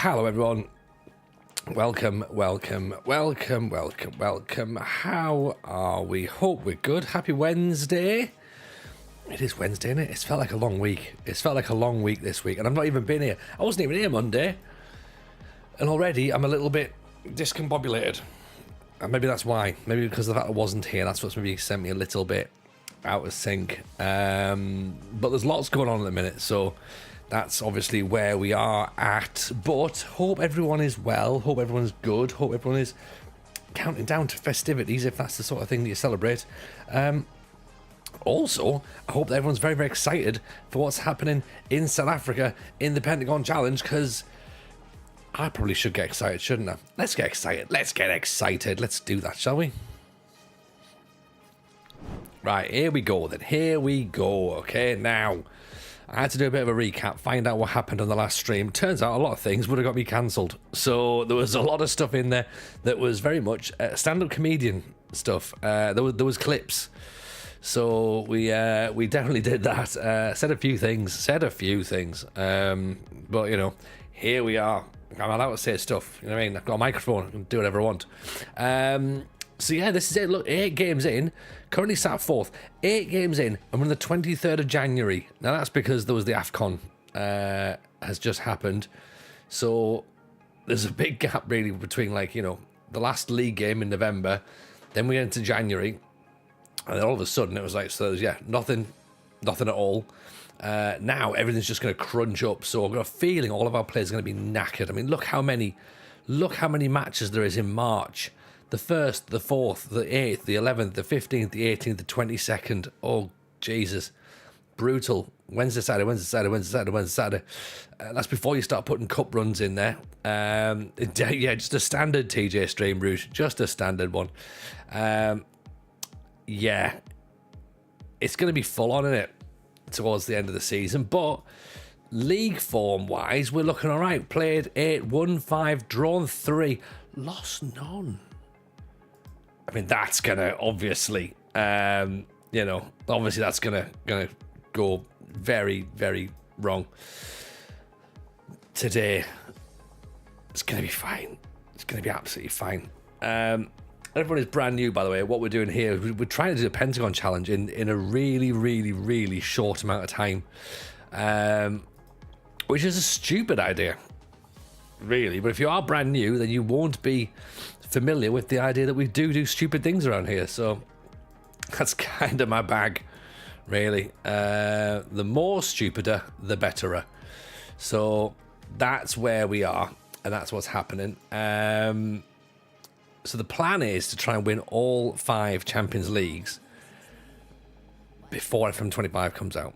Hello everyone. Welcome. How are we? Hope we're good. Happy Wednesday. It is Wednesday, isn't it? It's felt like a long week. It's felt like a long week this week, and I've not even been here. I wasn't even here Monday, and already I'm a little bit discombobulated. And maybe that's why. Maybe because of the fact I wasn't here. That's what's maybe sent me a little bit out of sync. But there's lots going on at the minute, so that's obviously where we are at. But hope everyone is well. Hope everyone's good. Hope everyone is counting down to festivities, if that's the sort of thing that you celebrate. Also, I hope that everyone's very, very excited for what's happening in South Africa in the Pentagon Challenge, because I probably should get excited, shouldn't I? Let's get excited. Let's get excited. Let's do that, shall we? Right, here we go then. Here we go. Okay, now I had to do a bit of a recap, find out what happened on the last stream. Turns out a lot of things would have got me cancelled. So there was a lot of stuff in there that was very much stand-up comedian stuff. There was clips. So we definitely did that. Said a few things. But, you know, here we are. I'm allowed to say stuff. You know what I mean? I've got a microphone. I can do whatever I want. So yeah, this is it. Look, 8 games in. Currently sat 4th. 8 games in. I'm on the 23rd of January. Now that's because there was the AFCON has just happened. So there's a big gap really between, like, you know, the last league game in November. Then we get into January. And then all of a sudden it was like, so there's, yeah, nothing at all. Now everything's just going to crunch up. So I've got a feeling all of our players are going to be knackered. I mean, look how many matches there is in March. The 1st, the 4th, the 8th, the 11th, the 15th, the 18th, the 22nd. Oh, Jesus. Brutal. Wednesday, Saturday. That's before you start putting cup runs in there. Yeah, just a standard TJ stream route. Just a standard one. Yeah. It's going to be full on, isn't it? Towards the end of the season. But league form-wise, we're looking all right. Played 8, won 5, drawn 3, lost none. I mean, that's gonna obviously, you know, obviously that's gonna go very, very wrong. Today, it's gonna be fine. It's gonna be absolutely fine. Everyone is brand new, by the way. What we're doing here, we're trying to do a Pentagon challenge in a really, really, really short amount of time, which is a stupid idea, really. But if you are brand new, then you won't be familiar with the idea that we do stupid things around here. So that's kind of my bag, really. The more stupider, the betterer. So that's where we are, and that's what's happening. So the plan is to try and win all 5 Champions Leagues before FM 25 comes out.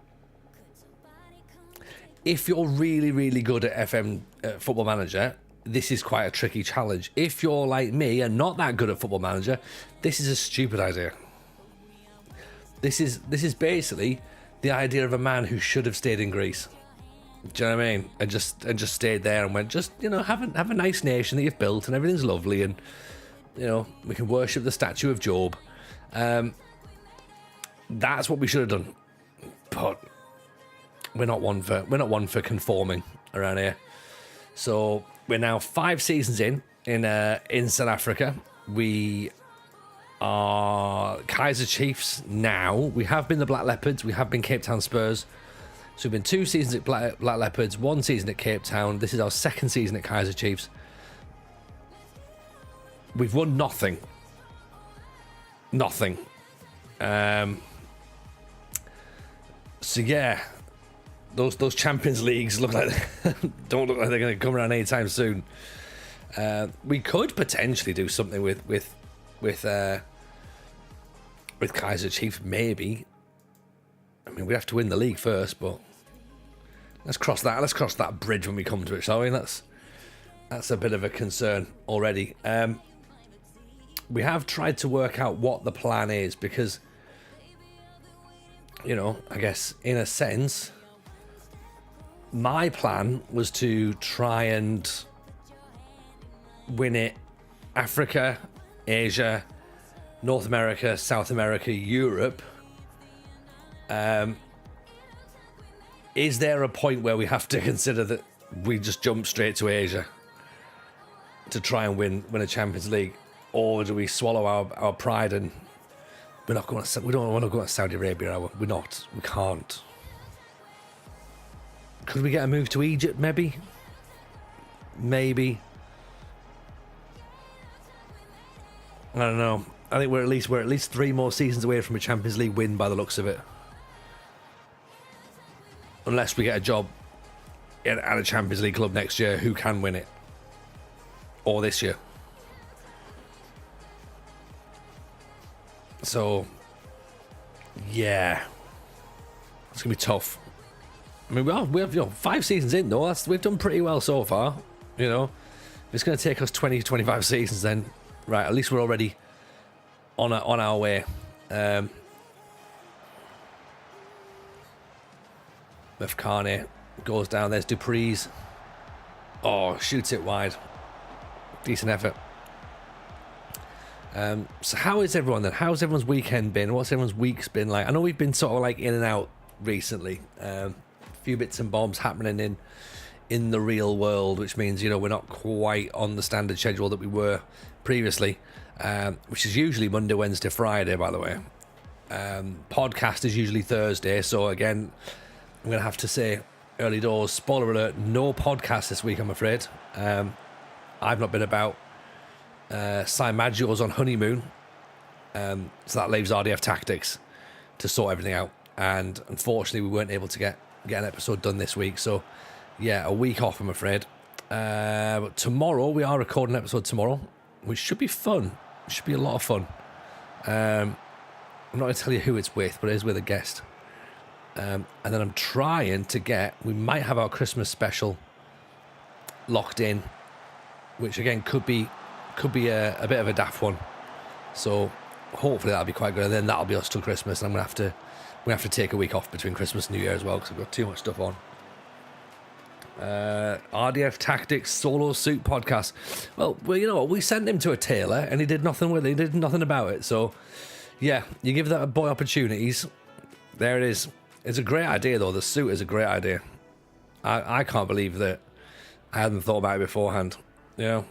If you're really, really good at FM Football Manager, this is quite a tricky challenge. If you're like me and not that good at Football Manager, this is a stupid idea. This is basically the idea of a man who should have stayed in Greece. Do you know what I mean? And just stayed there and went, just, you know, have a nice nation that you've built and everything's lovely, and, you know, we can worship the statue of Job. That's what we should have done. But we're not one for conforming around here. So we're now 5 seasons in South Africa. We are Kaizer Chiefs now. We have been the Black Leopards. We have been Cape Town Spurs. So we've been 2 seasons at Black Leopards, 1 season at Cape Town. This is our 2nd season at Kaizer Chiefs. We've won nothing. Nothing. So yeah, those Champions Leagues don't look like they're going to come around anytime soon. We could potentially do something with Kaizer Chiefs, maybe. I mean, we have to win the league first, but let's cross that bridge when we come to it, shall we? That's a bit of a concern already. We have tried to work out what the plan is, because, you know, I guess in a sense, my plan was to try and win it Africa, Asia, North America, South America, Europe. Is there a point where we have to consider that we just jump straight to Asia? to try and win a Champions League, or do we swallow our pride and we don't want to go to Saudi Arabia, are we? We're not. We can't. Could we get a move to Egypt, maybe? Maybe. I don't know. I think we're at least 3 more seasons away from a Champions League win by the looks of it. Unless we get a job at a Champions League club next year who can win it. Or this year. So, yeah. It's going to be tough. I mean, we have 5 seasons in, though. We've done pretty well so far. You know, if it's going to take us 20, 25 seasons, then, right, at least we're already on our way. Mefkane goes down. There's Dupree's. Oh, shoots it wide. Decent effort. So how is everyone then? How's everyone's weekend been? What's everyone's week's been like? I know we've been sort of like in and out recently. A few bits and bobs happening in the real world, which means, you know, we're not quite on the standard schedule that we were previously, which is usually Monday, Wednesday, Friday, by the way. Podcast is usually Thursday, so again, I'm going to have to say early doors, spoiler alert, no podcast this week, I'm afraid. I've not been about. Cy Maggio's on honeymoon, so that leaves RDF Tactics to sort everything out, and unfortunately we weren't able to get an episode done this week, so yeah, a week off, I'm afraid. But tomorrow, we are recording an episode tomorrow, which should be fun. It should be a lot of fun. I'm not going to tell you who it's with, but it is with a guest. And then I'm trying to get, we might have our Christmas special locked in, which again could be a bit of a daft one. So hopefully that'll be quite good, and then that'll be us till Christmas. And I'm gonna have to take a week off between Christmas and New Year as well, because I've got too much stuff on. RDF Tactics Solo Suit Podcast. Well, you know what? We sent him to a tailor, and he did nothing with it. He did nothing about it. So yeah, you give that boy opportunities. There it is. It's a great idea, though. The suit is a great idea. I can't believe that I hadn't thought about it beforehand. You know.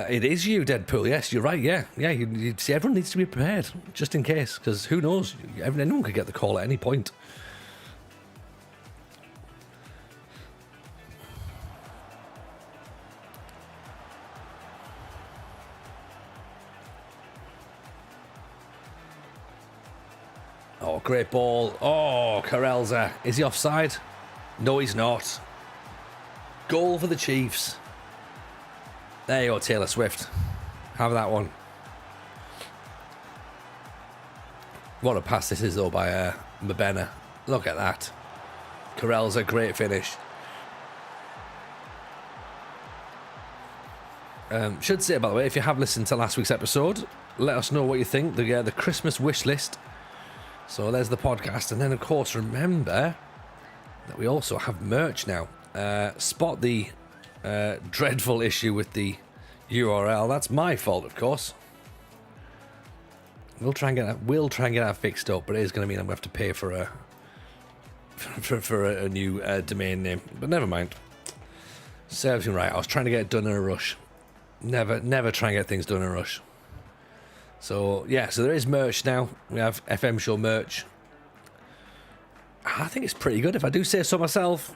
It is you, Deadpool. Yes, you're right. Yeah. You see, everyone needs to be prepared just in case, because who knows? Anyone could get the call at any point. Oh, great ball. Oh, Kaizer. Is he offside? No, he's not. Goal for the Chiefs. There you go, Taylor Swift. Have that one. What a pass this is, though, by Mbena. Look at that. Kaizer, great finish. Should say, by the way, if you have listened to last week's episode, let us know what you think. The Christmas wish list. So there's the podcast. And then, of course, remember that we also have merch now. Spot the dreadful issue with the URL. That's my fault, of course. We'll try and get that fixed up, but it is going to mean I'm going to have to pay for a new domain name. But never mind. Serves me right. I was trying to get it done in a rush. Never try and get things done in a rush. So yeah, so there is merch now. We have FM show merch. I think it's pretty good, if I do say so myself.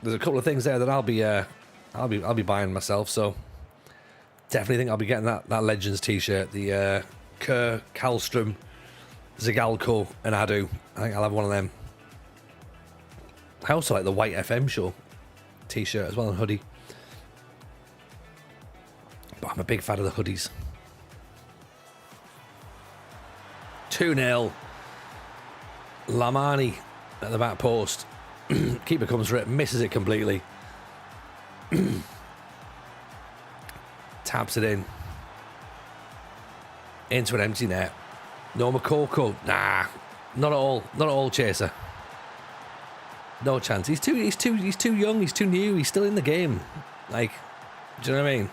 There's a couple of things there that I'll be buying myself. So definitely think I'll be getting that Legends t-shirt, the Kerr, Kallstrom, Zagalco, and Adu. I think I'll have one of them. I also like the white FM show t-shirt as well, and hoodie. But I'm a big fan of the hoodies. 2-0. Lamani at the back post. Keeper comes for it, misses it completely. Taps it in. Into an empty net. No Makoko. Nah. Not at all, Chaser. No chance. He's too young, he's too new, he's still in the game. Like, do you know what I mean?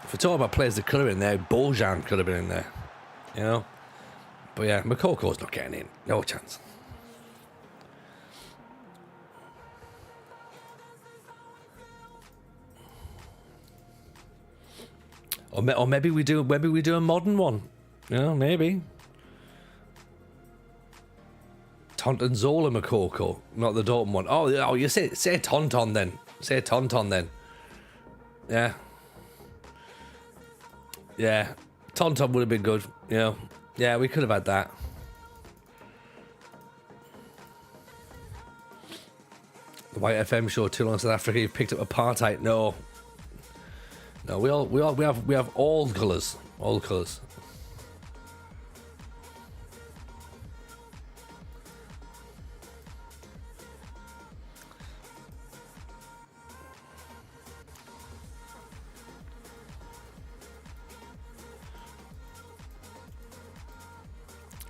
If we're talking about players that could have been in there, Bojan could have been in there. You know? But yeah, Makoko's not getting in. No chance. Or maybe we do a modern one. Yeah, maybe. Tontonzola Makoko, not the Dortmund one. Oh, you say Tonton then. Say Tonton then. Yeah. Yeah. Tonton would have been good. Yeah, we could have had that. The White FM show, too long in South Africa. You've picked up apartheid. No, we have all colours. All colours.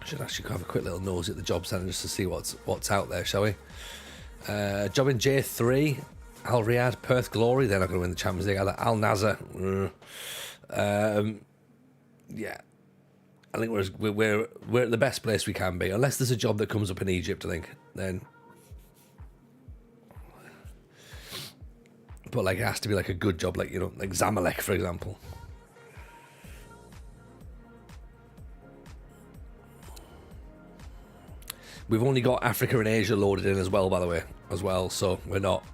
Should actually have a quick little nose at the job centre just to see what's out there, shall we? Job in J3, Al Riyadh, Perth Glory. They're not going to win the Champions League. Al Nazar. Yeah, I think we're at the best place we can be, unless there's a job that comes up in Egypt. I think then, but like it has to be like a good job, like like Zamalek, for example. We've only got Africa and Asia loaded in as well, by the way, so we're not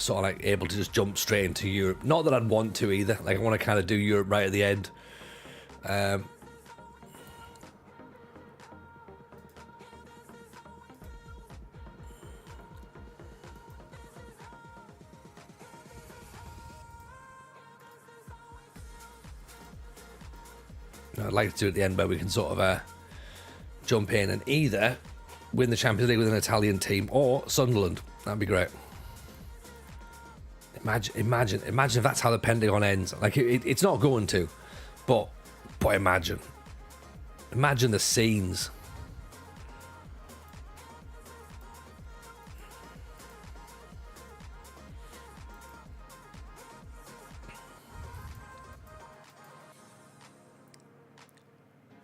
sort of like able to just jump straight into Europe. Not that I'd want to either. Like I want to kind of do Europe right at the end. I'd like to do it at the end where we can sort of jump in and either win the Champions League with an Italian team or Sunderland. That'd be great. Imagine if that's how the Pentagon ends. Like it's not going to, but imagine the scenes.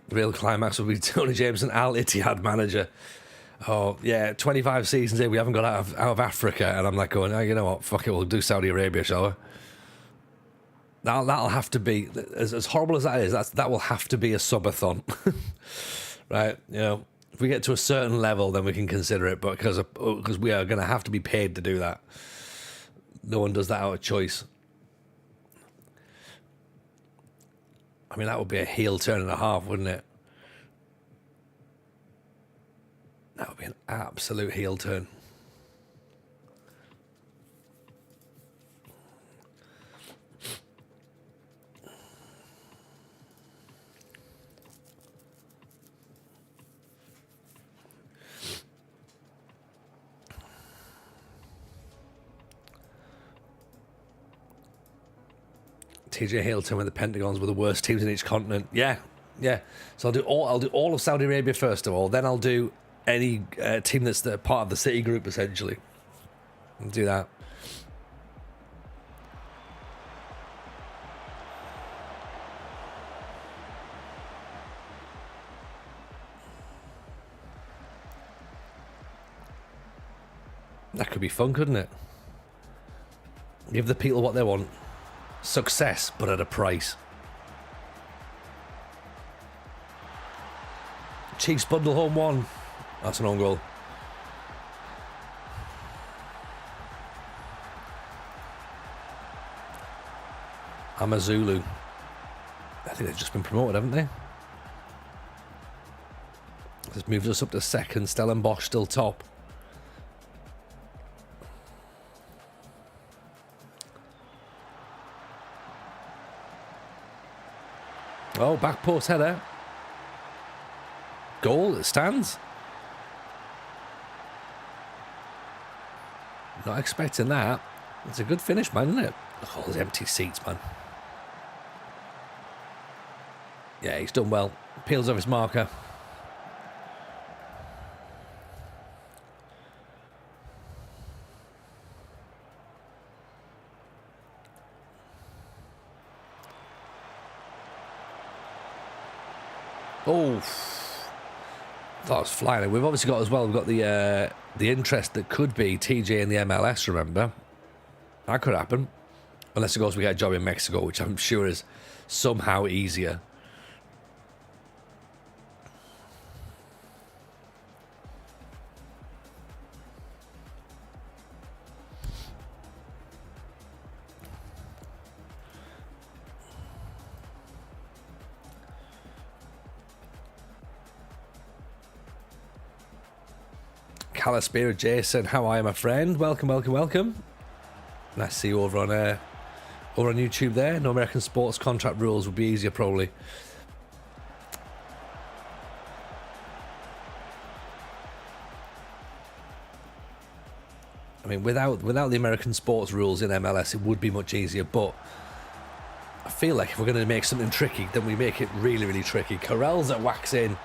The real climax would be Tony Jameson, Al Ittihad manager. Oh, yeah, 25 seasons in, we haven't got out of Africa, and I'm like going, oh, you know what, fuck it, we'll do Saudi Arabia, shall we? That'll have to be, as horrible as that is, that will have to be a subathon. Right? If we get to a certain level, then we can consider it, but because we are going to have to be paid to do that. No one does that out of choice. I mean, that would be a heel turn and a half, wouldn't it? That would be an absolute heel turn. TJ Hilton with the Pentagons were the worst teams in each continent. Yeah. So I'll do all of Saudi Arabia first of all. Then I'll do any team that's part of the City Group essentially. I'll do that. That could be fun, couldn't it? Give the people what they want. Success, but at a price. Chiefs bundle home one. That's an own goal. Amazulu. I think they've just been promoted, haven't they? This moves us up to second. Stellenbosch still top. Oh, back post header. Goal, it stands. Not expecting that. It's a good finish, man, isn't it? Oh, there's empty seats, man. Yeah, he's done well. Peels off his marker. Oh, thought I was flying. We've obviously got as well. We've got the interest that could be TJ in the MLS. Remember, that could happen. Unless, of course, we get a job in Mexico, which I'm sure is somehow easier. Calispira Jason, how are you, my friend? Welcome, welcome, welcome. Nice to see you over on YouTube there. No American sports contract rules would be easier, probably. I mean, without the American sports rules in MLS, it would be much easier, but I feel like if we're going to make something tricky, then we make it really, really tricky. Carell's at whacks in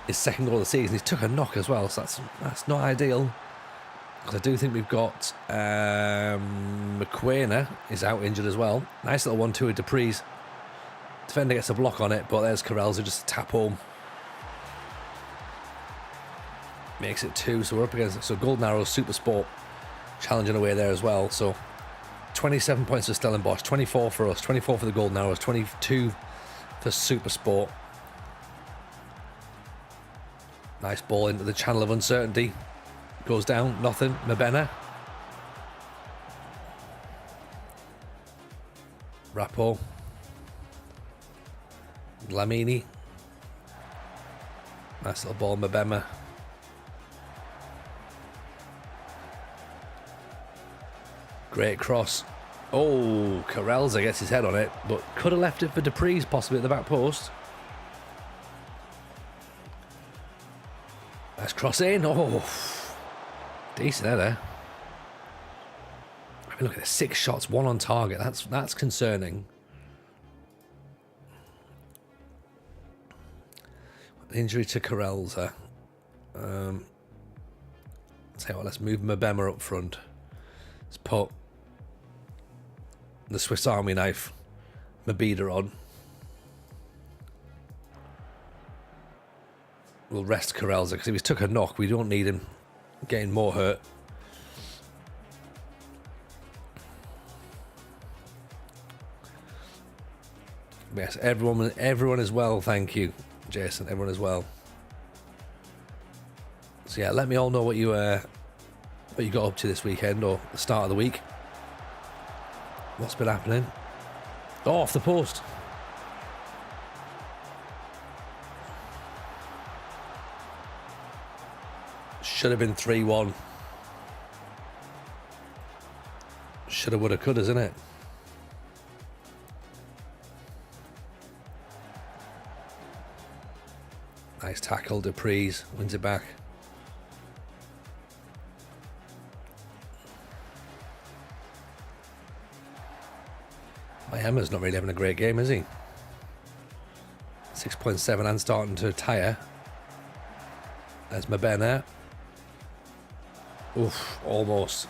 his second goal of the season. He's took a knock as well, so that's not ideal. Because I do think we've got McQuainer is out injured as well. Nice little 1-2 with Dupree's. Defender gets a block on it, but there's Carell's who just tap home. Makes it 2, so we're up against so Golden Arrows Super Sport challenging away there as well. So 27 points for Stellenbosch, 24 for us, 24 for the Golden Arrows, 22 for Super Sport. Nice ball into the channel of uncertainty. Goes down, nothing. Mabena. Rappo. Lamini. Nice little ball, Mabema. Great cross. Oh, Carelza gets his head on it, but could have left it for Dupree's possibly at the back post. Nice cross in. Oh, decent header. I mean, look at this, 6 shots, 1 on target. That's concerning. Injury to Carelza. Tell you what, let's move Mabema up front. Let's put the Swiss Army knife Mabida on. We'll rest Carelza because if he's took a knock, we don't need him getting more hurt. Yes, everyone as well. Thank you, Jason. Everyone as well. So yeah, let me all know what you got up to this weekend or the start of the week. What's been happening? Oh, off the post. Should have been 3-1. Shoulda, woulda, coulda, isn't it? Nice tackle, Dupree's wins it back. Emma's not really having a great game, is he? 6.7 and starting to tire. There's Mabena. Oof, almost.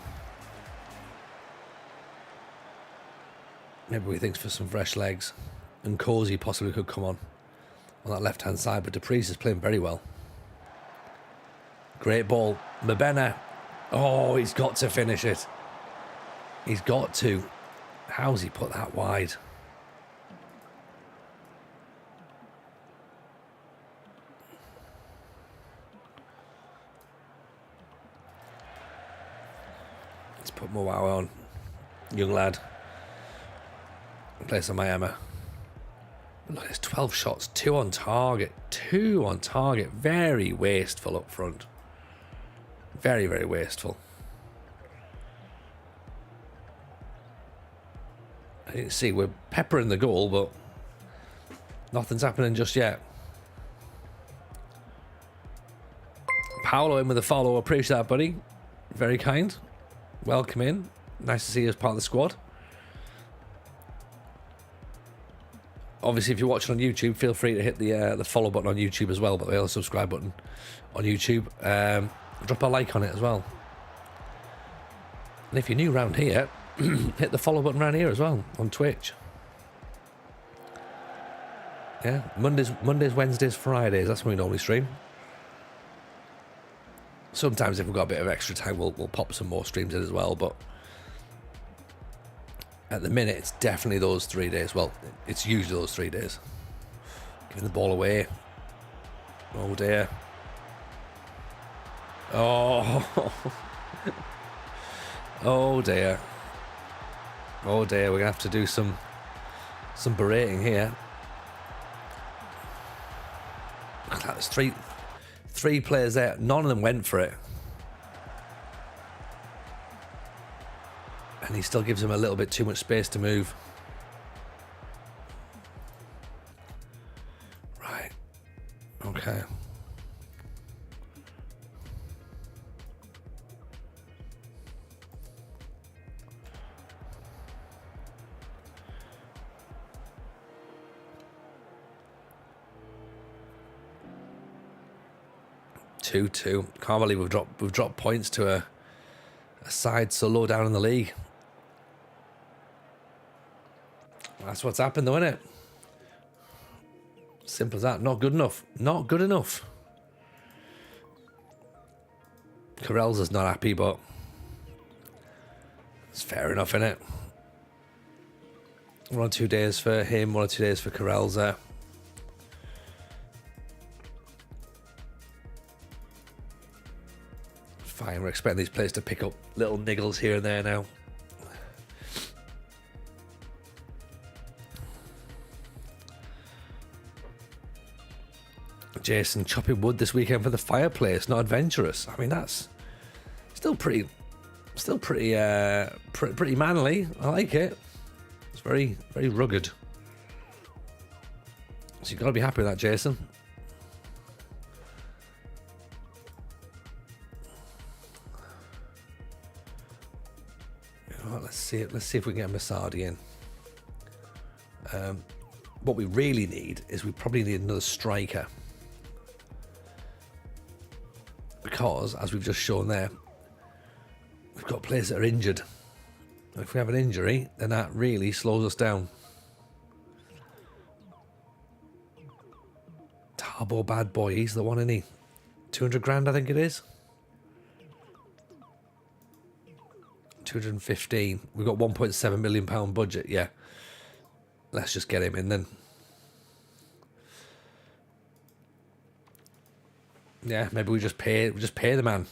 Maybe we think for some fresh legs. And Cozy possibly could come on that left-hand side, but Dupree's is playing very well. Great ball. Mabena. Oh, he's got to finish it. He's got to. How's he put that wide? Let's put Mowawa on. Young lad. Place on Miami. Look at this, 12 shots, 2 on target. 2 on target. Very wasteful up front. Very, very wasteful. I didn't see, we're peppering the goal, but nothing's happening just yet. Paolo in with a follow. Appreciate that, buddy. Very kind. Welcome in. Nice to see you as part of the squad. Obviously, if you're watching on YouTube, feel free to hit the follow button on YouTube as well, but the subscribe button on YouTube. Drop a like on it as well. And if you're new around here, hit the follow button around here as well on Twitch. Yeah, Mondays, Wednesdays, Fridays. That's when we normally stream. Sometimes if we've got a bit of extra time, we'll pop some more streams in as well. But At the minute, it's definitely those 3 days. Well, it's usually those 3 days. Giving the ball away. Oh dear. Oh. Oh dear. Oh dear, we're going to have to do some berating here. Look at that, there's three players there. None of them went for it. And he still gives him a little bit too much space to move. Right. Okay. Two. Can't believe we've dropped points to a side so low down in the league. That's what's happened though, isn't it? Simple as that. Not good enough. Not good enough. Carell's is not happy, but it's fair enough, innit? 1 or 2 days for him, 1 or 2 days for Carell's there. Fine, we're expecting these players to pick up little niggles here and there now. Jason chopping wood this weekend for the fireplace, not adventurous. I mean, that's still pretty manly. I like it. It's very, very rugged. So you've got to be happy with that, Jason. Right, let's see if we can get Masardi in. What we really need is we probably need another striker. Because, as we've just shown there, we've got players that are injured. And if we have an injury, then that really slows us down. Tarbo bad boy, he's the one, isn't he? 200 grand, I think it is. 215. We've got £1.7 million budget, yeah. Let's just get him in then. Yeah, maybe we just pay the man.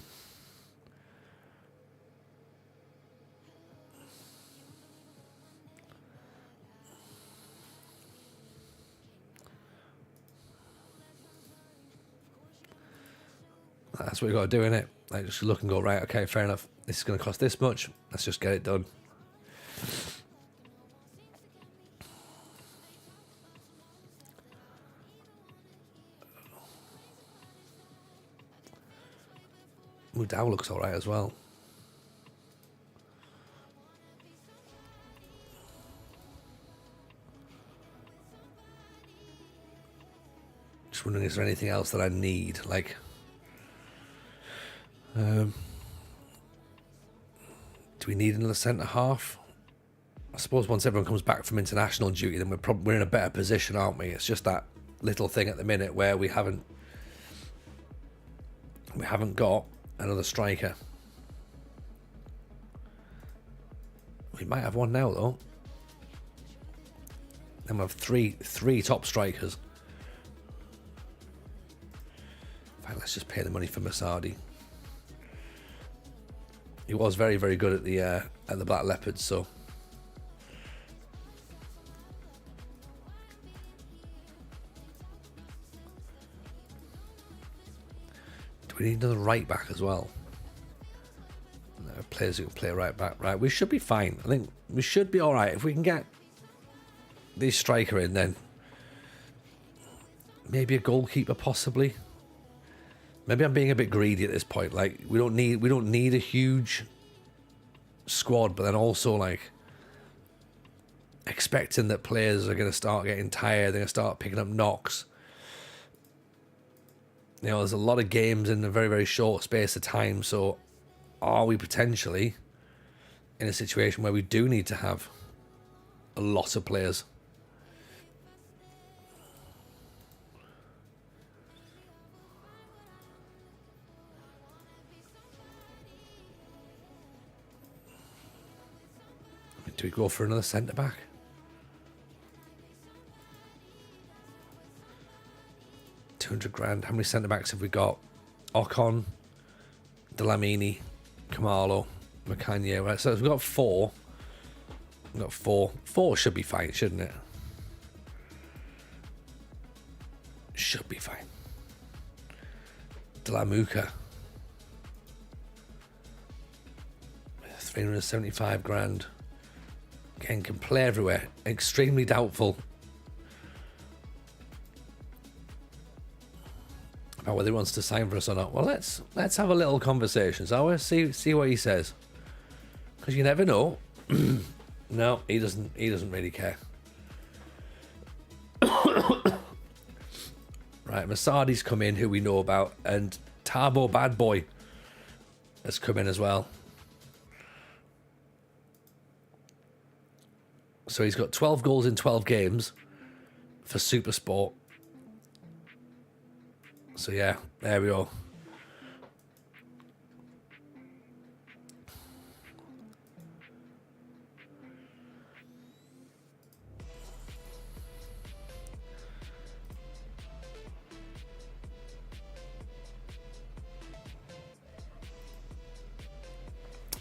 That's what we got to do, innit? Like, just look and go, right, okay, fair enough. This is going to cost this much. Let's just get it done. Mudau looks alright as well. Just wondering, is there anything else that I need? Like, do we need another centre half? I suppose once everyone comes back from international duty, then we're in a better position, aren't we? It's just that little thing at the minute where we haven't got another striker. We might have one now though. Then we have three top strikers. Fine, let's just pay the money for Masardi. He was very, very good at the Black Leopards, so. Do we need another right back as well? No, players who can play right back. Right, we should be fine. I think we should be alright. If we can get this striker in, then maybe a goalkeeper possibly. Maybe I'm being a bit greedy at this point. Like, we don't need a huge squad, but then also like expecting that players are going to start getting tired, they're going to start picking up knocks. You know, there's a lot of games in a very, very short space of time, so are we potentially in a situation where we do need to have a lot of players? Do we go for another centre back? $200,000. How many centre backs have we got? Ocon, Delamini, Kamalo, McCann. Right, so we've got 4. We've got 4. 4 should be fine, shouldn't it? Should be fine. Delamuka. $375,000. Again, can play everywhere. Extremely doubtful about whether he wants to sign for us or not. Well, let's have a little conversation. So I'll see what he says, because you never know. No, he doesn't really care. Right, Masadi's come in, who we know about, and Tabo Bad Boy has come in as well. So he's got 12 goals in 12 games for Super Sport. So yeah, there we go.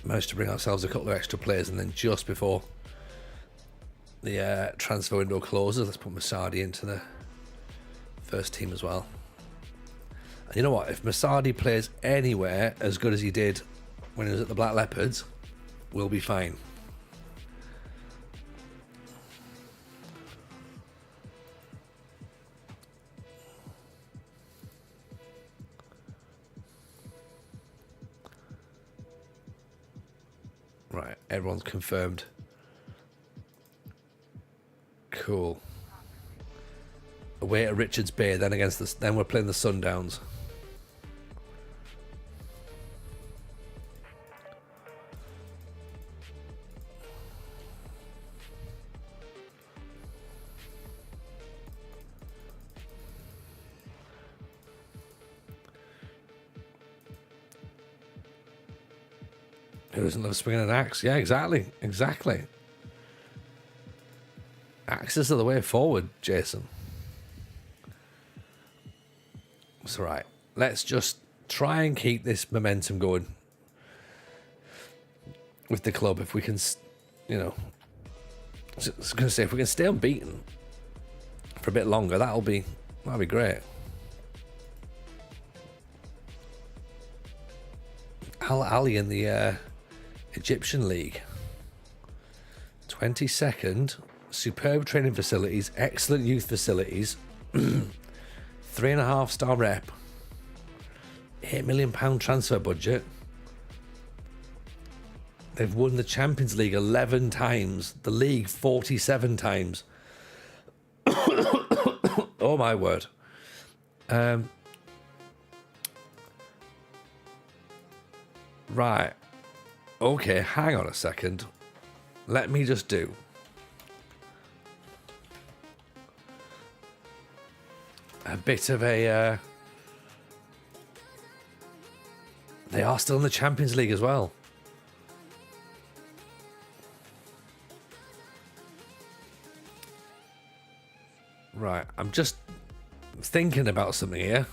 Managed to bring ourselves a couple of extra players, and then just before the transfer window closes, let's put Masadi into the first team as well. And you know what? If Masadi plays anywhere as good as he did when he was at the Black Leopards, we'll be fine. Right, everyone's confirmed. Cool. Away at Richards Bay, then then we're playing the Sundowns. Who doesn't love swinging an axe? Yeah, exactly. Axes are the way forward, Jason. It's all right. Let's just try and keep this momentum going with the club. If we can, I was going to say, if we can stay unbeaten for a bit longer, that'll be great. Al Ali in the Egyptian League. 22nd. Superb training facilities, excellent youth facilities, 3.5-star rep, £8 million transfer budget. They've won the Champions League 11 times, the league 47 times. Oh my word. Right. Okay, hang on a second. Let me just do. A bit of a... They are still in the Champions League as well. Right, I'm just thinking about something here.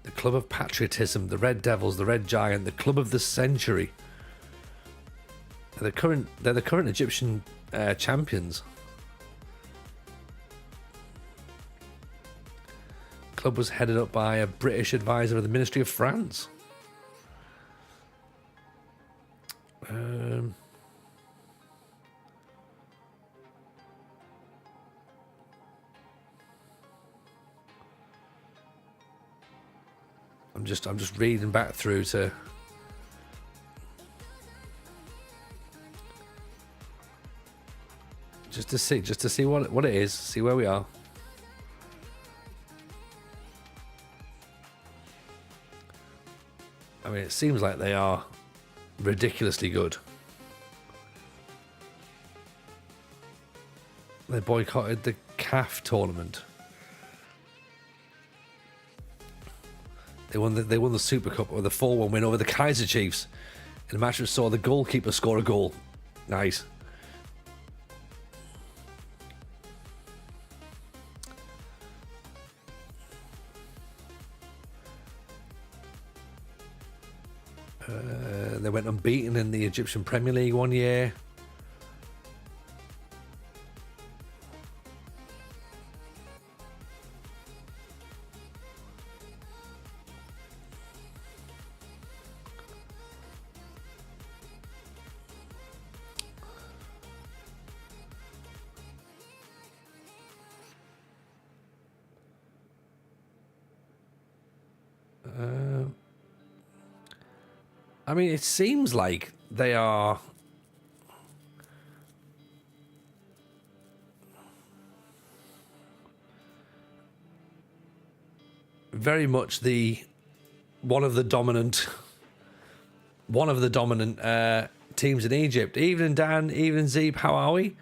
The Club of Patriotism, the Red Devils, the Red Giant, the Club of the Century. They're the current Egyptian champions. Club was headed up by a British advisor of the Ministry of France. I'm just reading back through to just to see what it is, see where we are. I mean, it seems like they are ridiculously good. They boycotted the CAF tournament. They won the Super Cup with a 4-1 win over the Kaizer Chiefs in a match which saw the goalkeeper score a goal. Nice. They went unbeaten in the Egyptian Premier League one year. I mean, it seems like they are very much one of the dominant teams in Egypt. Evening, Dan. Evening, Zeeb. How are we?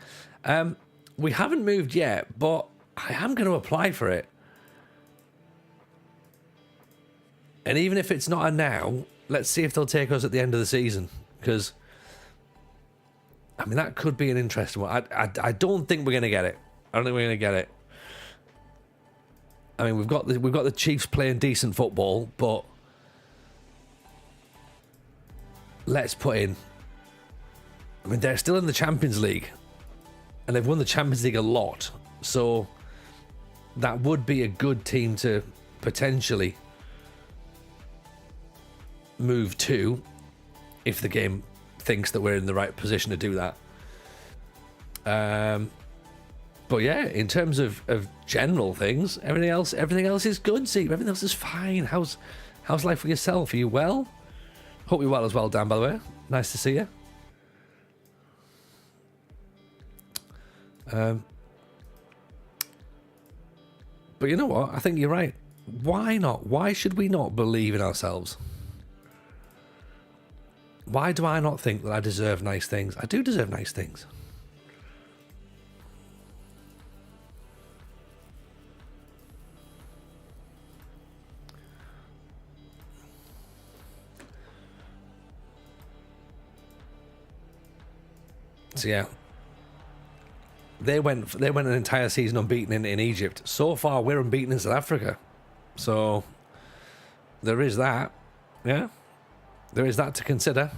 We haven't moved yet, but I am going to apply for it. And even if it's not a now, let's see if they'll take us at the end of the season. Because, I mean, that could be an interesting one. I don't think we're going to get it. I don't think we're going to get it. I mean, we've got the Chiefs playing decent football, but let's put in. I mean, they're still in the Champions League, and they've won the Champions League a lot. So that would be a good team to potentially move to if the game thinks that we're in the right position to do that. But yeah, in terms of general things, everything else is good. See, everything else is fine. How's life for yourself? Are you well? Hope you're well as well, Dan, by the way. Nice to see you. But you know what? I think you're right. Why not? Why should we not believe in ourselves? Why do I not think that I deserve nice things? I do deserve nice things. So yeah, they went an entire season unbeaten in Egypt. So far, we're unbeaten in South Africa. So there is that. Yeah. There is that to consider.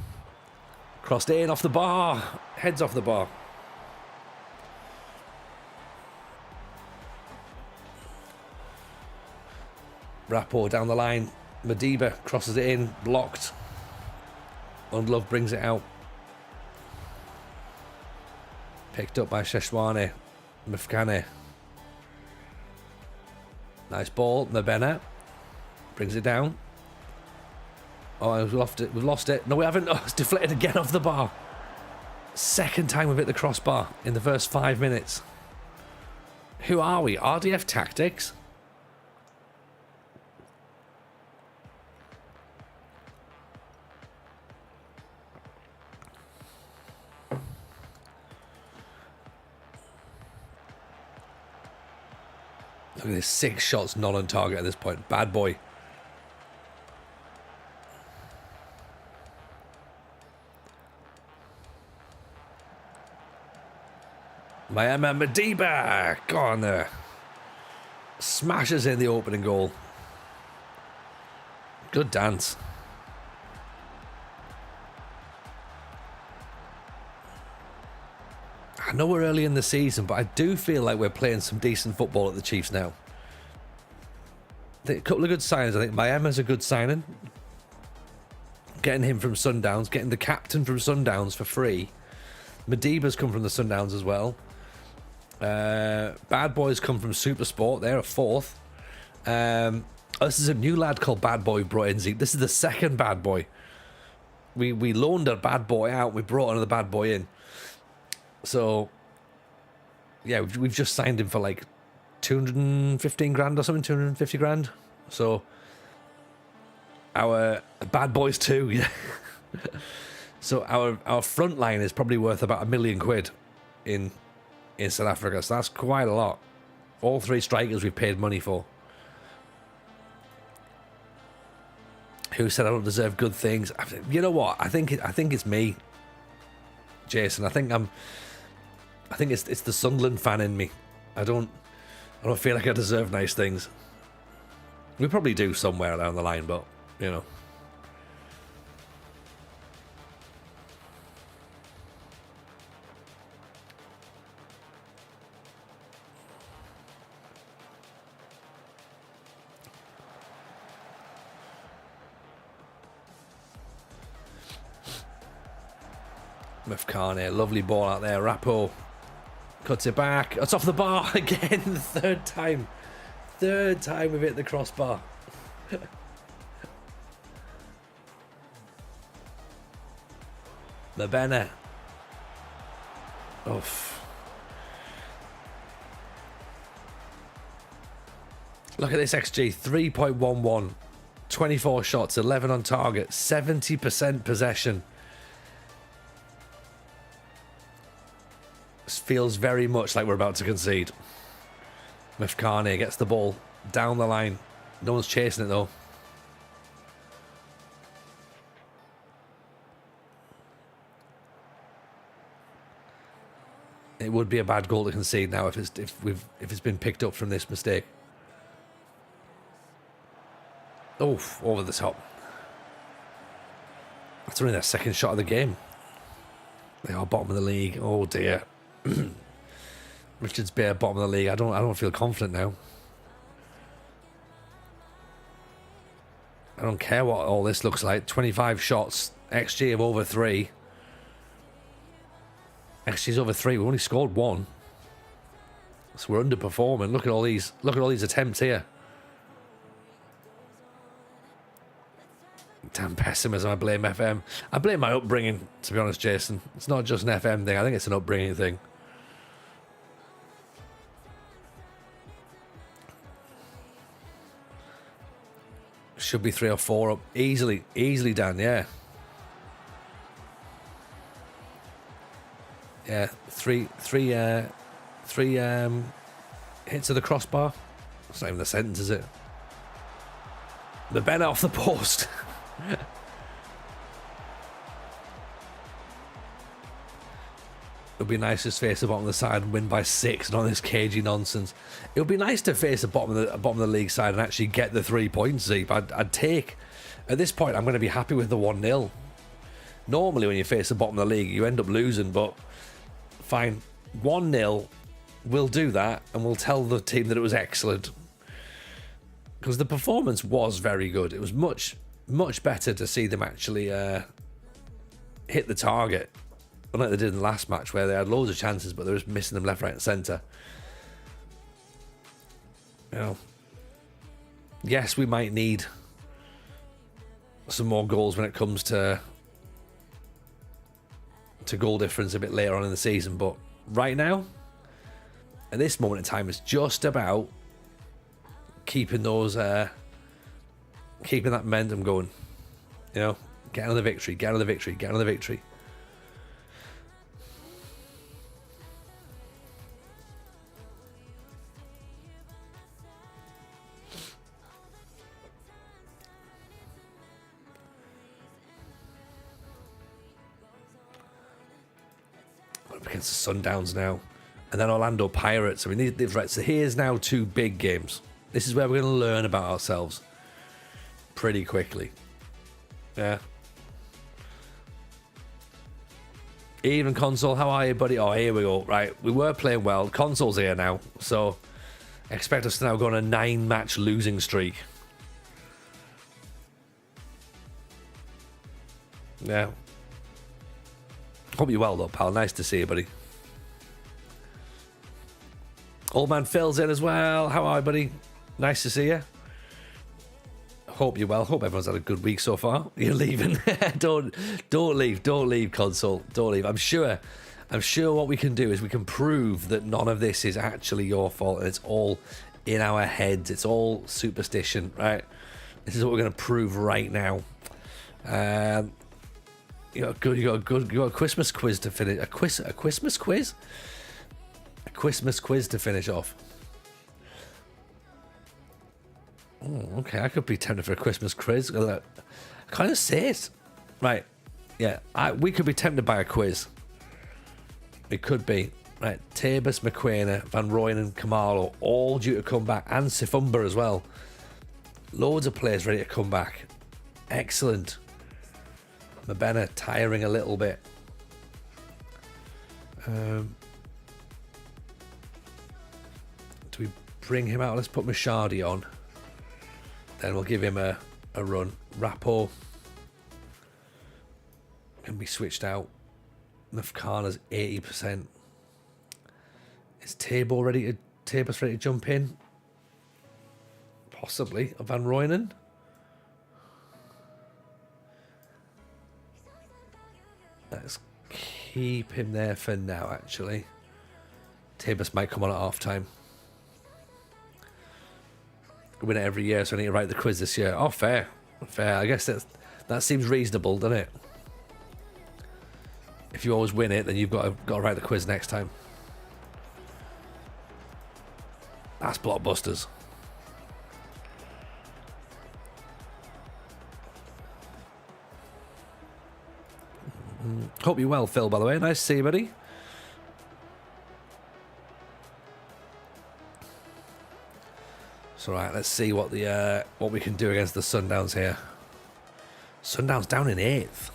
Crossed in off the bar. Heads off the bar. Rapport down the line. Madiba crosses it in. Blocked. Undlove brings it out. Picked up by Sheshwane. Mfkane. Nice ball. Mbena. Brings it down. Oh, we've lost it. No, we haven't. Oh, it's deflected again off the bar. Second time we've hit the crossbar in the first 5 minutes. Who are we? RDF Tactics? Look at this. 6 shots not on target at this point. Bad boy. Mayama Madiba, go on there. Smashes in the opening goal. Good dance. I know we're early in the season, but I do feel like we're playing some decent football at the Chiefs now. A couple of good signings. I think Mayama's a good signing. Getting him from Sundowns, getting the captain from Sundowns for free. Madiba's come from the Sundowns as well. Bad Boys come from Super Sport. They're a 4th. This is a new lad called Bad Boy brought in. This is the second Bad Boy. We loaned a Bad Boy out. We brought another Bad Boy in. So yeah, we've just signed him for like 215 grand or something, 250 grand. So our Bad Boys too. Yeah. So our front line is probably worth about £1 million in South Africa. So that's quite a lot. All 3 strikers we've paid money for. Who said I don't deserve good things? You know what? I think it's me, Jason. I think it's the Sunderland fan in me. I don't feel like I deserve nice things. We probably do somewhere down the line, but you know. Mefkane, lovely ball out there. Rappo cuts it back. It's off the bar again. The third time we've hit the crossbar. Mabena. Oof. Look at this XG, 3.11. 24 shots, 11 on target, 70% possession. This feels very much like we're about to concede. Mefkane gets the ball down the line. No one's chasing it though. It would be a bad goal to concede now if it's been picked up from this mistake. Oh, over the top. That's only their second shot of the game. They are bottom of the league. Oh dear. Richards Bay, bottom of the league. I don't feel confident now. I don't care what all this looks like. 25 shots, XG of over 3. XG's over 3. We only scored 1, so we're underperforming. Look at all these attempts here. Damn pessimism. I blame FM. I blame my upbringing, to be honest, Jason. It's not just an FM thing. I think it's an upbringing thing. Should be 3 or 4 up. Easily, Dan, yeah. Yeah, three hits of the crossbar. That's not even a sentence, is it? The Ben off the post. It would be nice to face the bottom of the side and win by 6 and all this cagey nonsense. It would be nice to face the bottom of the league side and actually get the 3 points, Zeep. I'd take... At this point, I'm going to be happy with the 1-0. Normally, when you face the bottom of the league, you end up losing, but fine. 1-0, we'll do that, and we'll tell the team that it was excellent. Because the performance was very good. It was much, much better to see them actually hit the target. Unlike they did in the last match where they had loads of chances, but they were just missing them left, right, and centre. You know, yes, we might need some more goals when it comes to goal difference a bit later on in the season, but right now, at this moment in time, it's just about keeping those, keeping that momentum going. You know, get another victory, get another victory, get another victory. Against the Sundowns now, and then Orlando Pirates. I mean, right, so here's now 2 big games. This is where we're going to learn about ourselves pretty quickly. Yeah. Even Console, how are you, buddy? Oh, here we go. Right, we were playing well. Console's here now, so expect us to now go on a 9-match losing streak. Yeah. Hope you're well though, pal. Nice to see you, buddy. Old man Phil's in as well. How are you, buddy? Nice to see you. Hope you're well. Hope everyone's had a good week so far. You're leaving. Don't leave, Console. Don't leave. I'm sure what we can do is we can prove that none of this is actually your fault and it's all in our heads. It's all superstition, right? This is what we're going to prove right now. You got a Christmas quiz to finish. A Christmas quiz? A Christmas quiz to finish off. Okay, I could be tempted for a Christmas quiz. I kind of say it. Right. Yeah, we could be tempted by a quiz. It could be. Right, Tabus, McQuainer, Van Rooyen and Kamalo all due to come back. And Sifumba as well. Loads of players ready to come back. Excellent. Mabena tiring a little bit. Do we bring him out? Let's put Mashadi on. Then we'll give him a run. Rappo can be switched out. Nafkana's 80%. Is Tabor ready to jump in? Possibly. Van Rooyen. Let's keep him there for now, actually. Tabus might come on at half time. We win it every year, so I need to write the quiz this year. Oh, fair. Fair. I guess that seems reasonable, doesn't it? If you always win it, then you've got to write the quiz next time. That's blockbusters. Hope you're well, Phil, by the way. Nice to see you, buddy. So, right, let's see what we can do against the Sundowns here. Sundowns down in 8th.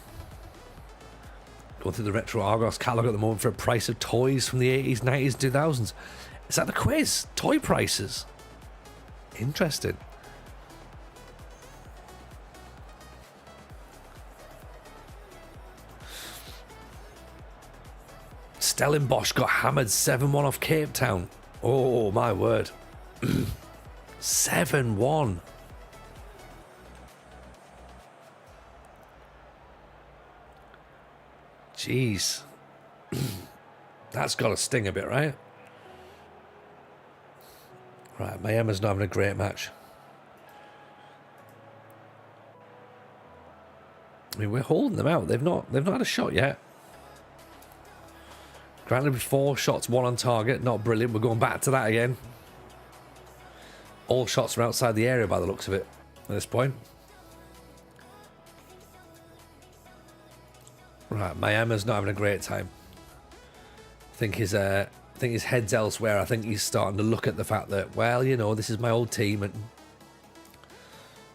Going through the Retro Argos catalogue at the moment for a price of toys from the 80s, 90s, 2000s. Is that the quiz? Toy prices. Interesting. Stellenbosch got hammered 7-1 off Cape Town. Oh, my word. 7-1. Jeez. That's got to sting a bit, right? Right, Miami's not having a great match. I mean, we're holding them out. They've not had a shot yet. Granted, with 4 shots, 1 on target. Not brilliant. We're going back to that again. All shots are outside the area by the looks of it at this point. Right, Miami's not having a great time. I think his head's elsewhere. I think he's starting to look at the fact that, well, you know, this is my old team, and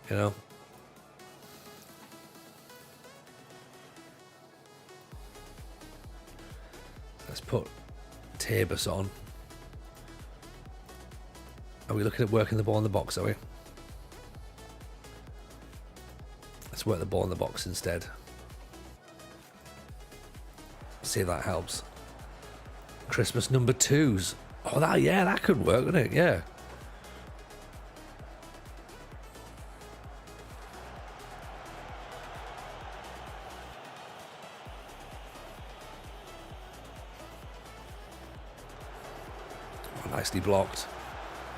you know. Let's put Tabus on. Are we looking at working the ball in the box, are we? Let's work the ball in the box instead. See if that helps. Christmas number 2s. Oh, that could work, wouldn't it? Yeah. Oh, nicely blocked.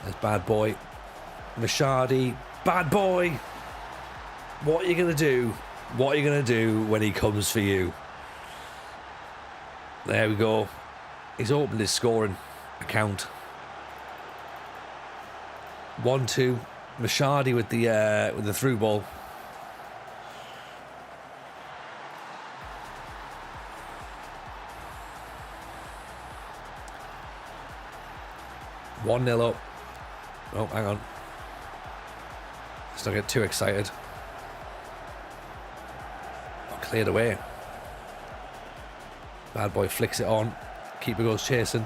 There's bad boy. Mashadi. Bad boy. What are you going to do? What are you going to do when he comes for you? There we go. He's opened his scoring account. 1-2. Mashadi with the through ball. One 0 up. Oh, hang on. Let's not get too excited. Oh, cleared away. Bad boy flicks it on. Keeper goes chasing.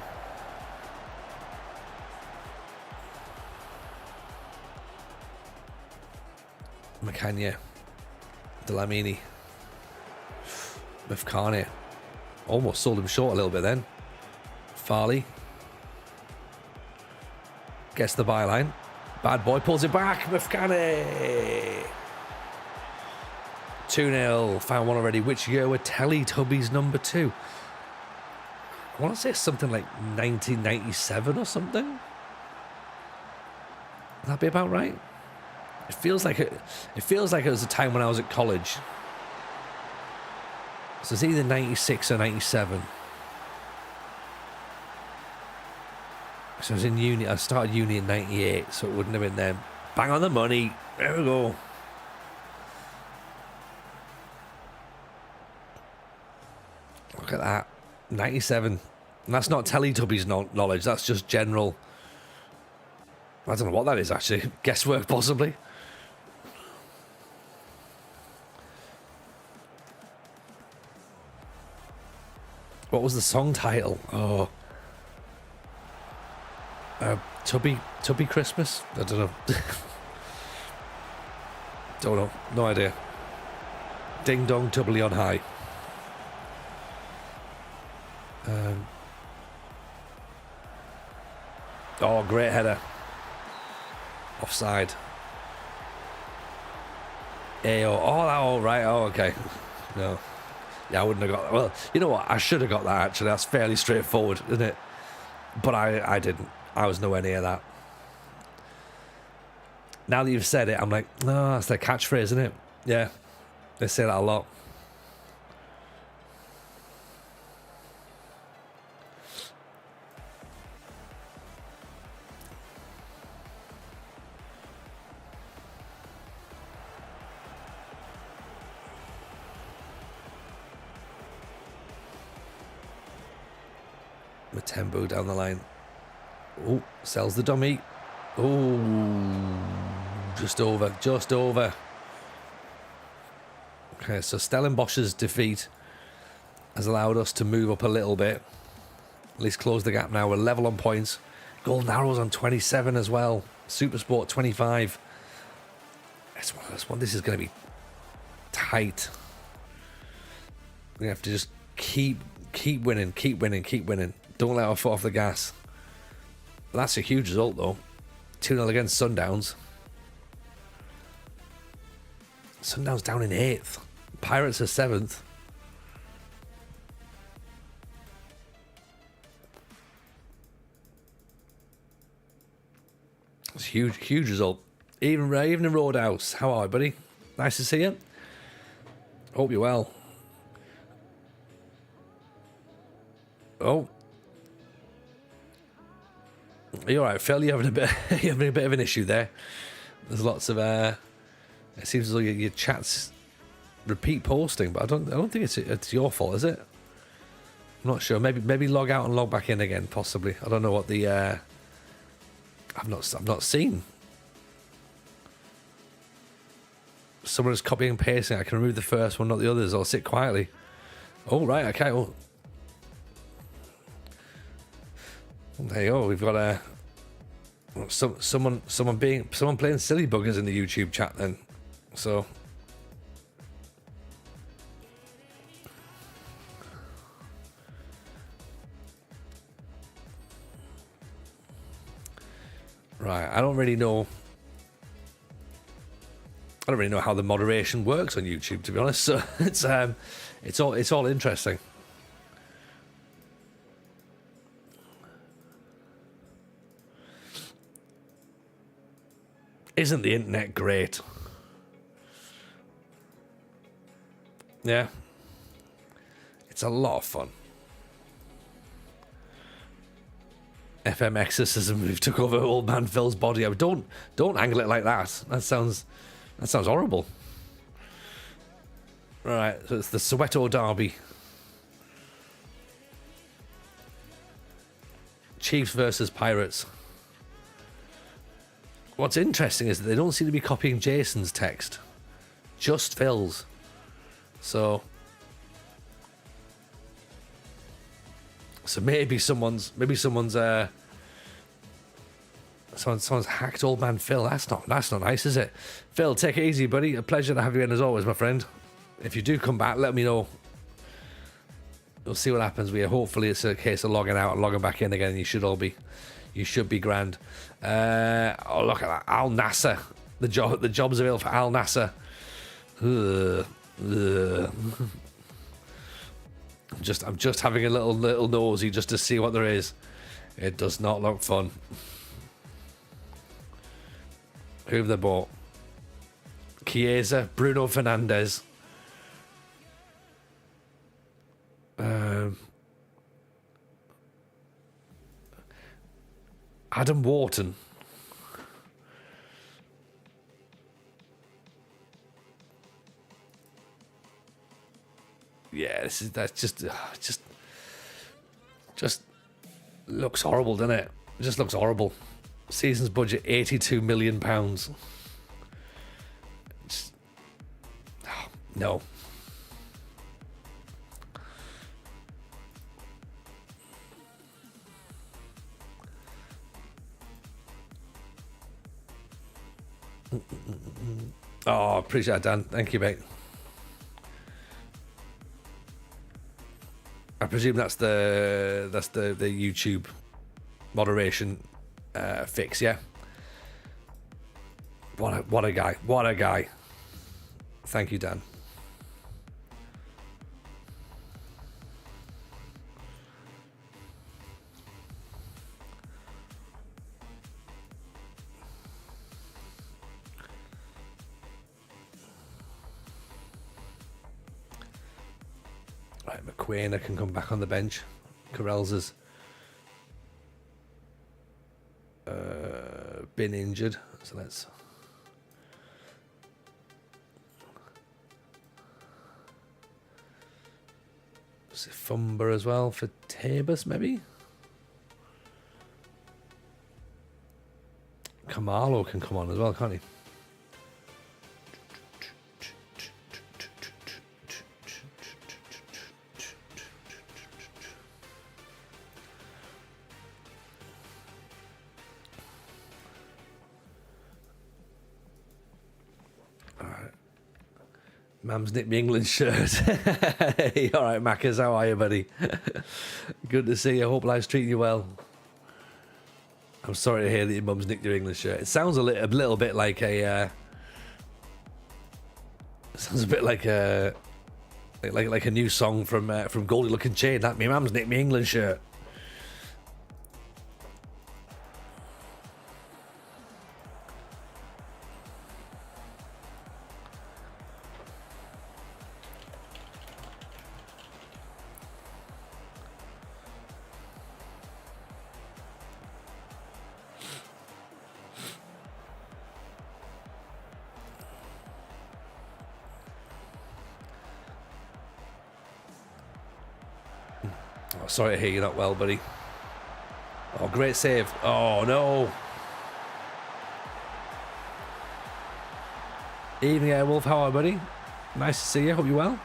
Macania. Delamini. Mifkane. Almost sold him short a little bit then. Farley. Gets the byline. Bad boy pulls it back. Mifkane. 2-0. Found one already. Which year were Teletubbies number 2? I want to say something like 1997 or something. Would that be about right? It feels like it was a time when I was at college. So it's either 96 or 97. So I was in uni. I started uni in 98, so it wouldn't have been then. Bang on the money. There we go. Look at that. 97. And that's not Teletubbies knowledge. That's just general. I don't know what that is, actually. Guesswork, possibly. What was the song title? Oh. Tubby Christmas? I don't know. Don't know. No idea. Ding dong, tubbly on high. Oh, great header. Offside. Ayo. Oh, that all right. Oh, okay. No. Yeah, I wouldn't have got that. Well, you know what? I should have got that, actually. That's fairly straightforward, isn't it? But I didn't. I was nowhere near that. Now that you've said it, I'm like, no, that's their catchphrase, isn't it? Yeah. They say that a lot. Matembo down the line. Oh, sells the dummy. Oh, just over, just over. Okay, so Stellenbosch's defeat has allowed us to move up a little bit. At least close the gap now. We're level on points. Golden Arrows on 27 as well. Supersport 25. This one. This is going to be tight. We have to just keep winning, keep winning. Don't let our foot off the gas. That's a huge result, though. 2-0 against Sundowns. Sundowns down in 8th. Pirates are 7th. It's a huge result. Even in Roadhouse. How are you, buddy? Nice to see you. Hope you're well. Oh. Are you alright, Phil? You're having a bit of an issue there. There's lots of it seems as though your chat's repeat posting, but I don't think it's your fault, is it? I'm not sure. Maybe log out and log back in again, possibly. I don't know what the I've not seen. Someone is copying and pasting. I can remove the first one, not the others. I'll sit quietly. Oh right, okay. Well, there you go. We've got someone playing silly buggers in the YouTube chat then. So right, I don't really know how the moderation works on YouTube, to be honest. So it's all interesting. Isn't the internet great? Yeah. It's a lot of fun. FM exorcism. We've took over old man Phil's body. Don't angle it like that. That sounds horrible. Right, so it's the Soweto Derby. Chiefs versus Pirates. What's interesting is that they don't seem to be copying Jason's text, just Phil's. So maybe someone's hacked old man Phil. That's not nice, is it? Phil, take it easy, buddy. A pleasure to have you in as always, my friend. If you do come back, let me know. We'll see what happens. Hopefully it's a case of logging out and logging back in again. You should be grand. Oh, look at that. Al Nasser. The job's available for Al Nasser. I'm just having a little nosy just to see what there is. It does not look fun. Who have they bought? Kaizer, Bruno Fernandes. Adam Wharton. that's just looks horrible, doesn't it? It just looks horrible. Season's budget £82 million. No. Oh, appreciate it, Dan. Thank you, mate. I presume that's the YouTube moderation fix, yeah. What a guy! What a guy! Thank you, Dan. Right, McQueen can come back on the bench. Carell's has been injured, so let's. Fumber as well for Tabus, maybe. Kamalo can come on as well, can't he? Mam's nicked me England shirt. Hey, all right, Maccas, how are you, buddy? Good to see you. Hope life's treating you well. I'm sorry to hear that your mum's nicked your England shirt. It sounds a little bit like a. Sounds a bit like a. Like a new song from Goldie Looking Chain. That me mum's nicked me England shirt. Sorry to hear you're not well, buddy. Oh, great save. Oh, no. Evening, Airwolf. How are you, buddy? Nice to see you. Hope you're well.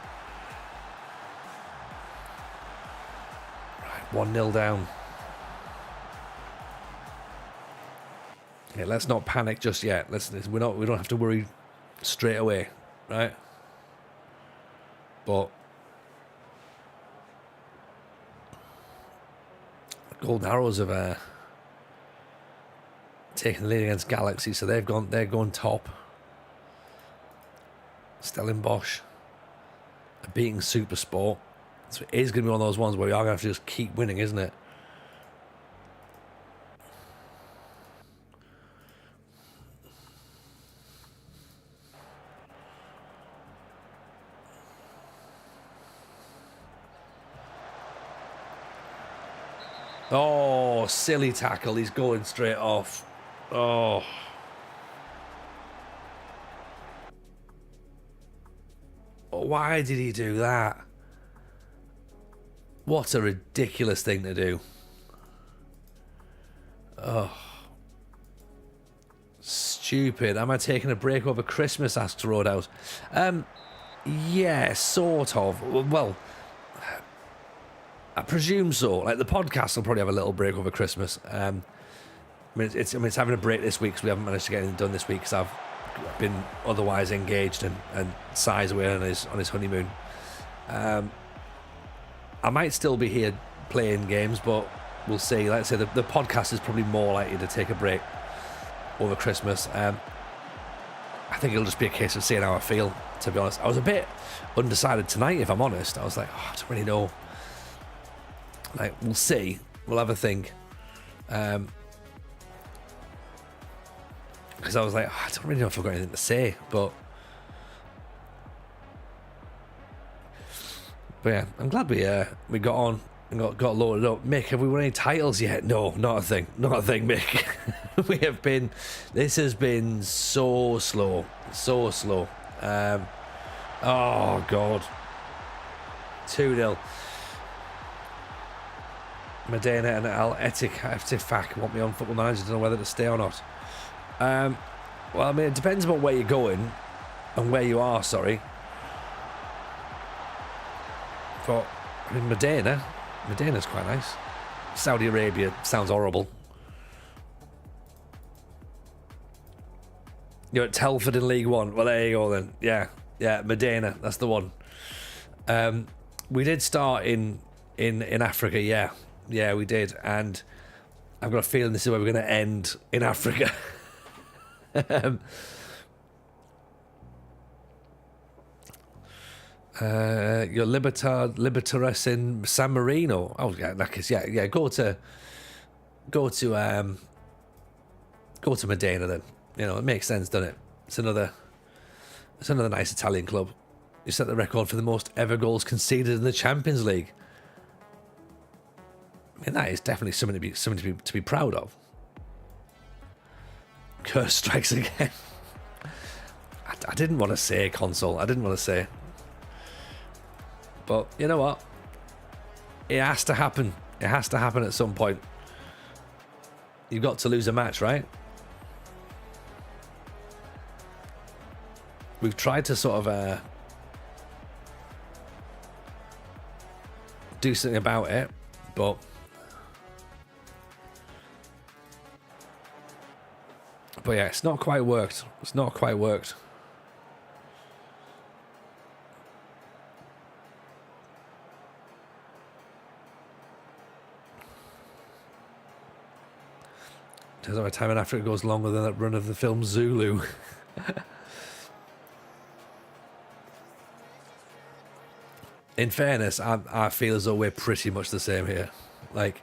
Right, 1-0 down. Yeah, let's not panic just yet. We don't have to worry straight away, right? But Golden Arrows have taken the lead against Galaxy, so they're going top. Stellenbosch are beating Super Sport. So it is going to be one of those ones where we are going to have to just keep winning, isn't it? Oh, silly tackle. He's going straight off. Oh. Why did he do that? What a ridiculous thing to do. Oh. Stupid. Am I taking a break over Christmas? Asks Roadhouse. Yeah, sort of. Well, I presume so. Like the podcast will probably have a little break over Christmas. It's having a break this week because we haven't managed to get anything done this week because I've been otherwise engaged and Si's away on his honeymoon. I might still be here playing games, but we'll see. Like I say, the podcast is probably more likely to take a break over Christmas. I think it'll just be a case of seeing how I feel, to be honest. I was a bit undecided tonight, if I'm honest. I was like, I don't really know. Like, we'll see. We'll have a think. Because I was like, I don't really know if I've got anything to say, but yeah, I'm glad we got on and got loaded up. Mick, have we won any titles yet? No, not a thing, Mick. This has been so slow. Oh God. 2-0. Medina and Al Etifak want me on Football Manager. Don't know whether to stay or not. Well, I mean, it depends on where you're going and where you are, sorry. But, I mean, Medina's quite nice. Saudi Arabia sounds horrible. You're at Telford in League One. Well, there you go then. Yeah, Medina, that's the one. We did start in Africa, yeah. Yeah, we did. And I've got a feeling this is where we're going to end in Africa. Your Libertaris in San Marino. Oh yeah, that is, yeah. Go to Medina then. You know, it makes sense, doesn't it? It's another nice Italian club. You set the record for the most ever goals conceded in the Champions League. I mean, that is definitely something to be proud of. Curse strikes again. I didn't want to say console. I didn't want to say. But you know what? It has to happen. It has to happen at some point. You've got to lose a match, right? We've tried to sort of do something about it, but yeah, it's not quite worked. It's not quite worked. Turns out my time in Africa goes longer than that run of the film Zulu. In fairness, I feel as though we're pretty much the same here. Like,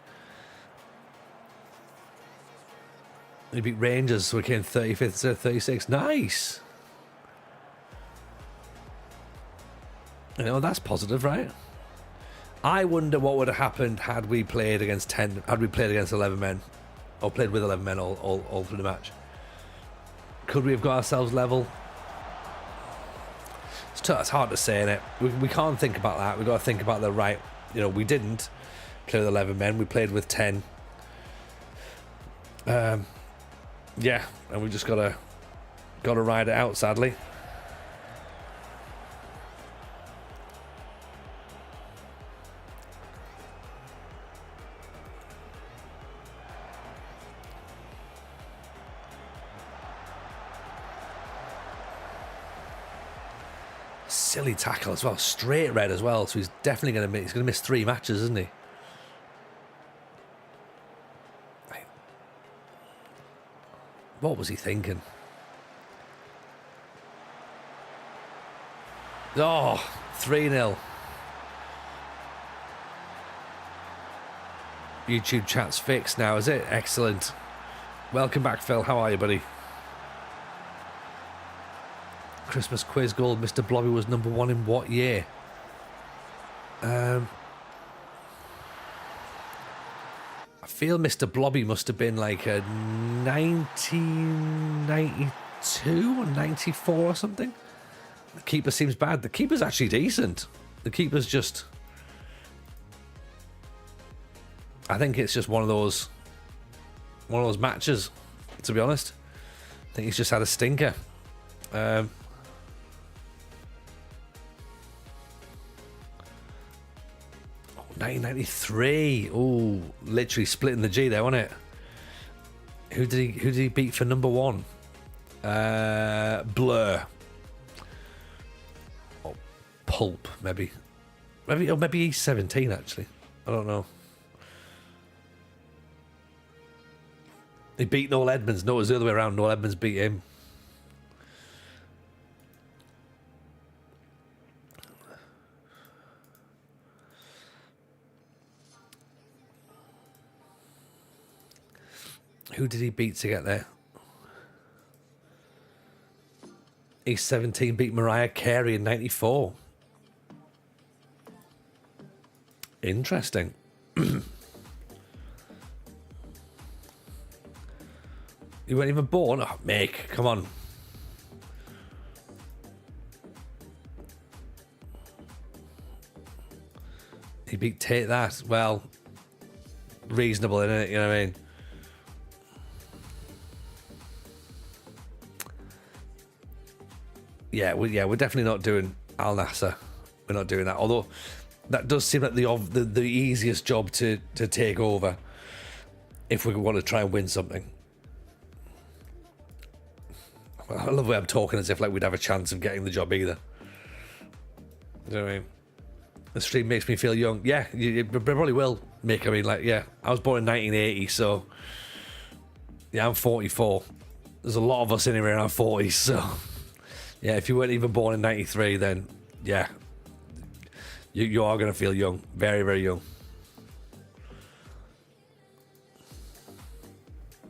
we beat Rangers, so we came 35th instead of 36th. Nice! You know, that's positive, right? I wonder what would have happened had we played against 11 men. Or played with 11 men all through the match. Could we have got ourselves level? It's hard to say, innit? We can't think about that. We've got to think about the right. You know, we didn't play with 11 men. We played with 10. Yeah, and we just gotta ride it out, sadly. Silly tackle as well, straight red as well. So he's definitely going to miss 3 matches, isn't he? What was he thinking? Oh, 3-0. YouTube chat's fixed now, is it? Excellent. Welcome back, Phil. How are you, buddy? Christmas quiz gold. Mr. Blobby was number 1 in what year? I feel Mr. Blobby must have been like a 1992 or 94 or something. The keeper seems bad. The keeper's actually decent. The keeper's just... I think it's just one of those matches, to be honest. I think he's just had a stinker. 1993. Oh, literally splitting the G there, wasn't it? Who did he beat for number 1? Blur. Or Pulp, maybe. Maybe he's 17 actually. I don't know. He beat Noel Edmonds. No, it was the other way around. Noel Edmonds beat him. Who did he beat to get there? He's 17, beat Mariah Carey in 94. Interesting. You weren't even born? Oh, Mick, come on. He beat Tate that. Well, reasonable, isn't it? You know what I mean? Yeah, we're definitely not doing Al Nasser. We're not doing that. Although that does seem like the easiest job to take over if we want to try and win something. I love the way I'm talking as if like we'd have a chance of getting the job either. You know what I mean? The stream makes me feel young. Yeah, it probably will make. I mean, like, yeah, I was born in 1980, so yeah, I'm 44. There's a lot of us in here around 40s, so yeah, if you weren't even born in 93, then yeah, you are going to feel young. Very, very young.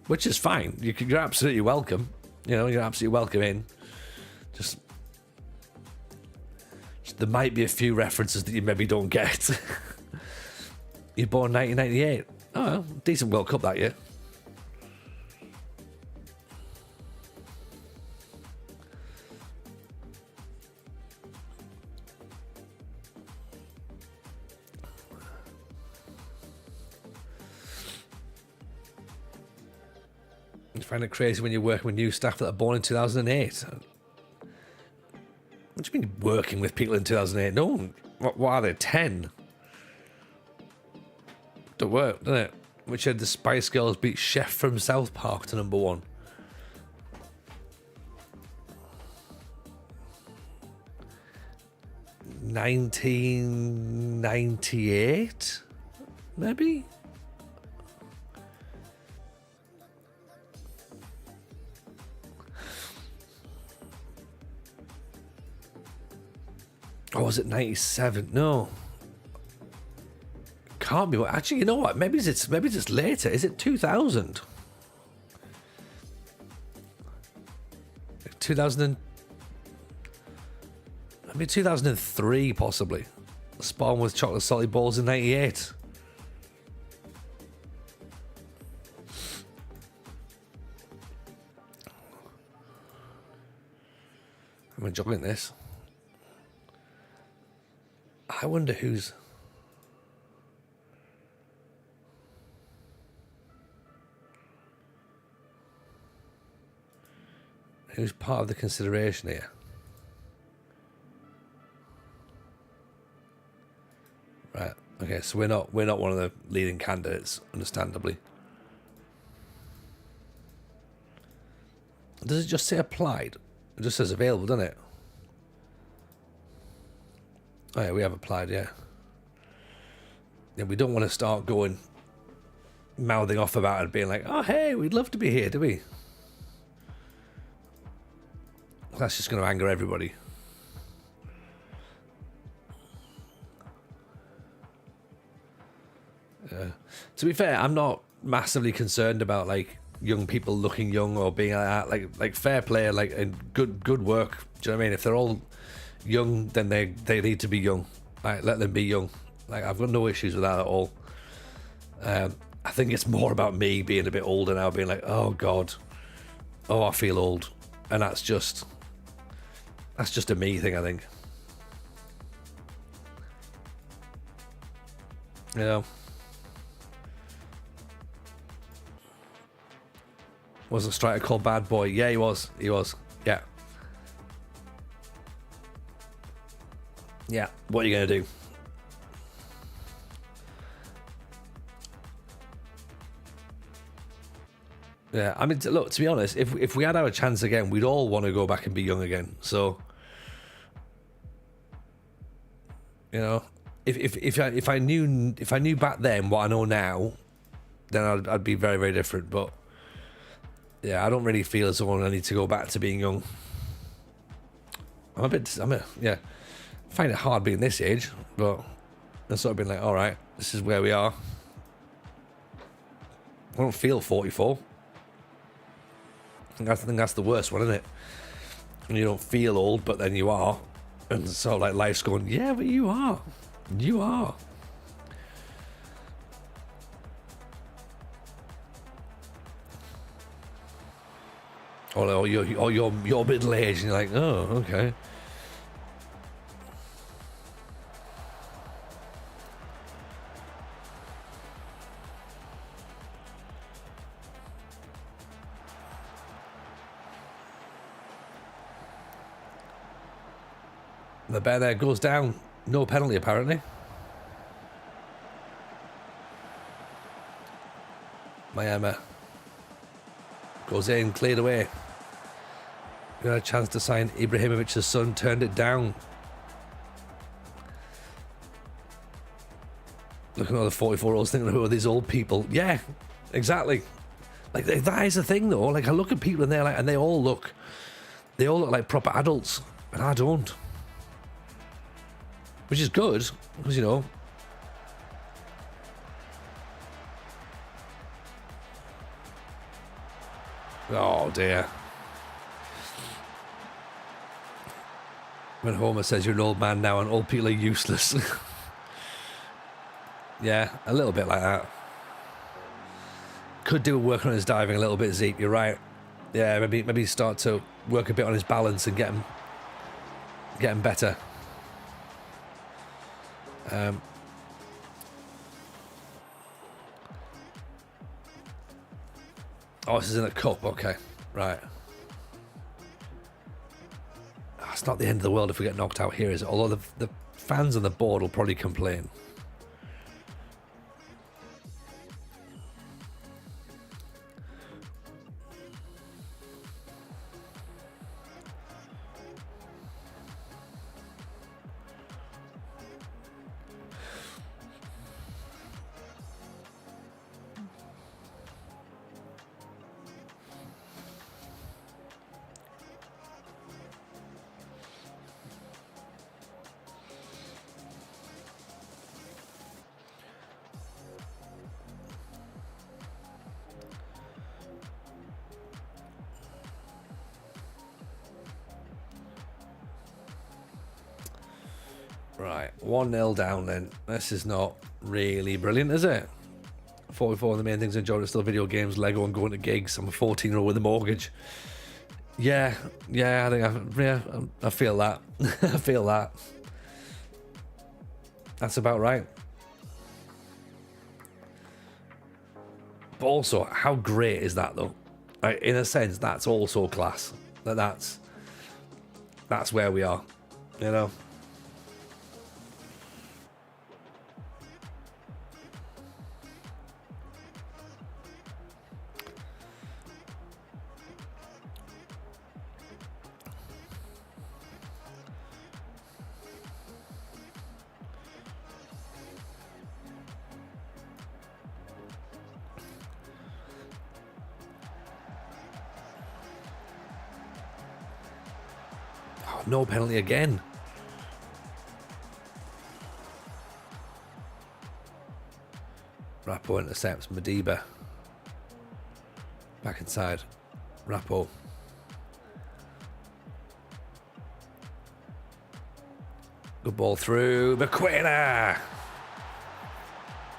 Which is fine. You're absolutely welcome. You know, you're absolutely welcome in. Just there might be a few references that you maybe don't get. You're born 1998. Oh, well, decent World Cup that year. You find it crazy when you're working with new staff that are born in 2008. What do you mean working with people in 2008? No one. What are they? 10? Don't work, doesn't it? Which had the Spice Girls beat Chef from South Park to #1. $1998? Maybe? Or was it 97? No. Can't be. Actually, you know what? Maybe it's later. Is it 2000? 2000 I mean 2003 possibly. Spawn with chocolate salty balls in 98. I'm enjoying this. I wonder who's part of the consideration here. Right. Okay, so we're not one of the leading candidates, understandably. Does it just say applied? It just says available, doesn't it? Oh yeah, we have applied, yeah. Yeah, we don't want to start going mouthing off about it, being like, oh hey, we'd love to be here, do we? That's just going to anger everybody. To be fair, I'm not massively concerned about like young people looking young or being like that. Like fair play, like and good work. Do you know what I mean? If they're all young, then they need to be young. Like, let them be young. Like, I've got no issues with that at all. I think it's more about me being a bit older now, being like, oh god, oh I feel old, and that's just a me thing, I think. You know. Was a striker called Bad Boy? Yeah, he was. Yeah. Yeah. What are you gonna do? Yeah, I mean, look, to be honest, if we had our chance again, we'd all want to go back and be young again. So, you know, if I knew back then what I know now, then I'd be very, very different. But yeah, I don't really feel as though I need to go back to being young. Yeah, I find it hard being this age, but I've sort of been like, all right, this is where we are. I don't feel 44. I think that's the worst one, isn't it? When you don't feel old, but then you are. And so like life's going, yeah, but you are. You are. Or you're middle aged and you're like, oh, okay. The bear there goes down. No penalty, apparently. Miami goes in, cleared away. We had a chance to sign Ibrahimovic's son, turned it down. Looking at all the 44-year-olds thinking, who are these old people? Yeah, exactly. Like, that is the thing, though. Like, I look at people and they're like, and they all look like proper adults, and I don't. Which is good, because, you know. Oh, dear. When Homer says you're an old man now and old people are useless. Yeah, a little bit like that. Could do a work on his diving a little bit, Zeke, you're right. Yeah, maybe start to work a bit on his balance and get him better. Oh, this is in a cup, okay. Right. It's not the end of the world if we get knocked out here, is it? Although the fans on the board will probably complain. Right, 1-0 down then. This is not really brilliant, is it? 44 of the main things I enjoyed are still video games, Lego, and going to gigs. I'm a 14-year-old with a mortgage. Yeah, I think I feel that. I feel that. That's about right. But also, how great is that, though? Like, in a sense, that's also class. That's where we are, you know? No penalty again. Rappo intercepts Madiba. Back inside. Rappo. Good ball through. McQuaina.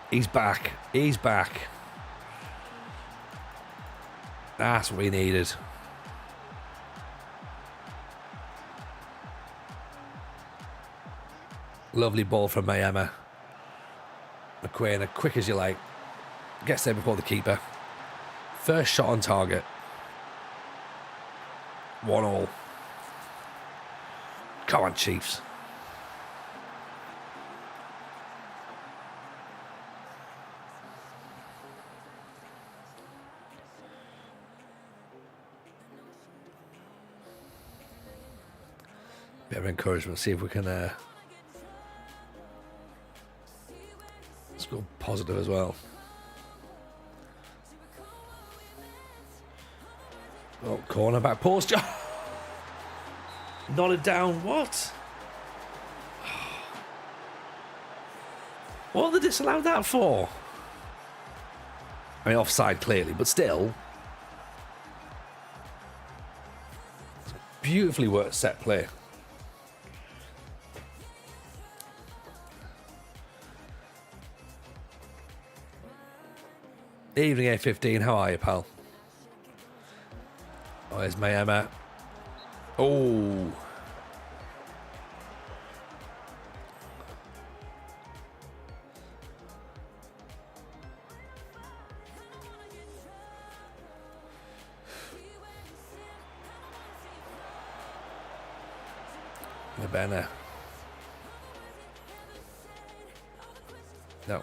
He's back. He's back. That's what we needed. Lovely ball from Miami. McQuaina, quick as you like. Gets there before the keeper. First shot on target. 1-1. Come on, Chiefs. Bit of encouragement. See if we can... let's go positive as well. Oh, corner back post. Nodded down. What? What are they disallowed that for? I mean, offside clearly, but still. Beautifully worked set play. Evening A15, how are you, pal? Oh, there's Miami. Oh. Mabena. No.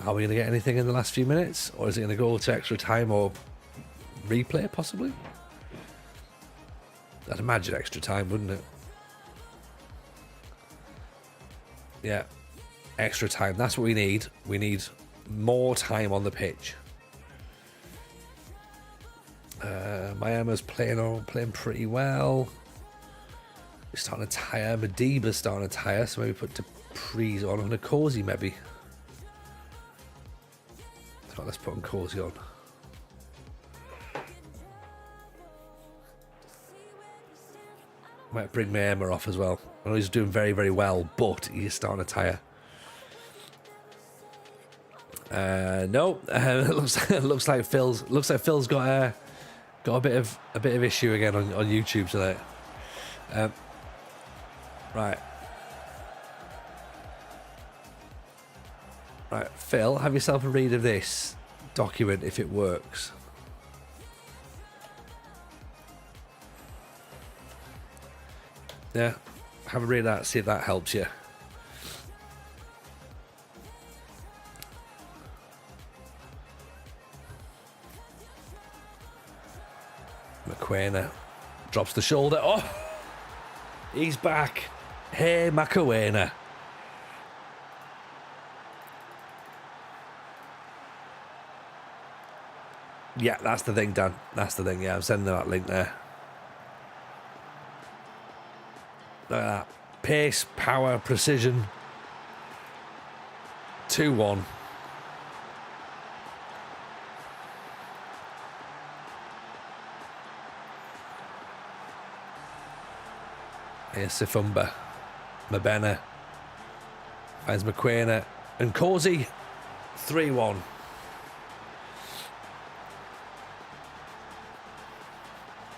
Are we going to get anything in the last few minutes? Or is it going to go to extra time or replay, possibly? I'd imagine extra time, wouldn't it? Yeah. Extra time. That's what we need. We need more time on the pitch. Miami's playing pretty well. We're starting to tire. Madiba's starting to tire, so maybe put Dupree's on and a Cozy, maybe. So let's put Cozy on. Might bring Miami off as well. I know he's doing very, very well, but he's starting to tire. No, looks like Phil's got a bit of issue again on YouTube tonight. Right, Phil, have yourself a read of this document if it works. Yeah, have a read of that, see if that helps you. McQuaina drops the shoulder. Oh, he's back. Hey, McQuaina. Yeah, that's the thing, Dan. That's the thing. Yeah, I'm sending that link there. Look at that. Pace, power, precision. 2-1. Here's Sifumba. Mabena. Finds McQuaina. And Cozy. 3-1.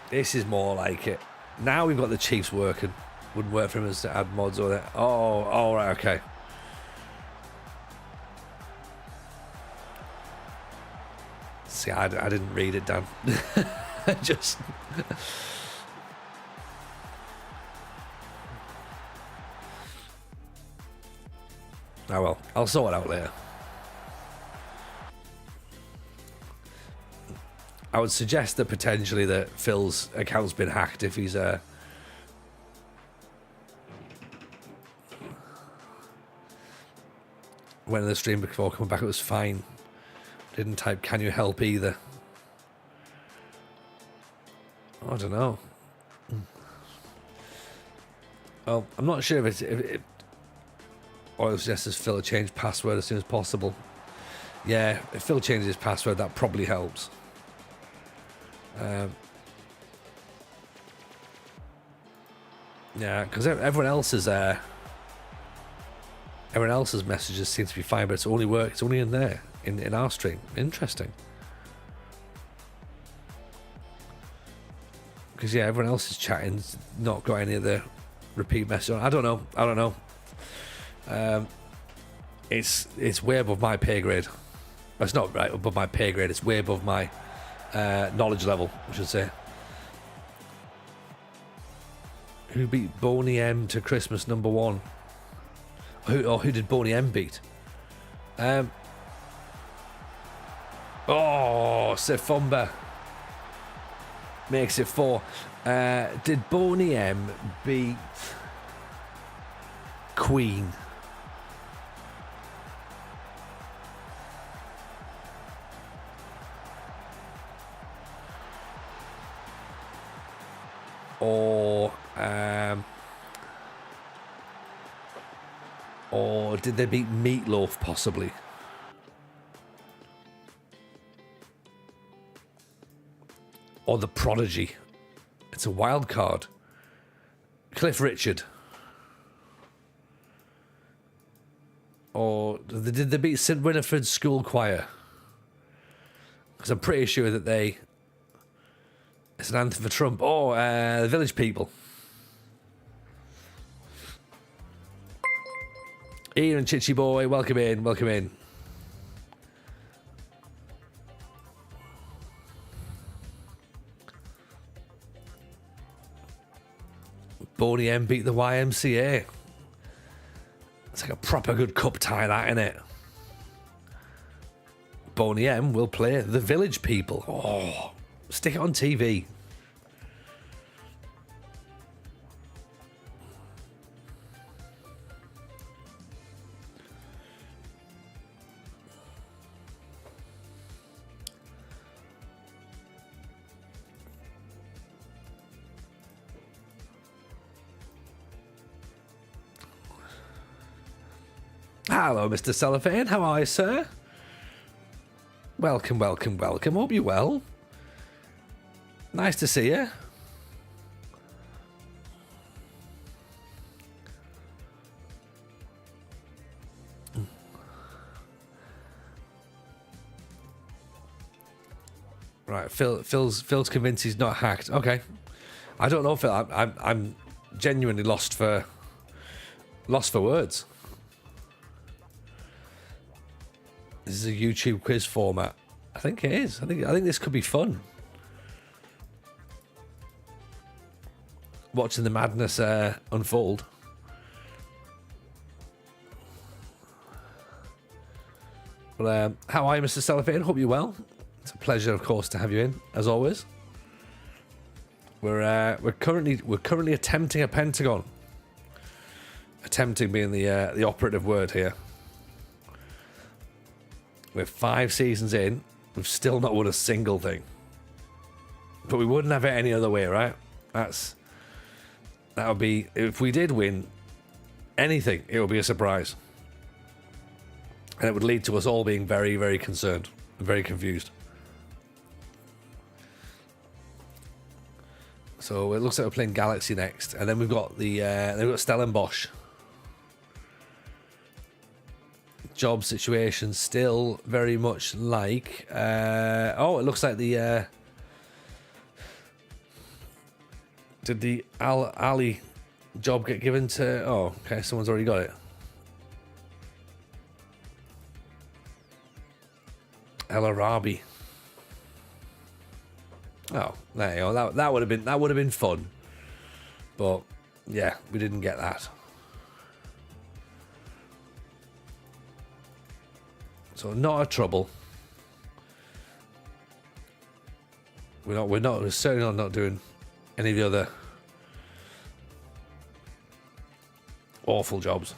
This is more like it. Now we've got the Chiefs working. Wouldn't work for him as to add mods or that. Oh, right, okay. See, I didn't read it, Dan. Just... Oh well, I'll sort it out later. I would suggest that potentially that Phil's account's been hacked if he's went in the stream before coming back, it was fine. Didn't type "can you help" either. I don't know. Well, I'm not sure if it or it was just as Phil change password as soon as possible. Yeah, if Phil changes his password, that probably helps. Yeah, because everyone else's messages seem to be fine, but it's only in there in our stream. Interesting. Because yeah, everyone else is chatting, not got any of the repeat message on. I don't know. It's way above my pay grade. It's not right above my pay grade. It's way above my knowledge level, I should say. Who beat Boney M to Christmas #1? Who did Boney M beat? Sifumba makes it 4. Did Boney M beat Queen? Or did they beat Meatloaf, possibly? Or The Prodigy? It's a wild card. Cliff Richard. Or did they beat St. Winifred's School Choir? Because I'm pretty sure that it's an anthem for Trump. The Village People. Ian and Chichi Boy, welcome in. Boney M beat the YMCA. It's like a proper good cup tie, that, isn't it? Boney M will play the Village People. Oh, stick it on TV. Hello, Mr. Cellophane. How are you, sir? Welcome, welcome, welcome. Hope you're well. Nice to see you. Right, Phil's convinced he's not hacked. Okay, I don't know, Phil. I'm genuinely lost for words. This is a YouTube quiz format. I think it is. I think this could be fun. Watching the madness unfold. But how are you, Mr. Cellophane? Hope you're well. It's a pleasure, of course, to have you in, as always. We're currently attempting a Pentagon. Attempting being the operative word here. We're 5 seasons in. We've still not won a single thing. But we wouldn't have it any other way, right? That would be, if we did win anything, it would be a surprise. And it would lead to us all being very, very concerned and very confused. So it looks like we're playing Galaxy next. And then we've got Stellenbosch. Job situation still very much like it looks like the did the Ali job get given to okay, someone's already got it. El Arabi. Oh, there you go. That would have been fun. But yeah, we didn't get that. So not a trouble. We're certainly not doing any of the other awful jobs.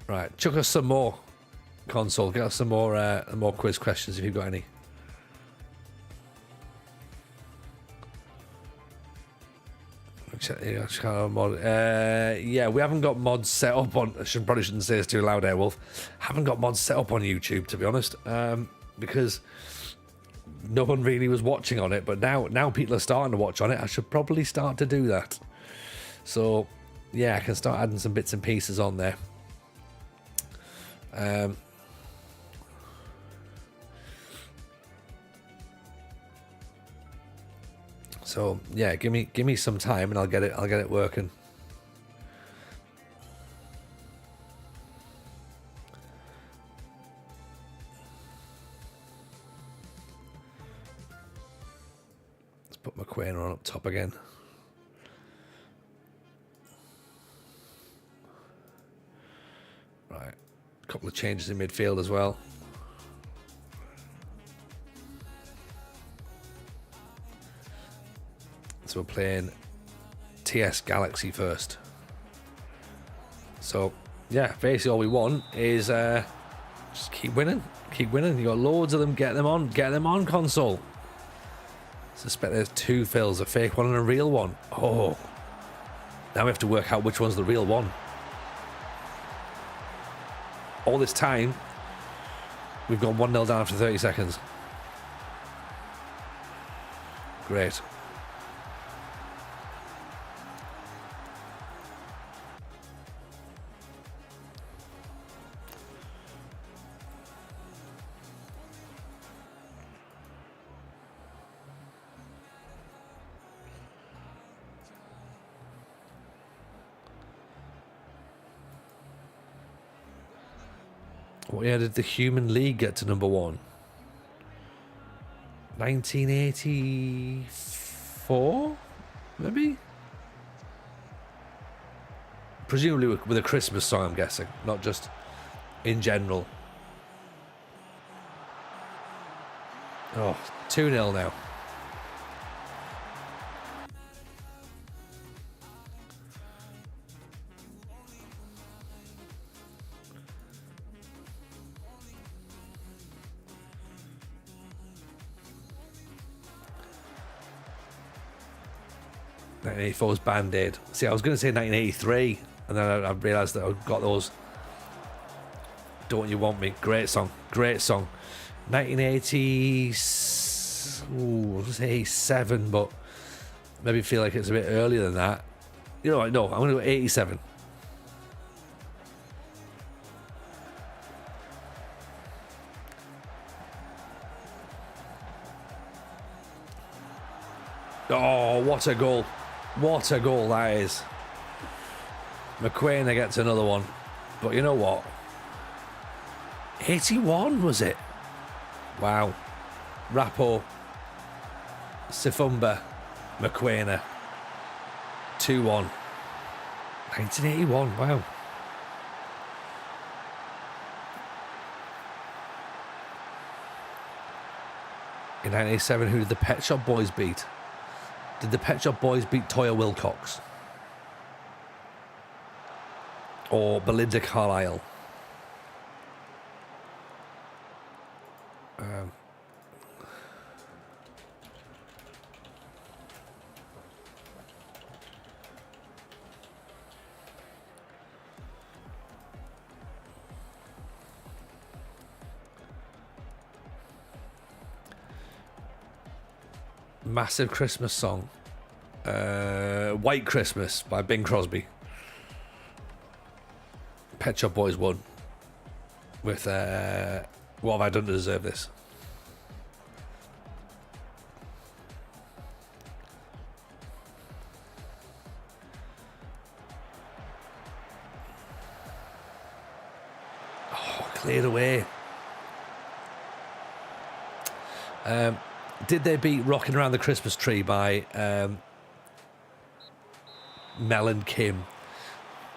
Right, chuck us some more, console. Get us some more quiz questions if you've got any. Yeah, we haven't got mods set up on. Probably shouldn't say this too loud, Airwolf. Haven't got mods set up on YouTube, to be honest, because no one really was watching on it. But now people are starting to watch on it. I should probably start to do that. So yeah, I can start adding some bits and pieces on there. So yeah, give me some time and I'll get it working. Let's put McQueen on up top again. Right, a couple of changes in midfield as well. So we're playing TS Galaxy first. So yeah, basically all we want is just keep winning. You got loads of them. Get them on console. Suspect there's 2 Phils, a fake one and a real one. Oh, now we have to work out which one's the real one. All this time we've gone 1-0 down after 30 seconds. Great. What year did the Human League get to number 1? 1984, maybe? Presumably with a Christmas song, I'm guessing, not just in general. Oh, 2-0 now. '84's Band-Aid. See, I was going to say 1983, and then I realised that I've got those. Don't You Want Me? Great song. Great song. 1980. Ooh, I was going to say 87, but maybe feel like it's a bit earlier than that. You know what? No, I'm going to go 87. Oh, what a goal. What a goal that is. McQuaina gets another one. But you know what? 81 was it? Wow. Rappo, Sifumba, McQuaina. 2-1. 1981, wow. In 1987, who did the Pet Shop Boys beat? Did the Pet Shop Boys beat Toya Wilcox? Or Belinda Carlisle? Massive Christmas song. White Christmas by Bing Crosby. Pet Shop Boys won with What Have I Done to Deserve This? Oh, cleared away. Did they beat Rocking Around the Christmas Tree by Mel and Kim?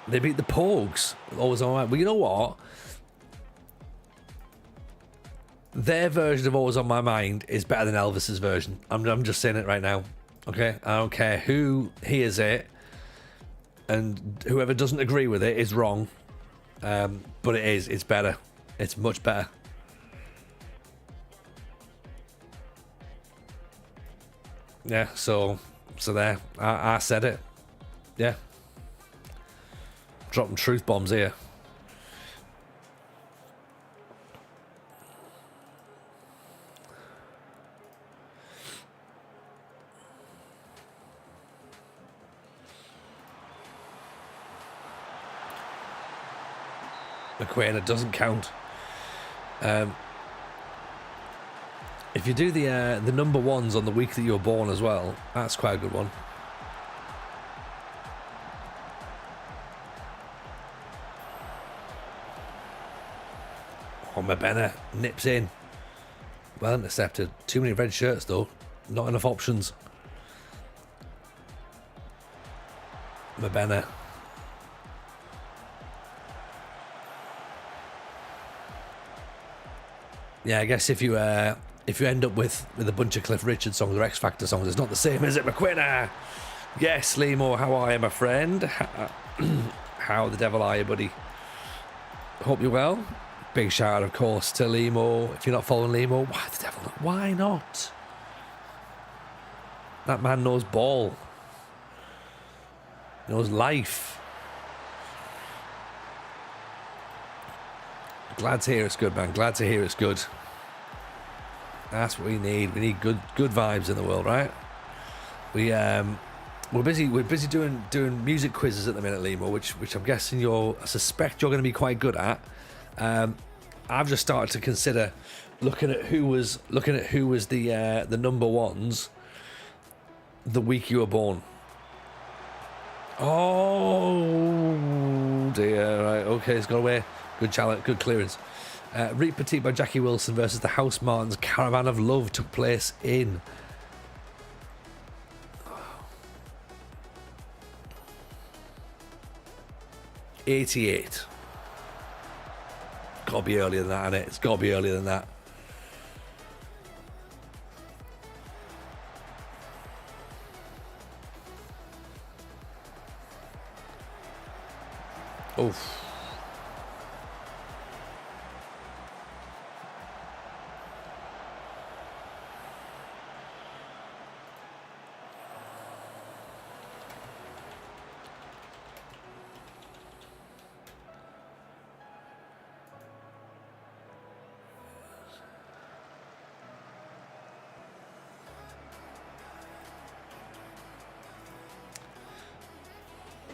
They beat the Pogues. Always on my mind. Well, you know what? Their version of Always on My Mind is better than Elvis's version. I'm just saying it right now. Okay? I don't care who hears it, and whoever doesn't agree with it is wrong. But it is. It's better. It's much better. Yeah, so there. I said it. Yeah. Dropping truth bombs here. McQuaina doesn't count. If you do the number ones on the week that you were born as well, that's quite a good one. Oh, Mabena nips in. Well intercepted. Too many red shirts though. Not enough options. Mabena. Yeah, I guess if you end up with a bunch of Cliff Richard songs or X Factor songs, it's not the same, is it, McQuaina? Yes, Limo, how are you, my friend? How the devil are you, buddy? Hope you're well. Big shout out, of course, to Limo. If you're not following Limo, why the devil? Why not? That man knows ball. Knows life. Glad to hear it's good, man. Glad to hear it's good. That's what we need. We need good vibes in the world, right? We're busy doing music quizzes at the minute, Limo, which I'm guessing I suspect you're going to be quite good at. I've just started to consider looking at who was the number ones the week you were born. Oh dear, right, okay, it's got away. Good challenge, good clearance. Reap Petite by Jackie Wilson versus the House Martins. Caravan of Love took place in 88. Gotta be earlier than that, innit? It's gotta be earlier than that. Oof.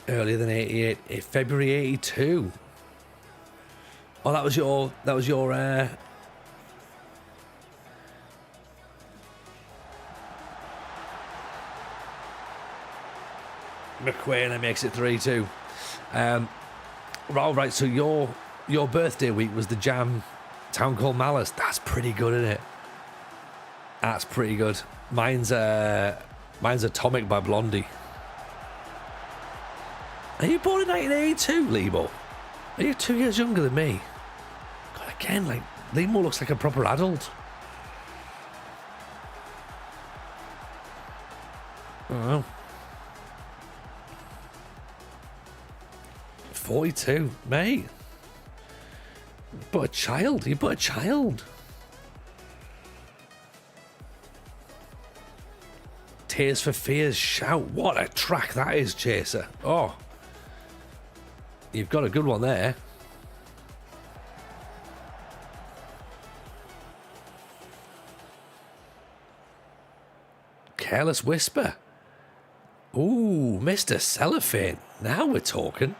Earlier than 88, February 82. Oh, that was your McQueen makes it 3-2. Right, so your birthday week was the Jam Town Called Malice. That's pretty good, isn't it? That's pretty good. Mine's Atomic by Blondie. Are you born in 1982, Lebo? Are you 2 years younger than me? God, again, like, Lebo looks like a proper adult. I don't know. 42, mate. But a child. You put a child. Tears for Fears, Shout. What a track that is, Chaser. Oh. You've got a good one there. Careless Whisper. Ooh, Mr. Cellophane. Now we're talking.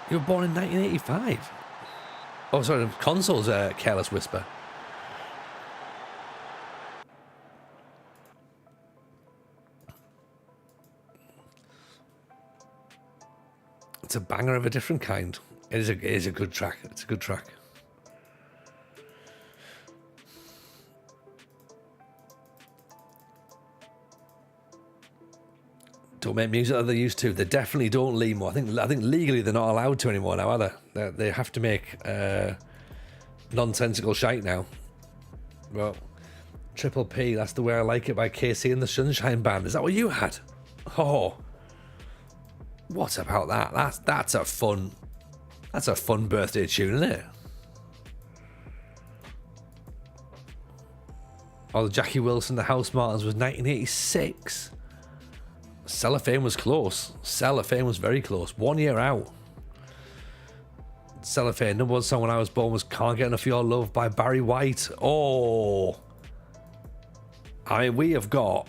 You were born in 1985. Oh, sorry, the console's Careless Whisper. It's a banger of a different kind. It is a good track. It's a good track. Don't make music that they used to. They definitely don't, Limo. I think legally they're not allowed to anymore now, are they? They have to make nonsensical shite now. Well, Triple P, That's the Way I Like It by KC and the Sunshine Band. Is that what you had? Oh. What about that? That's a fun birthday tune, isn't it? Oh, the Jackie Wilson, the House Martins was 1986. Cellophane was close. Cellophane was very close. 1 year out. Cellophane, number one song when I was born was Can't Get Enough of Your Love by Barry White. Oh. I mean, we have got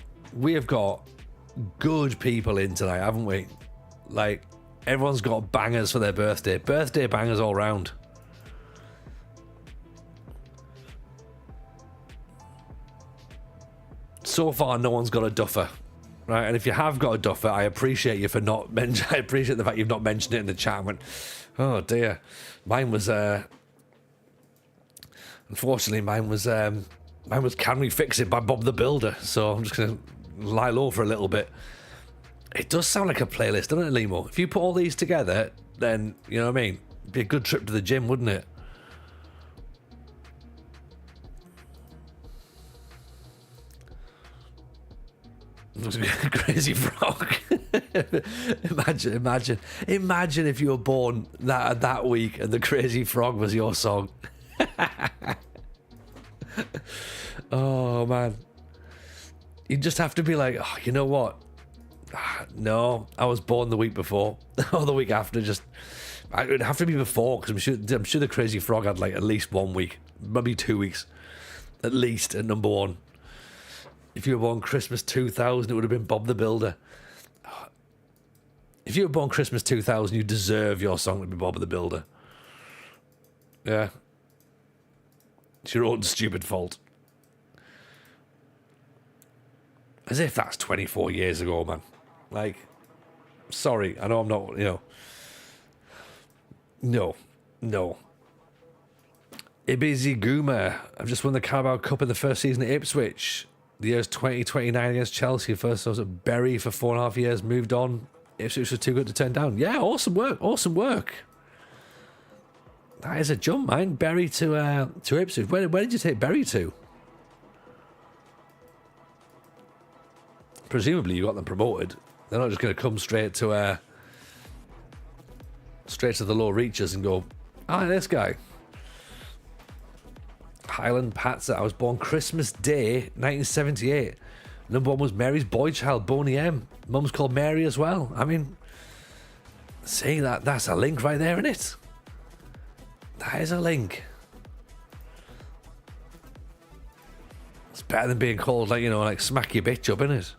good people in tonight, haven't we? Like, everyone's got bangers for their birthday. Birthday bangers all round. So far, no one's got a duffer. Right, and if you have got a duffer, I appreciate you for not mentioning. I appreciate the fact you've not mentioned it in the chat. I went, oh dear. Mine was unfortunately mine was Can We Fix It by Bob the Builder. So I'm just gonna lie low for a little bit. It does sound like a playlist, doesn't it, Limo? If you put all these together, then, you know what I mean? It'd be a good trip to the gym, wouldn't it? Crazy Frog. Imagine if you were born that week and the Crazy Frog was your song. Oh, man. You just have to be like, oh, you know what? No, I was born the week before or the week after. It would have to be before, because I'm sure the Crazy Frog had like at least 1 week, maybe 2 weeks, at least at number one. If you were born Christmas 2000, it would have been Bob the Builder. If you were born Christmas 2000, you deserve your song to be Bob the Builder. Yeah, it's your own stupid fault. As if that's 24 years ago, man. Like, sorry, I know I'm not, No. No. Ibizi Guma. I've just won the Carabao Cup in the first season at Ipswich. The year's 2029 against Chelsea. First I was at Bury for 4.5 years. Moved on. Ipswich was too good to turn down. Yeah, awesome work. Awesome work. That is a jump, man. Bury to Ipswich. Where did you take Bury to? Presumably you got them promoted. They're not just going to come straight to the low reaches and go, this guy. Highland Patzer. I was born Christmas Day, 1978. Number one was Mary's boy child, Boney M. Mum's called Mary as well. I mean, see, that's a link right there, isn't it? That is a link. It's better than being called, like smack your bitch up, isn't it?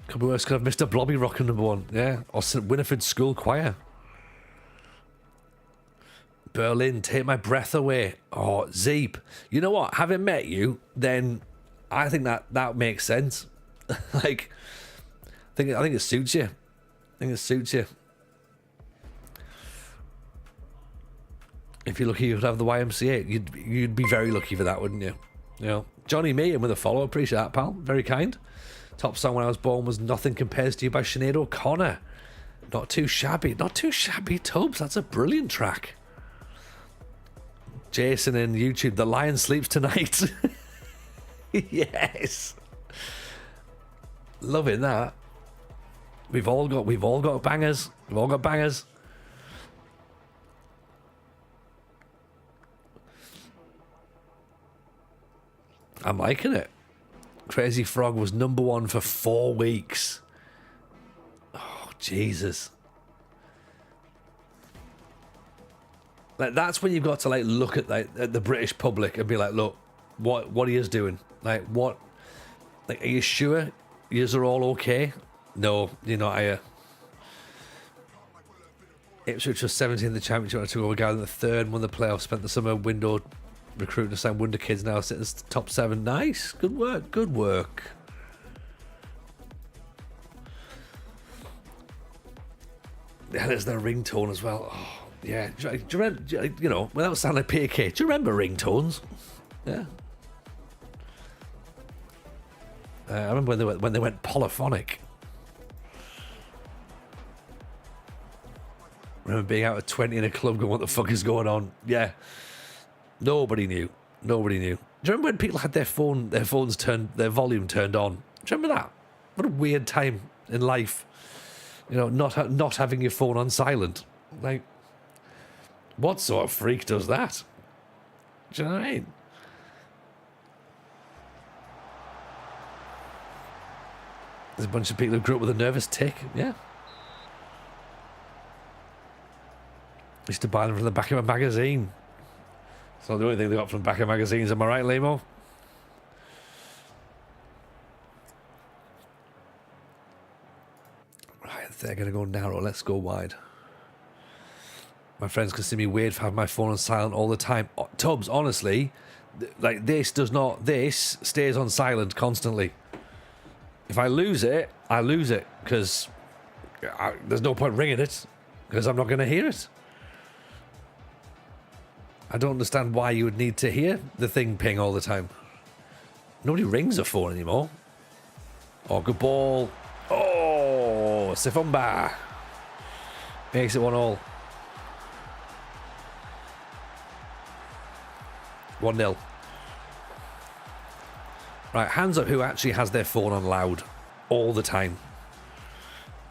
Could be worse, could have Mr. Blobby rocking number one, yeah. Or St. Winifred School Choir. Berlin, take my breath away. Oh, Zeep. You know what? Having met you, then I think that makes sense. I think it suits you. If you're lucky, you'd have the YMCA. You'd be very lucky for that, wouldn't you? You know, Johnny Meehan with a follow. Appreciate that, pal. Very kind. Top song when I was born was "Nothing Compares to You" by Sinead O'Connor. Not too shabby. Not too shabby, Tubbs. That's a brilliant track. Jason in YouTube. The Lion Sleeps Tonight. Yes. Loving that. We've all got bangers. We've all got bangers. I'm liking it. Crazy Frog was number one for 4 weeks. Oh, Jesus. Like, that's when you've got to look at at the British public and be like, look, what he is doing. What? Are you sure yous are all okay? No, you're not, are you? Ipswich was 17th in the championship. I took over Gallon in the third, won the playoffs, spent the summer window recruiting to sign Wonder Kids, now sitting as top 7. Nice. Good work. Good work. Yeah, there's their ringtone as well. Oh, yeah. Do you remember, without sounding like PK, do you remember ringtones? Yeah. I remember when they went polyphonic. I remember being out at 20 in a club going, what the fuck is going on? Yeah. Nobody knew. Do you remember when people had their phones turned, their volume turned on? Do you remember that? What a weird time in life. Not having your phone on silent. What sort of freak does that? Do you know what I mean? There's a bunch of people who grew up with a nervous tick. Yeah. Used to buy them from the back of a magazine. It's not the only thing they got from the back of magazines, am I right, Lemo? Right, they're going to go narrow. Let's go wide. My friends can see me weird for having my phone on silent all the time. Tubbs, honestly, this stays on silent constantly. If I lose it, I lose it, because there's no point ringing it, because I'm not going to hear it. I don't understand why you would need to hear the thing ping all the time. Nobody rings a phone anymore. Oh, good ball. Oh, Sifumba. Makes it 1-1. 1-0. Right, hands up who actually has their phone on loud all the time.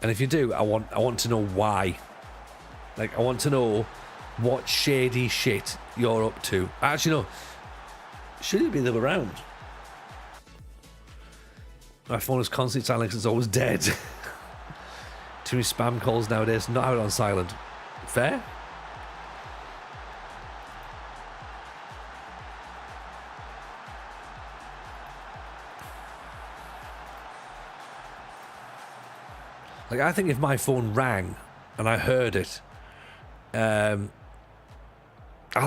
And if you do, I want to know why. I want to know what shady shit you're up to. Actually, no. Should it be the other way around? My phone is constantly silent because it's always dead. Too many spam calls nowadays. Not have it on silent. Fair? I think if my phone rang and I heard it, I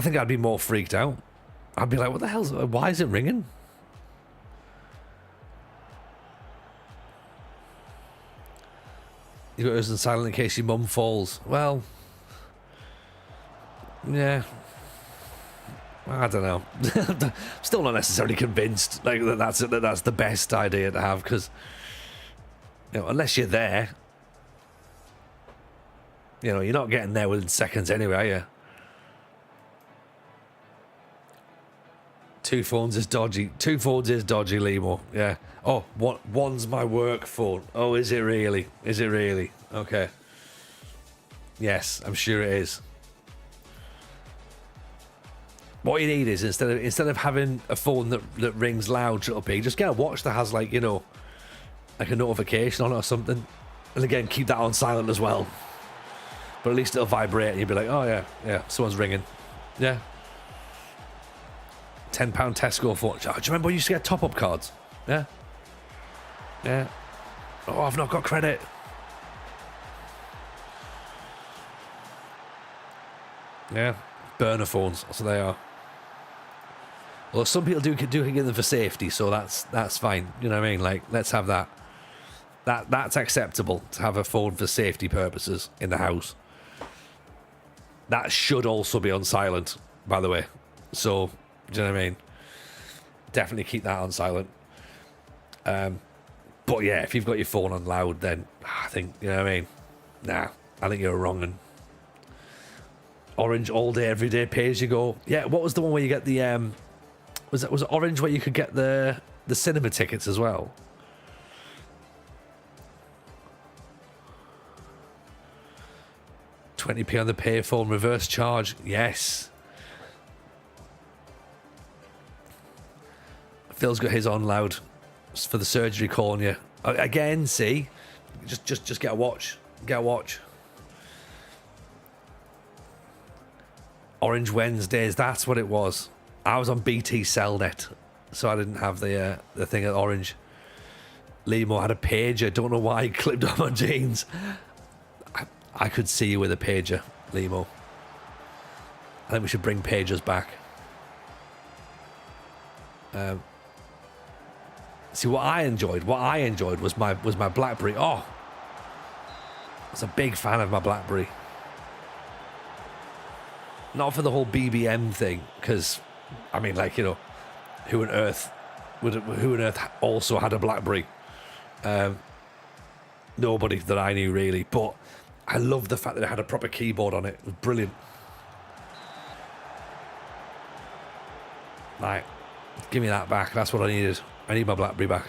think I'd be more freaked out. I'd be like, what the hell's... Why is it ringing? You got yours in silent in case your mum falls. Well, Yeah. I don't know. Still not necessarily convinced like that's the best idea to have, because unless you're there, you're not getting there within seconds anyway, are you? Two phones is dodgy, Limo. Yeah. Oh, one's my work phone. Oh, is it really? Okay. Yes, I'm sure it is. What you need is, instead of having a phone that rings loud, just get a watch that has like a notification on it or something. And again, keep that on silent as well. But at least it'll vibrate and you'll be like, oh yeah, someone's ringing. Yeah. £10 Tesco phone. Do you remember when you used to get top-up cards? Yeah. Yeah. Oh, I've not got credit. Yeah. Burner phones. So they are. Well, some people do get them for safety, so that's fine. You know what I mean? Like, let's have that. That's acceptable to have a phone for safety purposes in the house. That should also be on silent, by the way. So, do you know what I mean? Definitely keep that on silent. But yeah, if you've got your phone on loud, then I think, you know what I mean? Nah, I think you're wrong. And Orange all day, every day, pay as you go. Yeah, what was the one where you get the was it Orange where you could get the cinema tickets as well? £20 on the payphone, reverse charge. Yes. Phil's got his on loud for the surgery calling you. Again, see? Just get a watch. Get a watch. Orange Wednesdays, that's what it was. I was on BT Cellnet, so I didn't have the thing at Orange. Limo had a pager. Don't know why he clipped on my jeans. I could see you with a pager, Limo. I think we should bring pagers back. See, what I enjoyed was my BlackBerry. Oh, I was a big fan of my BlackBerry. Not for the whole BBM thing, because I mean, like, who on earth also had a BlackBerry? Nobody that I knew, really. But I loved the fact that it had a proper keyboard on it. It was brilliant. Right, give me that back. That's what I needed. I need my BlackBerry back.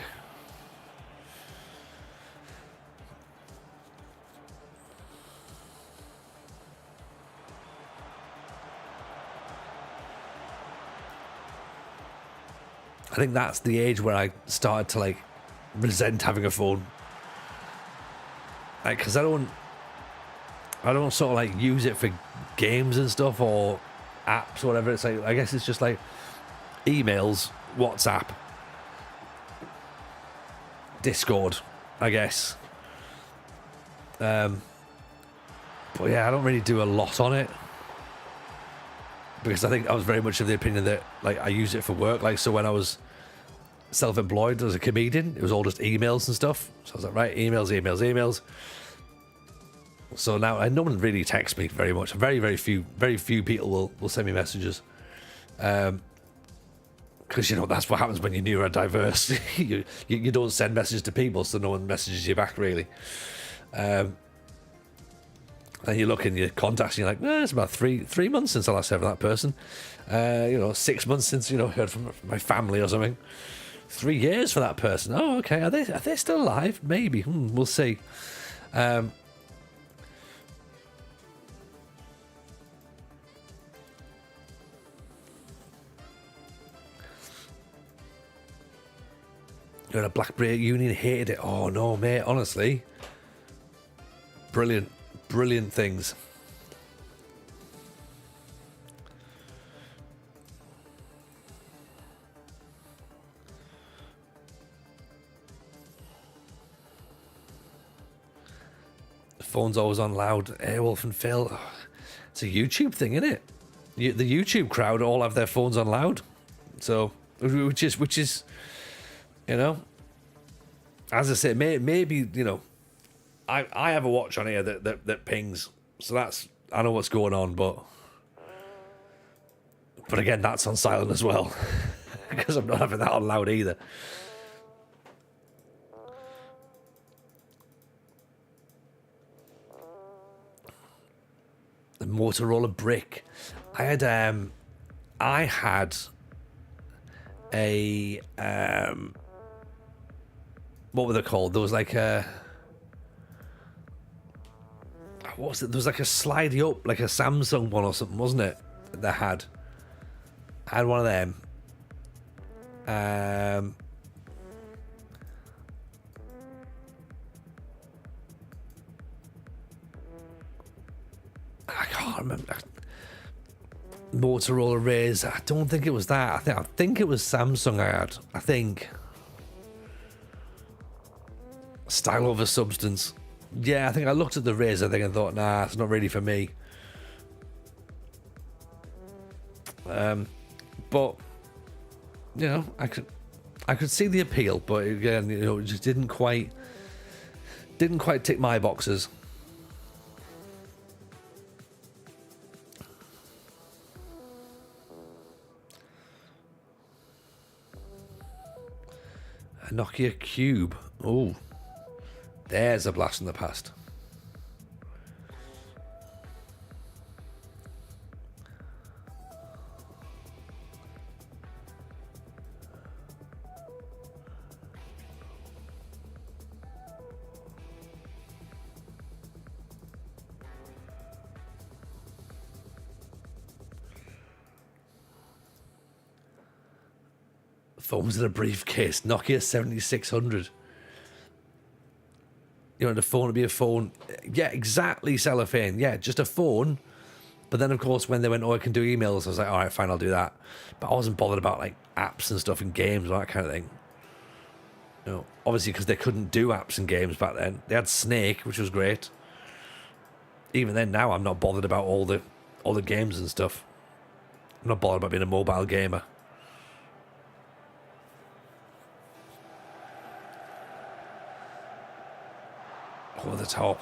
I think that's the age where I started to like resent having a phone. Like, because I don't sort of like use it for games and stuff or apps or whatever. It's like, I guess it's just like emails, WhatsApp, Discord, I guess. But yeah, I don't really do a lot on it, because I think I was very much of the opinion that like I use it for work. Like, so when I was self-employed as a comedian, it was all just emails and stuff. So I was like, right, emails. So now no one really texts me very much. Very few people will send me messages. Because that's what happens when you're neurodiverse. you don't send messages to people, so no one messages you back, really. And you look in your contacts and you're like, it's about three months since I last heard from that person. 6 months since heard from my family or something. 3 years for that person. Oh, okay. Are they still alive? Maybe. We'll see. You're in a BlackBerry at uni and hated it. Oh no, mate. Honestly, brilliant things. The phone's always on loud. Airwolf and Phil. It's a YouTube thing, isn't it? The YouTube crowd all have their phones on loud. So, which is. As I say, maybe I have a watch on here that pings, so I know what's going on, but But again, that's on silent as well. Because I'm not having that on loud either. The Motorola Brick. I had a what were they called? There was like a what was it? There was like a slidey up, like a Samsung one or something, wasn't it? They had. I had one of them. I can't remember. Motorola Rays. I don't think it was that. I think it was Samsung I had. I think. Style over substance. Yeah, I think I looked at the Rays, I think, and thought, nah, it's not really for me. But you know, I could see the appeal, but again, you know, it just didn't quite tick my boxes. A Nokia Cube. Oh, there's a blast from the past. Phones in a briefcase. Nokia 7600. You want a phone to be a phone? Yeah, exactly, cellophane. Yeah, just a phone. But then, of course, when they went, oh, I can do emails, I was like, all right, fine, I'll do that. But I wasn't bothered about, like, apps and stuff and games and that kind of thing. You know, obviously, because they couldn't do apps and games back then. They had Snake, which was great. Even then, now, I'm not bothered about all the games and stuff. I'm not bothered about being a mobile gamer. Over the top.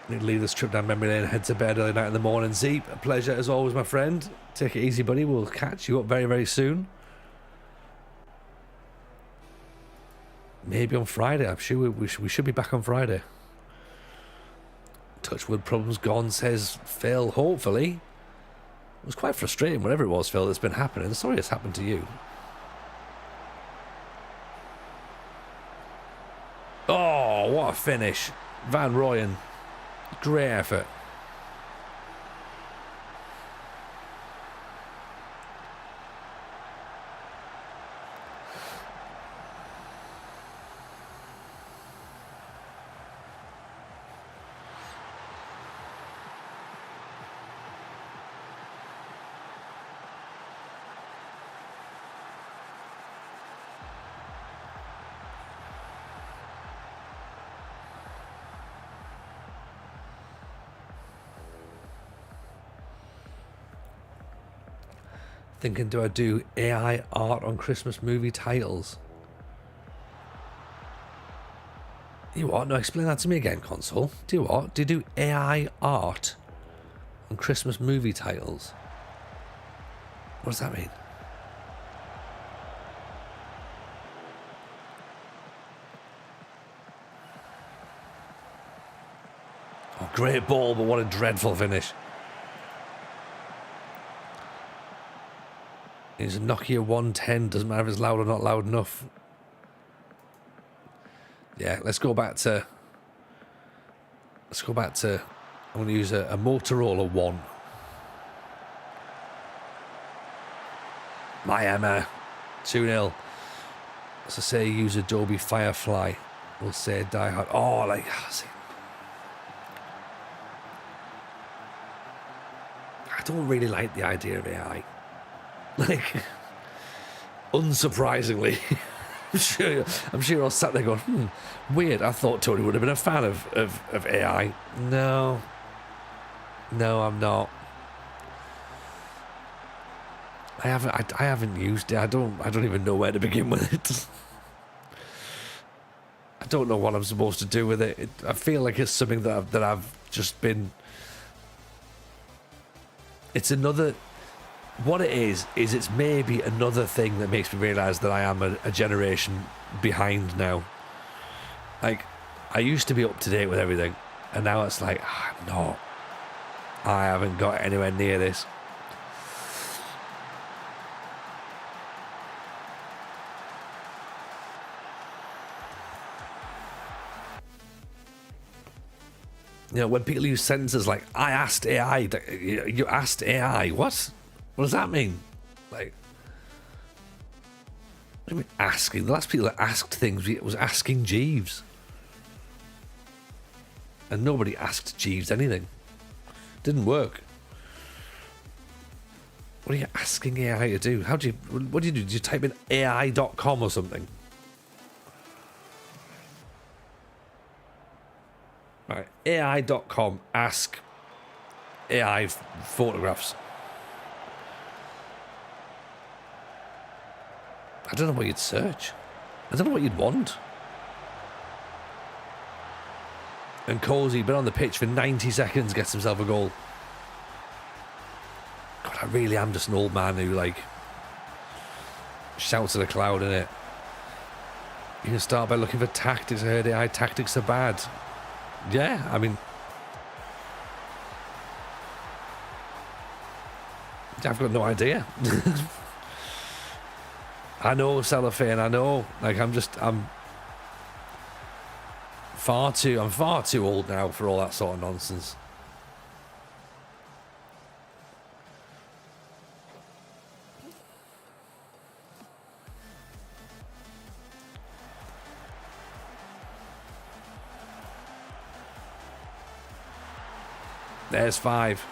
I need to leave this trip down memory lane and head to bed early night in the morning. Zeep, a pleasure as always, my friend. Take it easy, buddy. We'll catch you up very, very soon. Maybe on Friday. I'm sure we should be back on Friday. Touchwood, problems gone, says Phil. Hopefully. It was quite frustrating, whatever it was, Phil, that's been happening. Sorry it's happened to you. Oh, what a finish. Van Rooyen. Great effort. Thinking, do I do AI art on Christmas movie titles? You what? No, explain that to me again, console. Do you what? Do you do AI art on Christmas movie titles? What does that mean? Oh, great ball, but what a dreadful finish. It's a Nokia 110. Doesn't matter if it's loud or not loud enough. Yeah, let's go back to. I'm going to use a Motorola 1. My Emma. 2-0. As I say, use Adobe Firefly. We'll say Die Hard. Oh, like. I don't really like the idea of AI. Like, unsurprisingly, I'm sure I was sat there going, weird. I thought Tony would have been a fan of AI. No, I'm not. I haven't used it. I don't even know where to begin with it. I don't know what I'm supposed to do with it. I feel like it's something that I've just been. It's another. what it is it's maybe another thing that makes me realise that I am a generation behind now. Like, I used to be up to date with everything, and now it's like, I'm not. I haven't got anywhere near this. You know, when people use sentences like, I asked AI, you asked AI, what? What does that mean? Like, what do you mean asking? The last people that asked things was asking Jeeves. And nobody asked Jeeves anything. Didn't work. What are you asking AI to do? What do you do? Do you type in AI.com or something? Right, AI.com, ask AI photographs. I don't know what you'd search. I don't know what you'd want. And Cozy, been on the pitch for 90 seconds, gets himself a goal. God, I really am just an old man who, like, shouts at a cloud, innit? You can start by looking for tactics. I heard AI tactics are bad. Yeah, I mean, I've got no idea. I know, Cellophane, I know. Like, I'm far too old now for all that sort of nonsense. There's 5.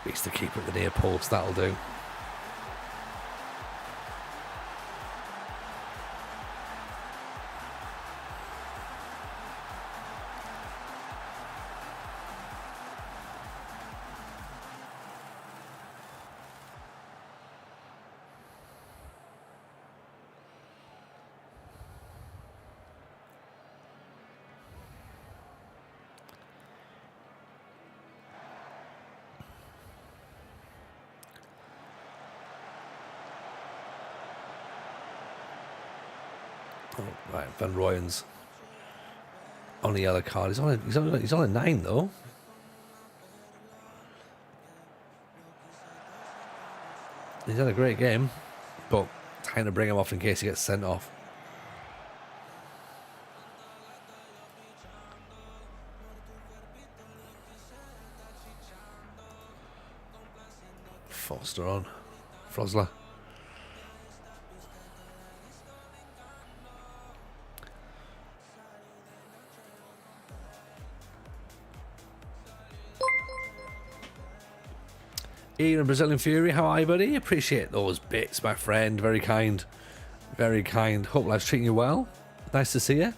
Beats the keeper at the near post, that'll do. Oh, right, Van Rooyen's on the yellow card. He's on a 9 though. He's had a great game, but trying to bring him off in case he gets sent off. Foster on. Frosler. Ian and Brazilian Fury, how are you, buddy? Appreciate those bits, my friend. Very kind. Very kind. Hope life's treating you well. Nice to see you.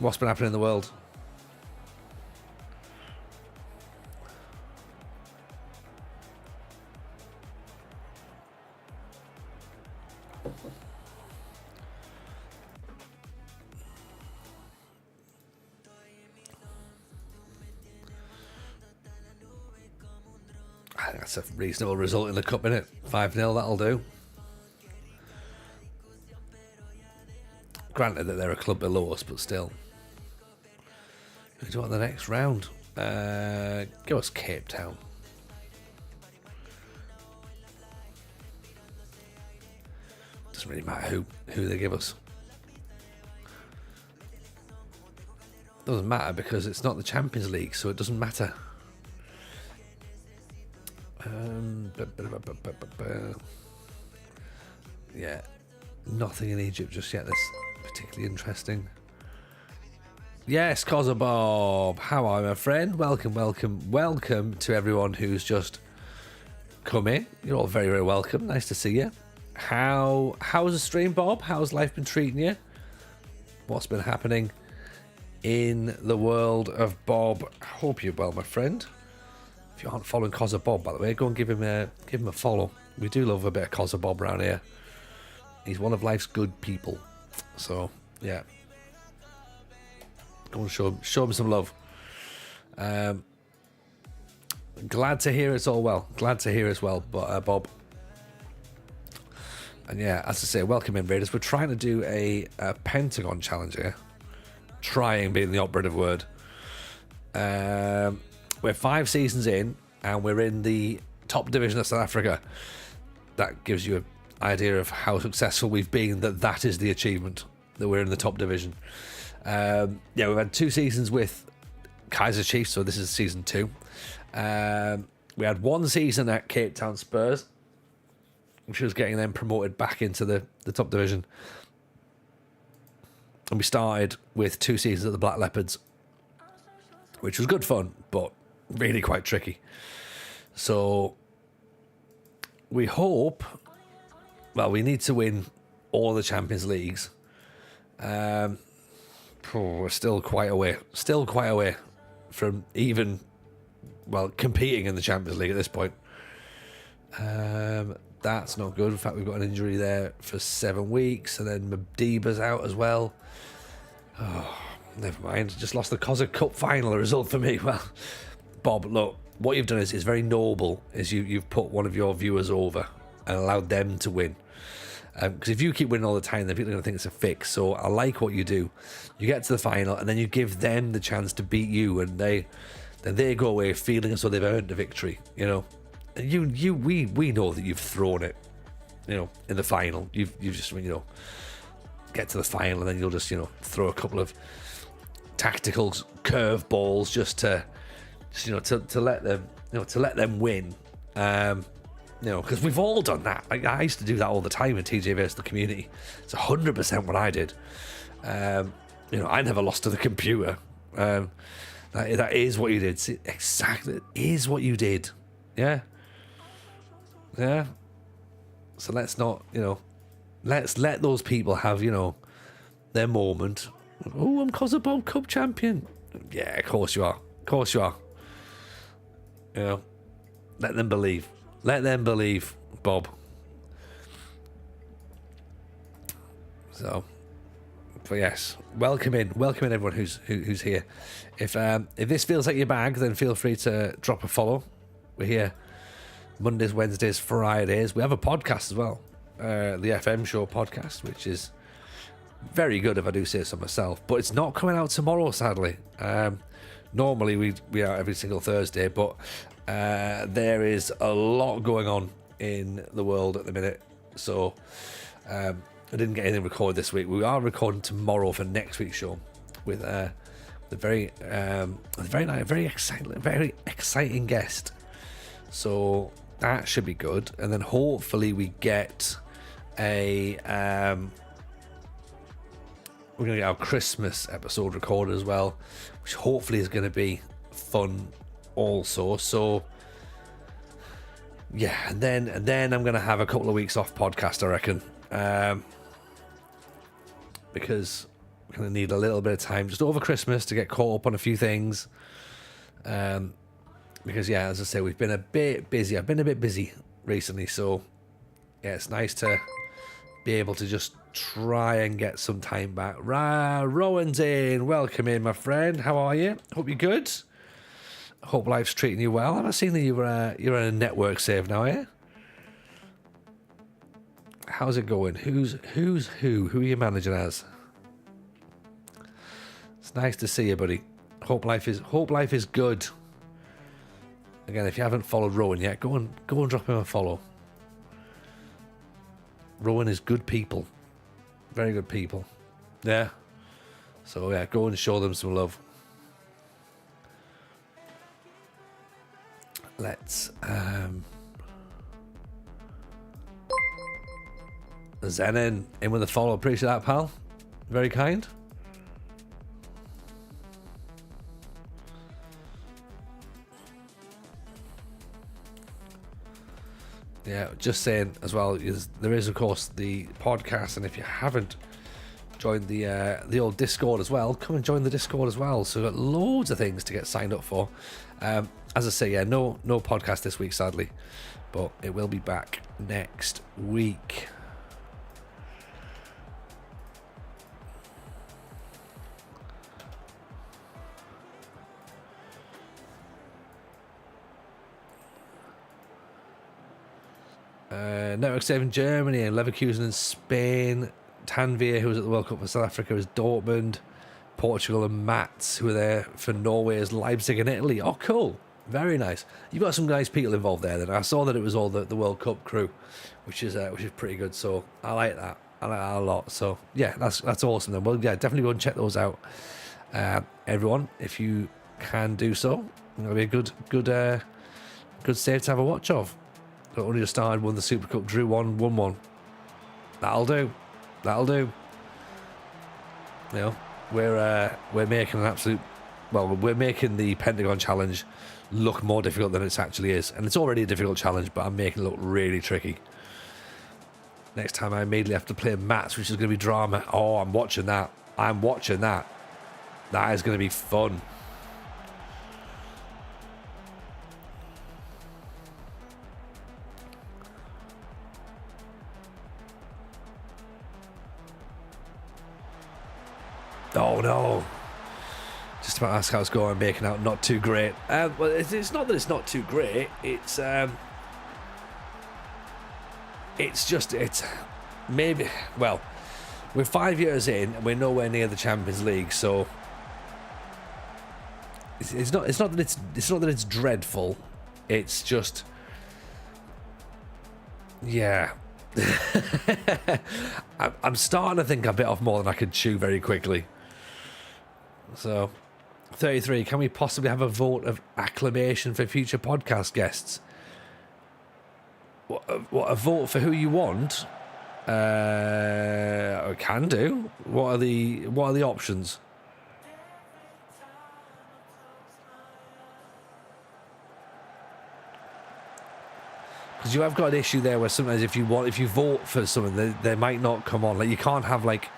What's been happening in the world? I think that's a reasonable result in the cup, innit? 5-0, that'll do. Granted that they're a club below us, but still. Who do you want the next round? Give us Cape Town. Doesn't really matter who they give us. Doesn't matter because it's not the Champions League, so it doesn't matter. Yeah, nothing in Egypt just yet that's particularly interesting. Yes, Kaizer Bob, how are you, my friend? Welcome to everyone who's just come in. You're all very, very welcome. Nice to see you. How's the stream, Bob? How's life been treating you? What's been happening in the world of Bob? I hope you're well, my friend. If you aren't following Kaizer Bob, by the way, go and give him a follow. We do love a bit of Kaizer Bob around here. He's one of life's good people. So yeah, go and show him some love. Glad to hear it's all well. Glad to hear it's well, but Bob. And yeah, as I say, welcome in, Raiders. We're trying to do a Pentagon challenge here. Trying being the operative word. We're 5 seasons in, and we're in the top division of South Africa. That gives you an idea of how successful we've been, that is the achievement, that we're in the top division. Yeah, we've had 2 seasons with Kaizer Chiefs, so this is season 2. We had 1 season at Cape Town Spurs, which was getting them promoted back into the top division. And we started with 2 seasons at the Black Leopards, which was good fun, but really quite tricky. So we hope, well, we need to win all the Champions Leagues. We're still quite away from even, well, competing in the Champions League at this point. That's not good. In fact, we've got an injury there for 7 weeks, and then Madiba's out as well. Oh, never mind. Just lost the Kaizer Cup final. A result for me. Well, Bob, look, what you've done is very noble. Is you've put one of your viewers over and allowed them to win. Because if you keep winning all the time, then people are going to think it's a fix. So I like what you do. You get to the final, and then you give them the chance to beat you, and then they go away feeling as though they've earned a victory. You know, and we know that you've thrown it. You know, in the final, you've just get to the final, and then you'll just throw a couple of tactical curve balls just to let them win. Because we've all done that. Like, I used to do that all the time in TJ versus the community. It's 100% what I did. I never lost to the computer. That is what you did. See, exactly, it is what you did. Yeah. So let's not, let's let those people have, their moment. Oh, I'm Kaizer Bob Cup champion. Yeah, of course you are. Let them believe. Let them believe, Bob. So, but yes, welcome in everyone who's here. If this feels like your bag, then feel free to drop a follow. We're here Mondays, Wednesdays, Fridays. We have a podcast as well, the FM Show podcast, which is very good if I do say so myself. But it's not coming out tomorrow, sadly. Normally we are every single Thursday, but there is a lot going on in the world at the minute, so I didn't get anything recorded this week. We are recording tomorrow for next week's show with a very exciting guest. So that should be good, and then hopefully we get we're gonna get our Christmas episode recorded as well, which hopefully is going to be fun also. So yeah, and then I'm going to have a couple of weeks off podcast, I reckon, because we're going to need a little bit of time just over Christmas to get caught up on a few things. Because yeah, as I say, we've been a bit busy. I've been a bit busy recently, so yeah, it's nice to be able to just try and get some time back. Rowan's in. Welcome in, my friend. How are you? Hope you're good. Hope life's treating you well. I've seen that you're on a network save now, eh? How's it going? Who's who? Who are you managing as? It's nice to see you, buddy. Hope life is good. Again, if you haven't followed Rowan yet, go and drop him a follow. Rowan is good people. Very good people. Yeah. So yeah, go and show them some love. Let's Zenon in with a follow. Appreciate that, pal. Very kind. Yeah, just saying as well, there is of course the podcast, and if you haven't join the old Discord as well, come and join the Discord as well. So we've got loads of things to get signed up for. As I say, yeah, no podcast this week, sadly, but it will be back next week. Network 7 Germany and Leverkusen in Spain. Tanvir, who was at the World Cup for South Africa, is Dortmund. Portugal and Mats, who are there for Norway, is Leipzig and Italy. Oh, cool. Very nice. You've got some nice people involved there then. I saw that it was all the World Cup crew, which is pretty good. So I like that. I like that a lot. So yeah, that's awesome then. Well, yeah, definitely go and check those out. Everyone, if you can do so, it'll be a good save to have a watch of. Only just started, won the Super Cup, drew 1-1. That'll do. You know, we're making an absolute, well, we're making the Pentagon challenge look more difficult than it actually is, and it's already a difficult challenge, but I'm making it look really tricky. Next time I immediately have to play Mats, which is going to be drama. Oh, I'm watching that. That is going to be fun. Oh no. Just about to ask how it's going, making out not too great. Well, it's not that it's not too great. It's maybe, well, we're 5 years in and we're nowhere near the Champions League, so it's not that it's dreadful. It's just, yeah. I'm starting to think I bit off more than I could chew very quickly. So, 33, can we possibly have a vote of acclamation for future podcast guests? What a vote for who you want? I can do. What are the options? Because you have got an issue there where sometimes if you vote for someone, they might not come on. Like you can't have like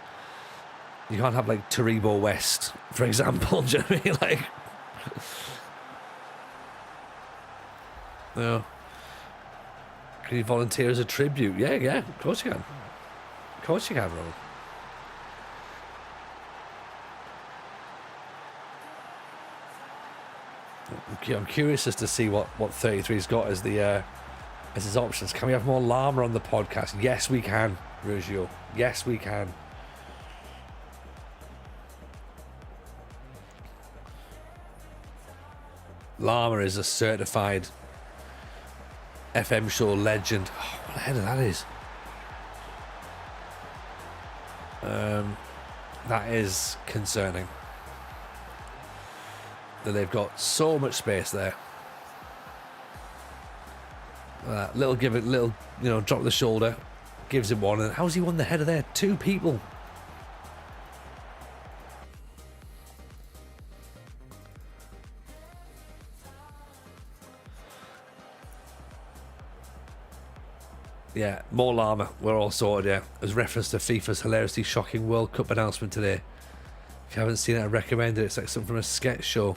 Taribo West, for example. Do you know what I mean? Like, no. Can you volunteer as a tribute? Yeah, of course you can. Of course you can, Rowan. I'm curious as to see what 33's got as his options. Can we have more llama on the podcast? Yes, we can, Rugio. Yes, we can. Llama is a certified FM show legend. Oh, what the hell that is? That is concerning. That they've got so much space there. Little, drop the shoulder, gives him one, and how's he won the header there? Two people. Yeah, more llama. We're all sorted, yeah. As reference to FIFA's hilariously shocking World Cup announcement today. If you haven't seen it, I recommend it. It's like something from a sketch show.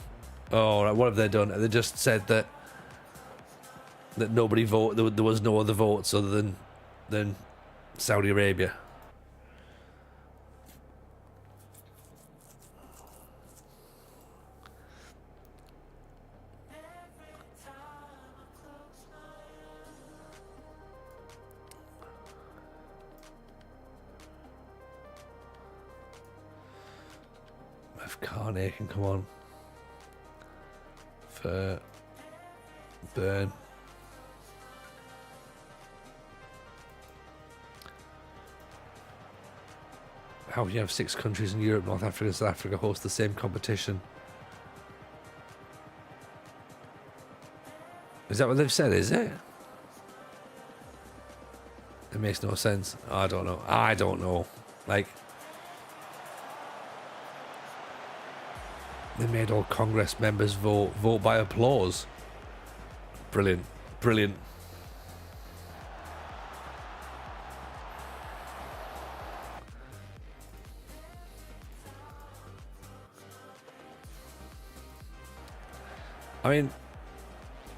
Oh, right, what have they done? They just said that nobody voted. There was no other votes other than Saudi Arabia. If Carney can come on for Burn. How do you have 6 countries in Europe, North Africa and South Africa host the same competition? Is that what they've said, is it? It makes no sense. I don't know. Like, they made all Congress members vote by applause. Brilliant. I mean,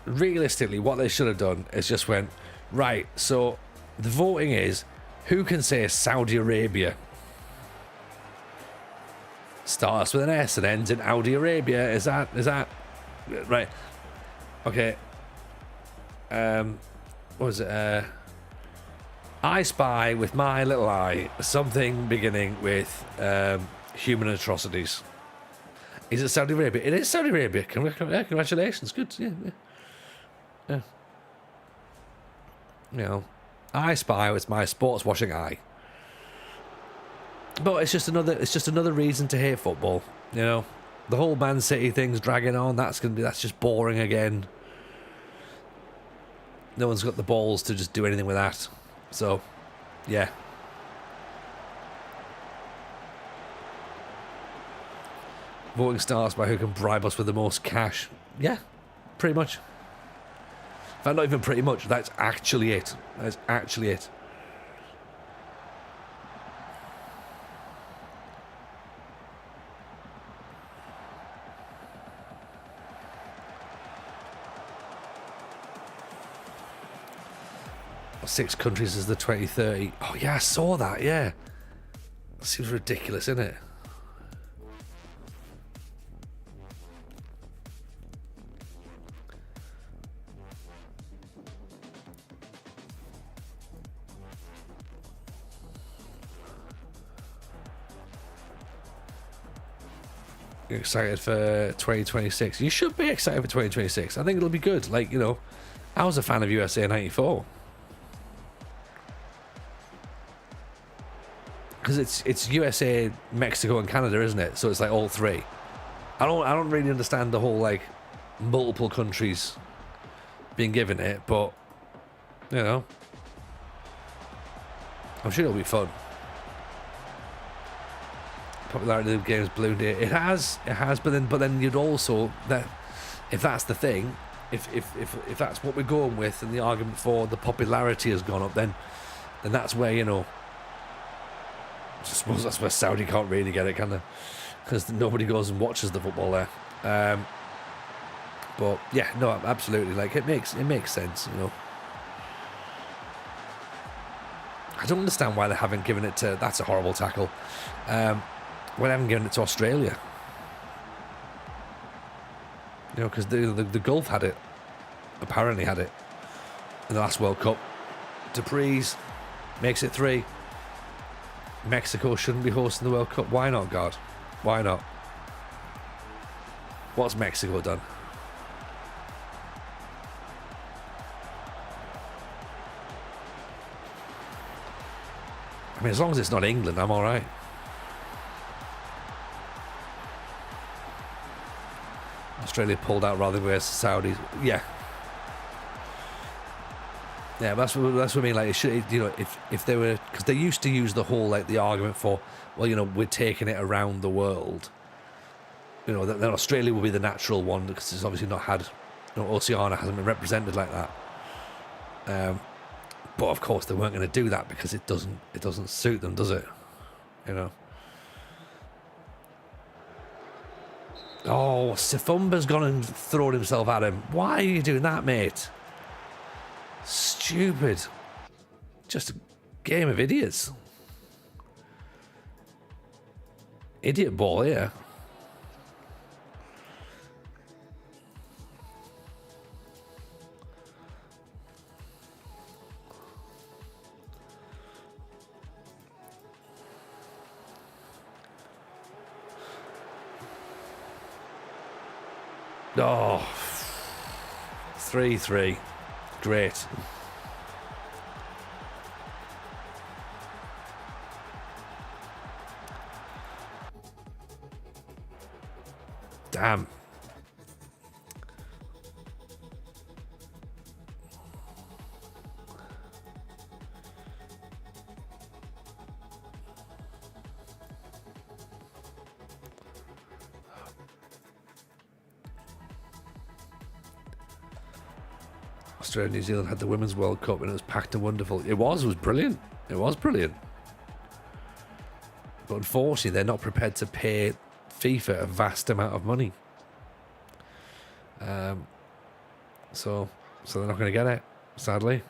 realistically, what they should have done is just went, right, so the voting is, who can say Saudi Arabia? Starts with an S and ends in Audi Arabia. Is that right? Okay. What was it? I spy with my little eye something beginning with human atrocities. Is it Saudi Arabia? It is Saudi Arabia. Congratulations. Good. Yeah. You know, I spy with my sports washing eye. But it's just another reason to hate football. You know, the whole Man City thing's dragging on. That's just boring again. No one's got the balls to just do anything with that. So, yeah. Voting starts by who can bribe us with the most cash. Yeah, pretty much. In fact, not even pretty much. That's actually it. That's actually it. Six countries is the 2030. Oh yeah, I saw that. Yeah, that seems ridiculous, isn't it? You're excited for 2026? You should be excited for 2026. I think it'll be good. Like, you know, I was a fan of USA '94. Because it's USA, Mexico, and Canada, isn't it? So it's like all three. I don't really understand the whole like multiple countries being given it, but you know, I'm sure it'll be fun. Popularity of the game's ballooned here. It has, but then you'd also that if that's the thing, if that's what we're going with, and the argument for the popularity has gone up, then that's where, you know. I suppose that's where Saudi can't really get it, can they? Because nobody goes and watches the football there. But yeah, no, absolutely. Like it makes sense, you know. I don't understand why they haven't given it to. That's a horrible tackle. Why they haven't given it to Australia? You know, because the Gulf had it. Apparently had it in the last World Cup. Dupree's makes it 3. Mexico shouldn't be hosting the World Cup. Why not, God? Why not? What's Mexico done? I mean, as long as it's not England, I'm all right. Australia pulled out rather than versus Saudis. Yeah. Yeah, that's what I mean. Like, it should, you know, if they were, because they used to use the whole like the argument for, well, you know, we're taking it around the world. You know, then Australia will be the natural one because it's obviously not had, you know, Oceania hasn't been represented like that. But of course they weren't going to do that because it doesn't suit them, does it? You know. Oh, Sifumba's gone and thrown himself at him. Why are you doing that, mate? Stupid. Just a game of idiots. Idiot ball, yeah. Oh, 3-3. Great. Damn. Australia and New Zealand had the Women's World Cup and it was packed and wonderful. It was brilliant. It was brilliant. But unfortunately, they're not prepared to pay FIFA a vast amount of money. So they're not going to get it, sadly.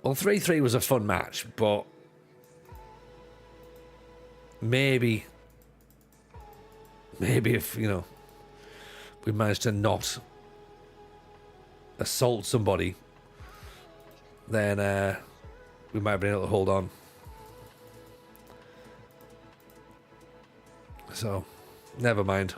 Well, 3-3 was a fun match, but maybe if, you know, we managed to not assault somebody, then we might have been able to hold on. So, never mind.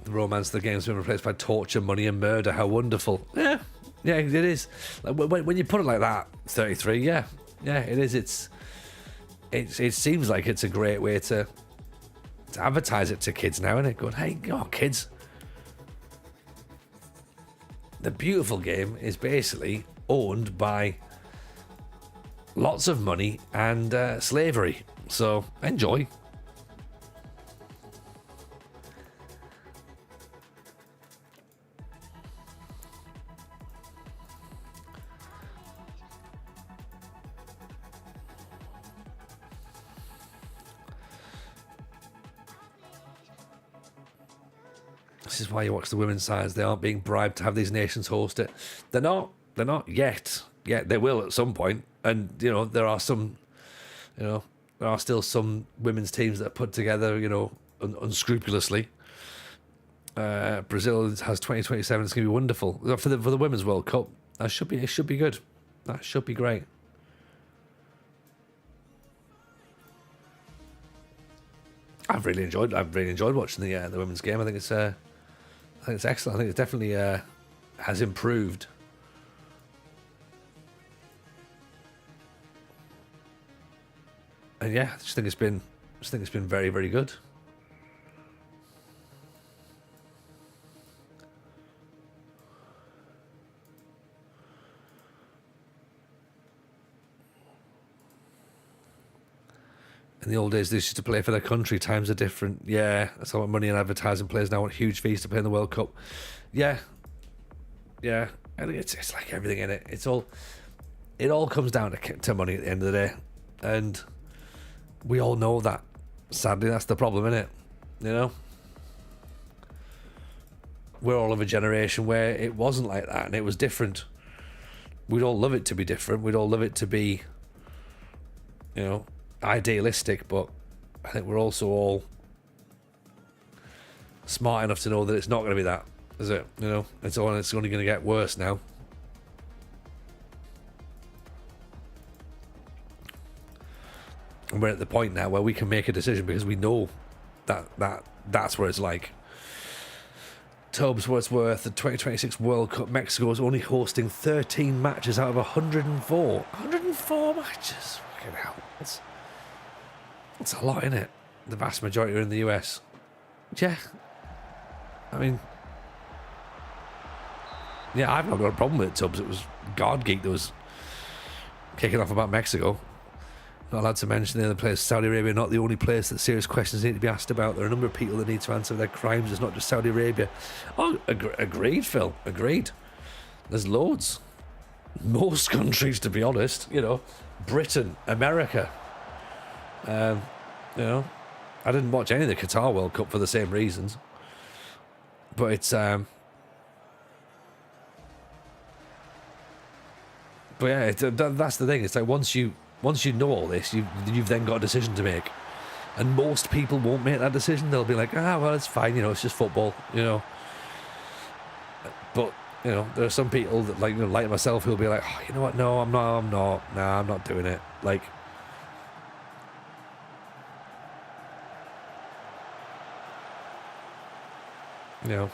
The romance of the game's been replaced by torture, money, and murder. How wonderful. Yeah, it is. Like, when you put it like that, 33, yeah, it is. It seems like it's a great way to advertise it to kids now, isn't it? Going, hey, kids. The beautiful game is basically owned by lots of money and slavery. So enjoy. This is why you watch the women's sides. They aren't being bribed to have these nations host it. They're not yet. Yeah, they will at some point. And, you know, there are some, you know, there are still some women's teams that are put together, you know, unscrupulously. Brazil has 2027. It's going to be wonderful. For the Women's World Cup, it should be good. That should be great. I've really enjoyed watching the women's game. I think it's excellent. I think it definitely has improved. And yeah, I just think it's been very, very good. In the old days, they used to play for their country. Times are different. Yeah, that's how much money and advertising players now want huge fees to play in the World Cup. Yeah. I think it's like everything in it. It all comes down to money at the end of the day, and we all know that. Sadly, that's the problem, isn't it? You know, we're all of a generation where it wasn't like that, and it was different. We'd all love it to be different. We'd all love it to be, you know, idealistic, but I think we're also all smart enough to know that it's not going to be that, is it? You know, it's only going to get worse now. And we're at the point now where we can make a decision because we know that's where it's like. Tobes Wordsworth, the 2026 World Cup, Mexico is only hosting 13 matches out of 104. 104 matches. Fucking hell. It's a lot, isn't it? The vast majority are in the US. Yeah. I mean, yeah, I've not got a problem with it, Tubbs. It was God Geek that was kicking off about Mexico. Not allowed to mention the other place. Saudi Arabia, not the only place that serious questions need to be asked about. There are a number of people that need to answer their crimes. It's not just Saudi Arabia. Oh, agreed, Phil. Agreed. There's loads. Most countries, to be honest. You know, Britain, America. You know, I didn't watch any of the Qatar World Cup for the same reasons. But it's but yeah, that's the thing. It's like once you know all this, you've then got a decision to make, and most people won't make that decision. They'll be like, well, it's fine, you know, it's just football, you know. But you know, there are some people that like myself who'll be like, you know what? No, I'm not doing it. Like, you know.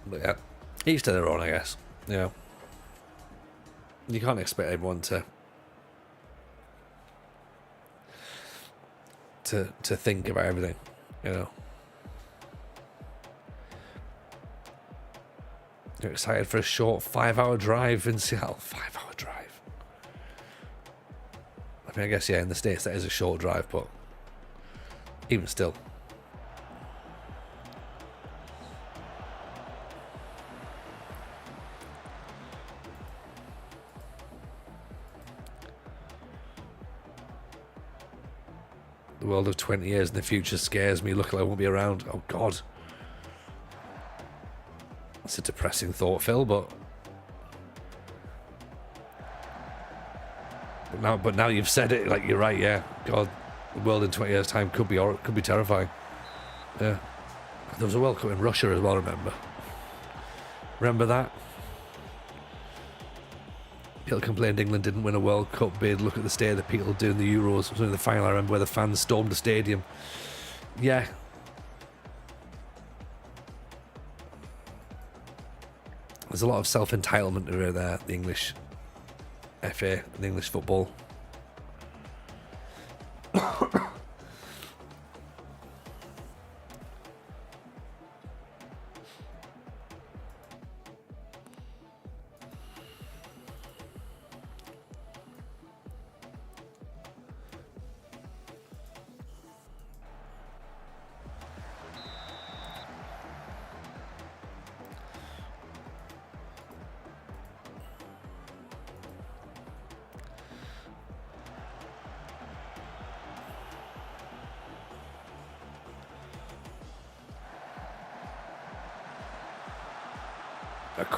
But yeah, each to their own, I guess. You know, you can't expect everyone to to think about everything, you know. You're excited for a short 5-hour drive in Seattle. 5-hour drive. I mean, I guess, yeah, in the States that is a short drive, but even still. The world of 20 years in the future scares me. Look, I won't be around. Oh, God. That's a depressing thought, Phil, but now you've said it, like, you're right, yeah. God, the world in 20 years' time could be terrifying. Yeah. There was a World Cup in Russia as well, remember that? People complained England didn't win a World Cup bid. Look at the state of the people doing the Euros. It was only the final, I remember, where the fans stormed the stadium. Yeah. There's a lot of self-entitlement around there, the English FA and English football.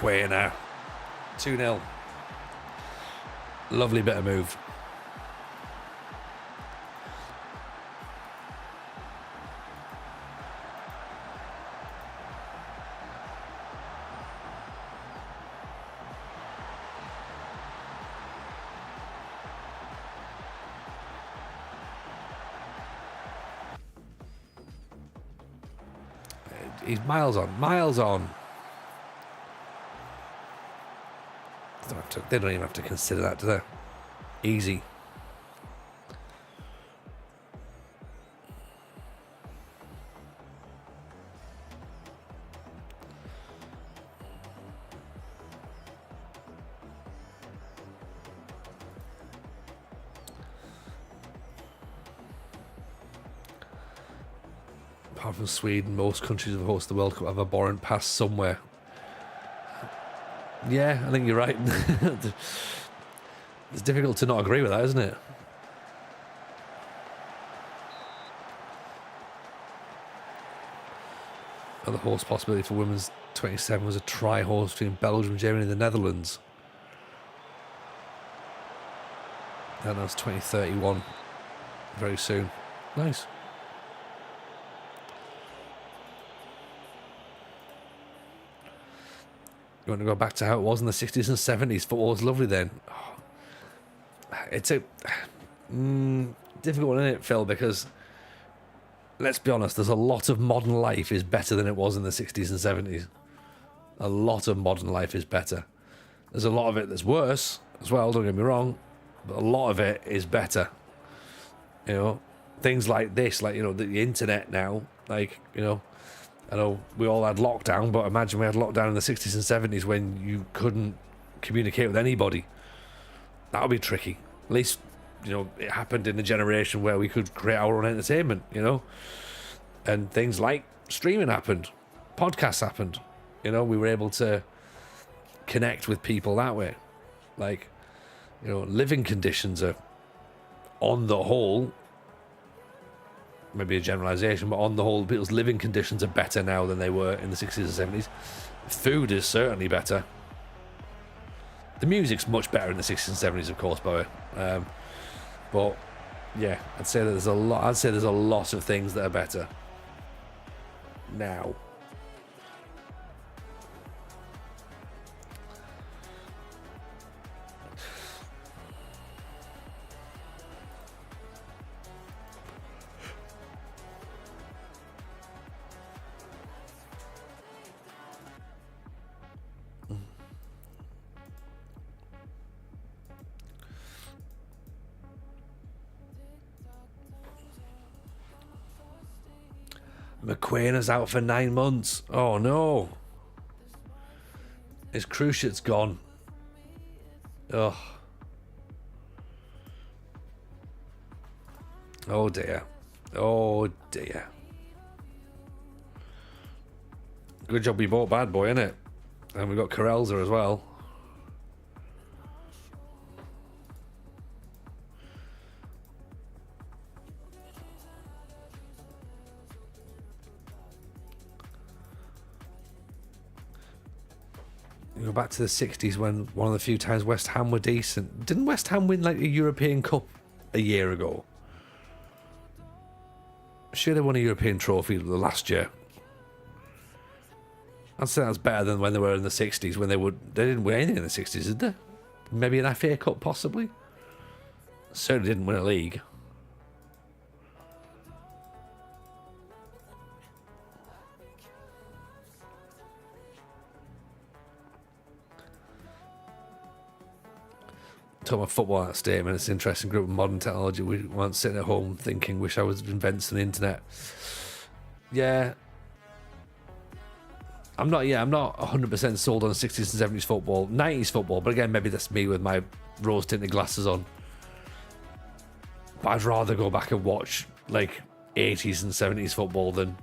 Quay now. 2-0. Lovely bit of move. He's miles on. They don't even have to consider that, do they? Easy. Apart from Sweden, most countries that host the World Cup have a boring pass somewhere. Yeah, I think you're right. It's difficult to not agree with that, isn't it? Another host possibility for women's 27 was a tri-host between Belgium, Germany and the Netherlands. And that's 2031 very soon. Nice. You want to go back to how it was in the 60s and 70s? Football was lovely then. Oh, it's a difficult one, isn't it, Phil? Because let's be honest, there's a lot of modern life is better than it was in the 60s and 70s. A lot of modern life is better. There's a lot of it that's worse as well, don't get me wrong, but a lot of it is better. You know, things like this, like, you know, the internet now, like, you know, I know we all had lockdown, but imagine we had lockdown in the 60s and 70s when you couldn't communicate with anybody. That would be tricky. At least, you know, it happened in a generation where we could create our own entertainment, you know? And things like streaming happened. Podcasts happened. You know, we were able to connect with people that way. Like, you know, living conditions are, on the whole, maybe a generalization, but on the whole, people's living conditions are better now than they were in the 60s and 70s. Food is certainly better. The music's much better in the 60s and 70s, of course, by the way. But yeah, I'd say there's a lot of things that are better now. McQueen is out for 9 months. Oh no. His cruise ship's gone. Ugh. Oh dear. Oh dear. Good job we bought Bad Boy, innit? And we got Karelza as well. You go back to the 60s when one of the few times West Ham were decent. Didn't West Ham win like a European Cup a year ago? Sure, they won a European trophy the last year. I'd say that's better than when they were in the 60s when they didn't win anything in the 60s, did they? Maybe an FA Cup, possibly. Certainly didn't win a league. Talking about football at that statement, it's an interesting group of modern technology. We weren't sitting at home thinking, wish I was inventing the internet. Yeah. I'm not 100% sold on 60s and 70s football, 90s football, but again, maybe that's me with my rose tinted glasses on. But I'd rather go back and watch like 80s and 70s football than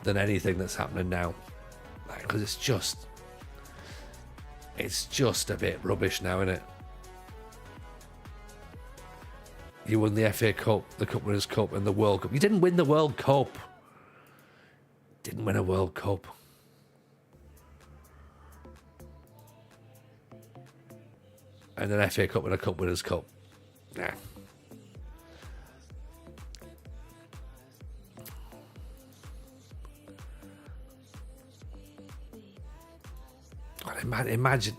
anything that's happening now. Because it's just a bit rubbish now, isn't it? You won the FA Cup, the Cup Winners' Cup, and the World Cup. You didn't win the World Cup. Didn't win a World Cup. And an FA Cup and a Cup Winners' Cup. Nah. God, imagine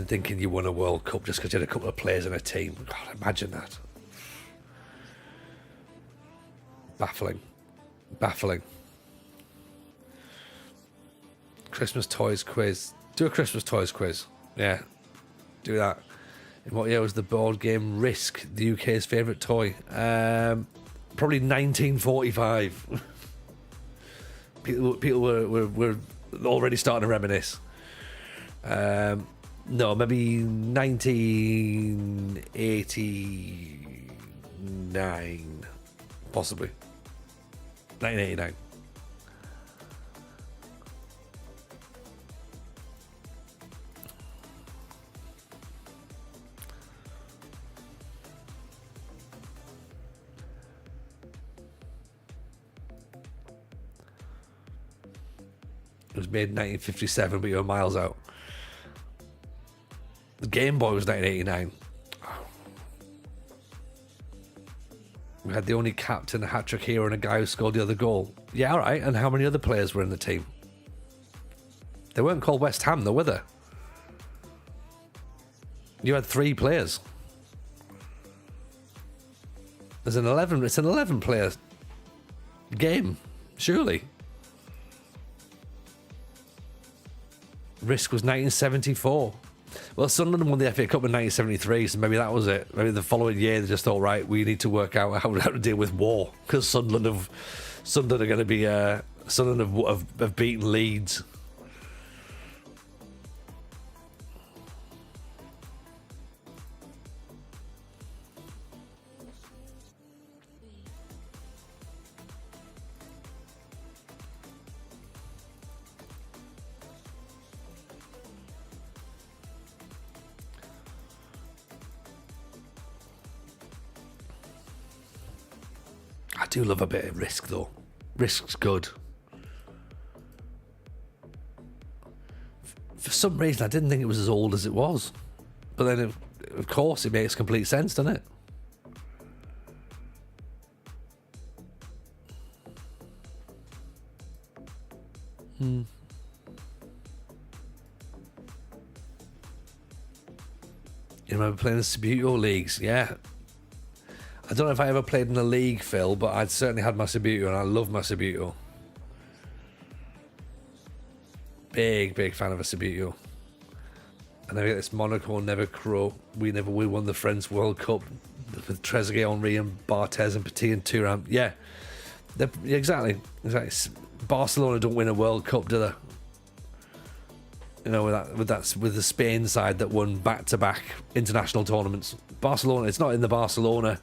thinking you won a World Cup just because you had a couple of players in a team. God, imagine that. Baffling. Christmas toys quiz. Do a Christmas toys quiz. Yeah, do that. In what year was the board game Risk the UK's favourite toy? Probably 1945. People were already starting to reminisce. No, maybe 1989, possibly 1989. It was made in 1957, but you were miles out. The Game Boy was 1989. We had the only captain, a hat-trick hero, and a guy who scored the other goal. Yeah, all right. And how many other players were in the team? They weren't called West Ham, though, were they? You had 3 players. It's an 11-player game, surely. Risk was 1974. Well, Sunderland won the FA Cup in 1973, so maybe that was it. Maybe the following year they just thought, right, we need to work out how to deal with war, because Sunderland are going to be Sunderland have beaten Leeds. I do love a bit of Risk, though. Risk's good. For some reason, I didn't think it was as old as it was. But then, of course, it makes complete sense, doesn't it? You remember playing the Subbuteo leagues? Yeah. I don't know if I ever played in a league, Phil, but I'd certainly had my Subbuteo, and I love my Subbuteo. Big fan of a Subbuteo. And then we get this Monaco Never Crow. We won the French World Cup with Trezeguet, Henry, and Barthez, and Petit, and Thuram. Yeah, Exactly. Barcelona don't win a World Cup, do they? You know, with the Spain side that won back-to-back international tournaments. Barcelona, it's not in the Barcelona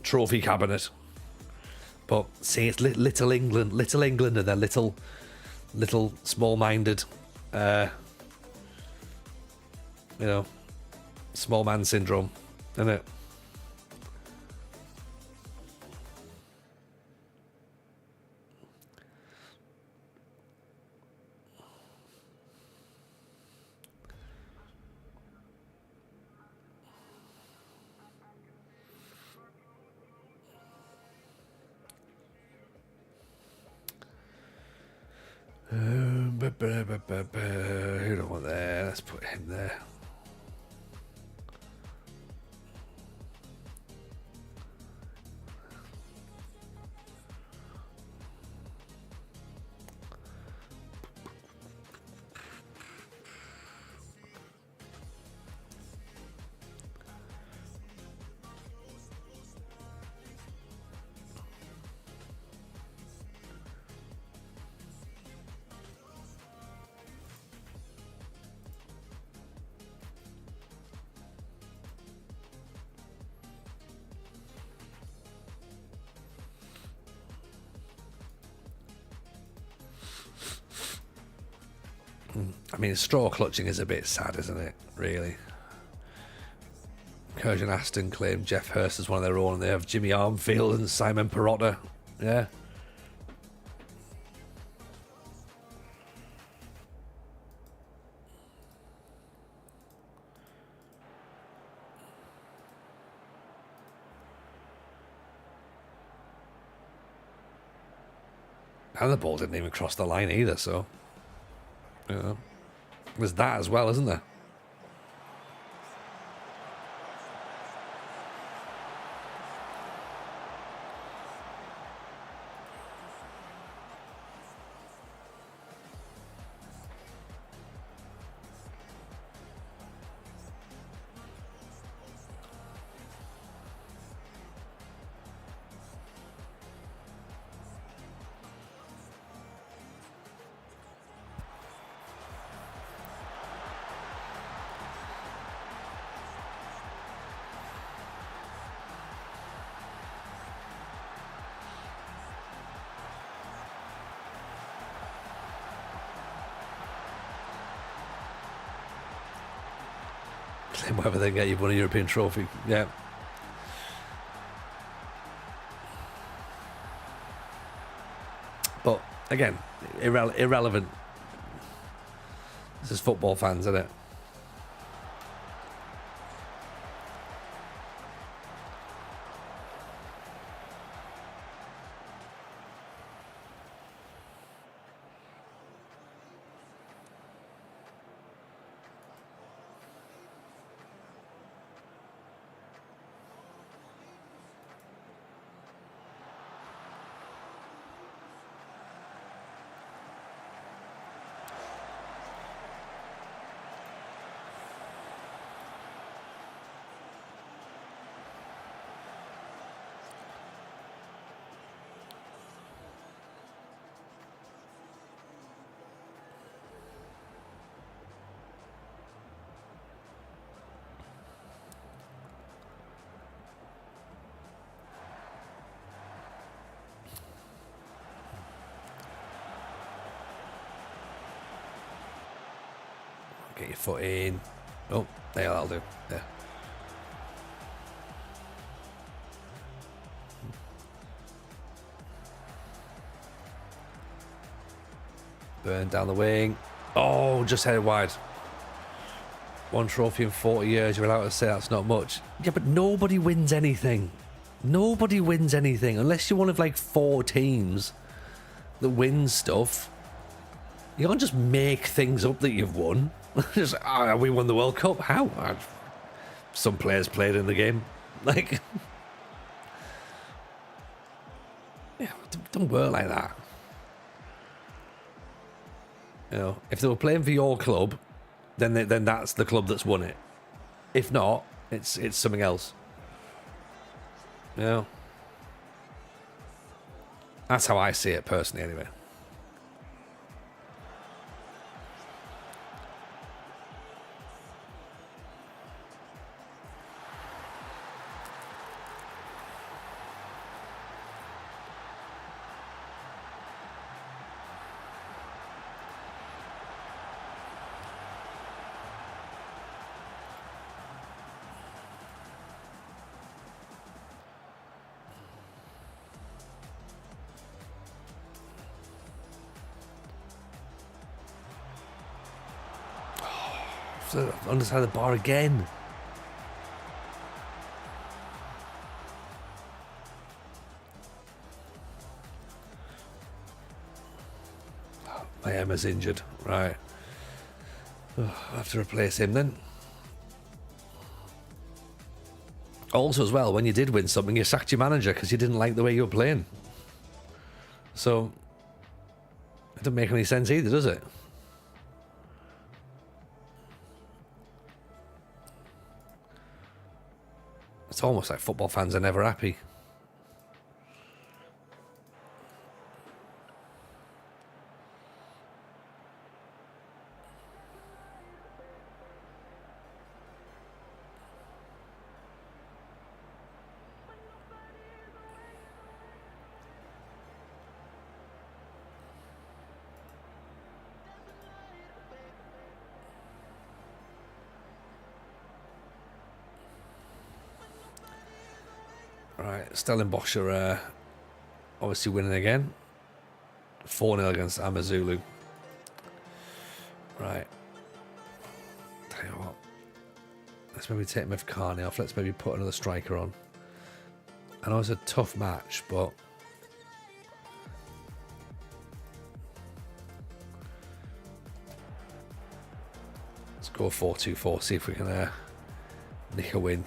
trophy cabinet. But see, it's little England and their little small-minded, small man syndrome, isn't it? Who do I want there? Let's put him there. I mean, straw clutching is a bit sad, isn't it? Really. Kurjan Aston claimed Jeff Hurst as one of their own. They have Jimmy Armfield and Simon Perotta. Yeah. And the ball didn't even cross the line either, so... You know, there's that as well, isn't there? Whether they get you won a European trophy, yeah. But again, irrelevant. This is football fans, isn't it? Get your foot in. Oh, there, that'll do. There. Burn down the wing. Oh, just headed wide. One trophy in 40 years. You're allowed to say that's not much. Yeah, but nobody wins anything. Nobody wins anything unless you're one of like 4 teams that wins stuff. You can't just make things up that you've won. Just, we won the World Cup. How? Some players played in the game. Like, yeah, don't work like that. You know, if they were playing for your club, then that's the club that's won it. If not, it's something else. You know. That's how I see it personally, anyway. Underside the bar again. My Emma's injured. Right. I'll have to replace him then. Also, as well, when you did win something, you sacked your manager because you didn't like the way you were playing. So, it doesn't make any sense either, does it? It's almost like football fans are never happy. Right, Stellenbosch are obviously winning again. 4-0 against Amazulu. Right. Tell you what. Let's maybe take Mevkani off. Let's maybe put another striker on. I know it's a tough match, but... let's go 4-2-4, see if we can nick a win.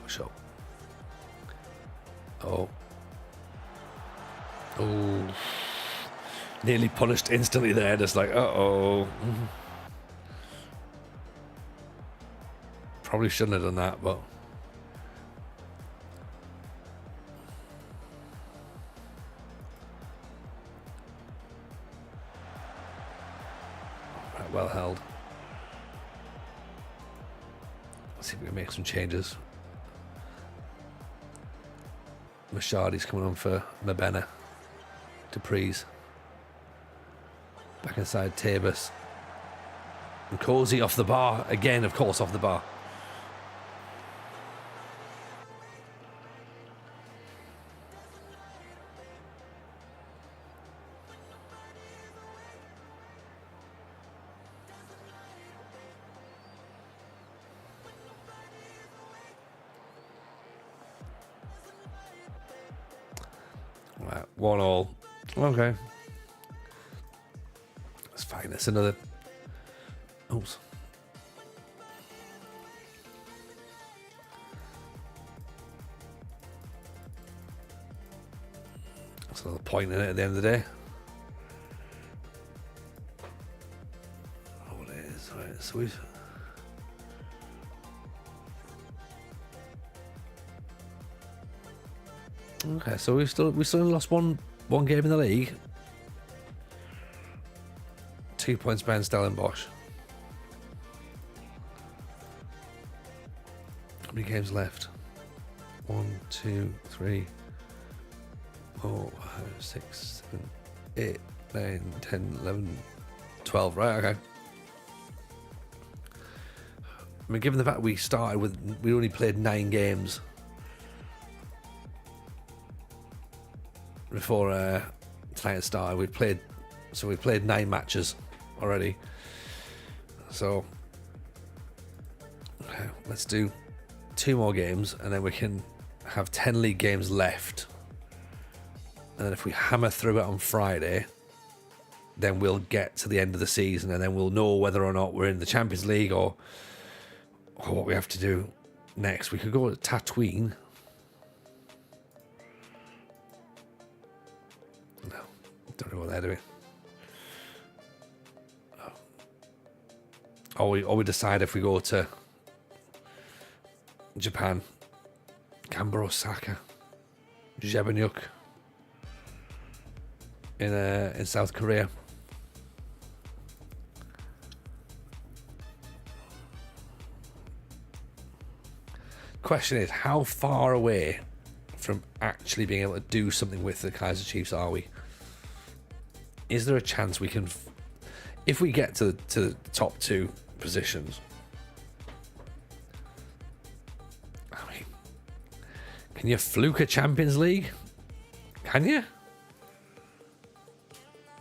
Sure. Oh. Oh. Nearly punished instantly there, just like, uh-oh. Probably shouldn't have done that, but... right, well held. Let's see if we can make some changes. Mashardi's coming on for Mabena. Dupree's. Back inside Tabus. And Cozy off the bar. Again, of course, off the bar. Right, 1-1. Okay. That's fine. That's another... oops. That's another point in it at the end of the day. Oh, it is. Right, so we've... okay, so we still lost one game in the league. 2 points behind Stellenbosch. How many games left? 1, 2, 3, 4, 5, 6, 7, 8, 9, 10, 11, 12. Right, okay. I mean, given the fact we only played 9 games before tonight started, we've played 9 matches already. So okay, let's do 2 more games, and then we can have 10 league games left. And then if we hammer through it on Friday, then we'll get to the end of the season and then we'll know whether or not we're in the Champions League or what we have to do next. We could go to Tatooine. No, don't know what they're doing. Or we decide if we go to Japan, Canberra, Osaka, Jebanuk in South Korea. Question is, how far away from actually being able to do something with the Kaizer Chiefs are we? Is there a chance we can, if we get to the top 2 positions? I mean, can you fluke a Champions League? Can you?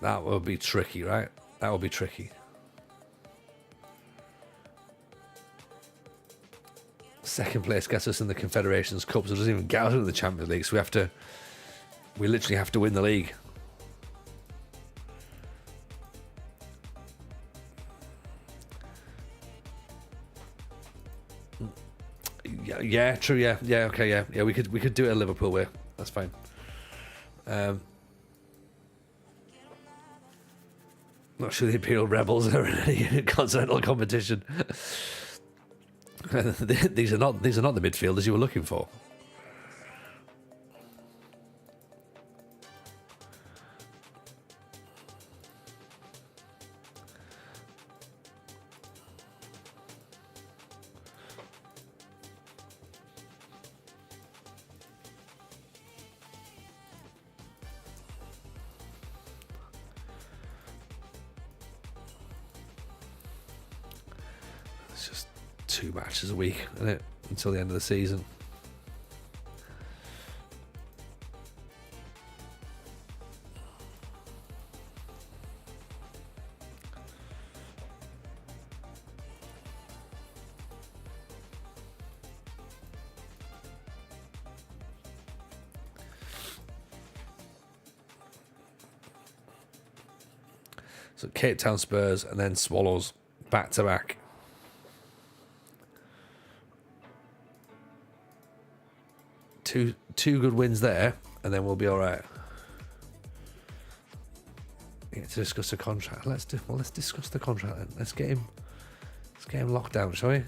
That would be tricky, right? That would be tricky. Second place gets us in the Confederations Cup, so it doesn't even get us into the Champions League. So we literally have to win the league. Yeah, true. Yeah, okay, yeah. We could do it a Liverpool way. That's fine. Not sure the Imperial Rebels are in any continental competition. These are not the midfielders you were looking for. It's just 2 matches a week, isn't it? Until the end of the season. So Cape Town Spurs and then Swallows back to back. Two good wins there, and then we'll be all right. We need to discuss the contract. Let's discuss the contract then. Let's get him locked down, shall we?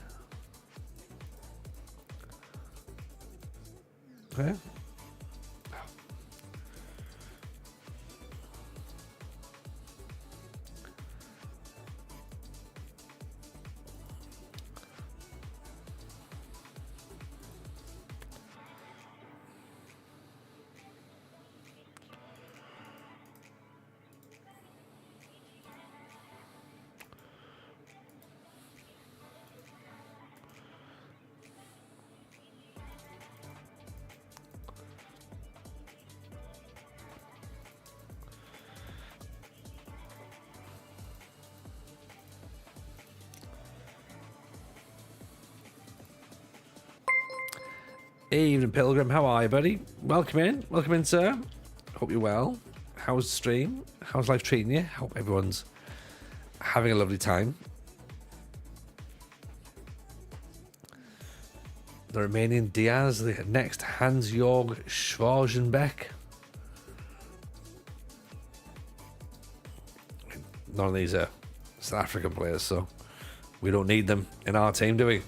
Okay. Evening, Pilgrim. How are you, buddy? Welcome in, sir. Hope you're well. How's the stream? How's life treating you? Hope everyone's having a lovely time. The Romanian Diaz, the next Hans-Jörg Schwarzenbeck. None of these are South African players, so we don't need them in our team, do we?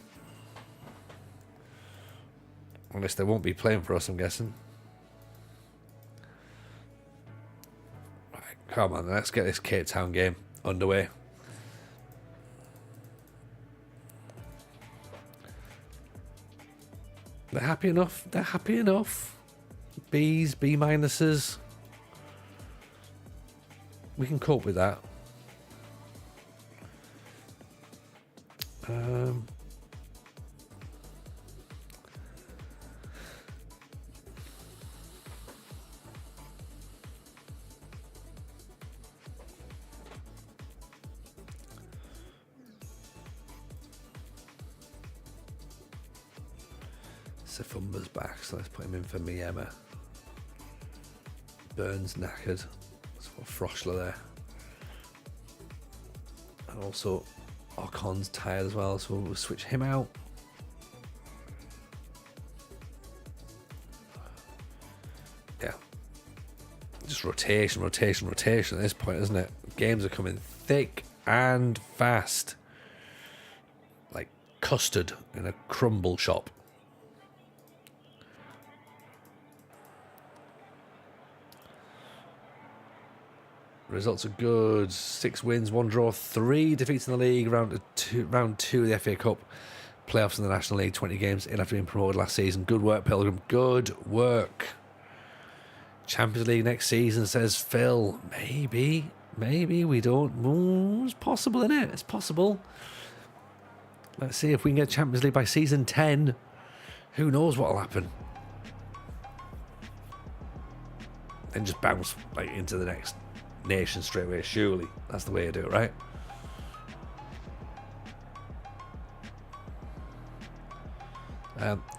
Unless they won't be playing for us, I'm guessing. Right, come on, let's get this Cape Town game underway. They're happy enough. They're happy enough. B's, B minuses. We can cope with that. Sifumba's back, so let's put him in for Miema. Burns knackered. Let's put Froschler there. And also, Ocon's tired as well, so we'll switch him out. Yeah. Just rotation at this point, isn't it? Games are coming thick and fast. Like custard in a crumble shop. Results are good. 6 wins, 1 draw, 3 defeats in the league. Round two of the FA Cup. Playoffs in the National League. 20 games in after being promoted last season. Good work, Pilgrim. Good work. Champions League next season, says Phil. Maybe we don't. It's possible, isn't it? It's possible. Let's see if we can get Champions League by season 10. Who knows what will happen? And just bounce like into the next nation straight away. Surely that's the way to do it, right?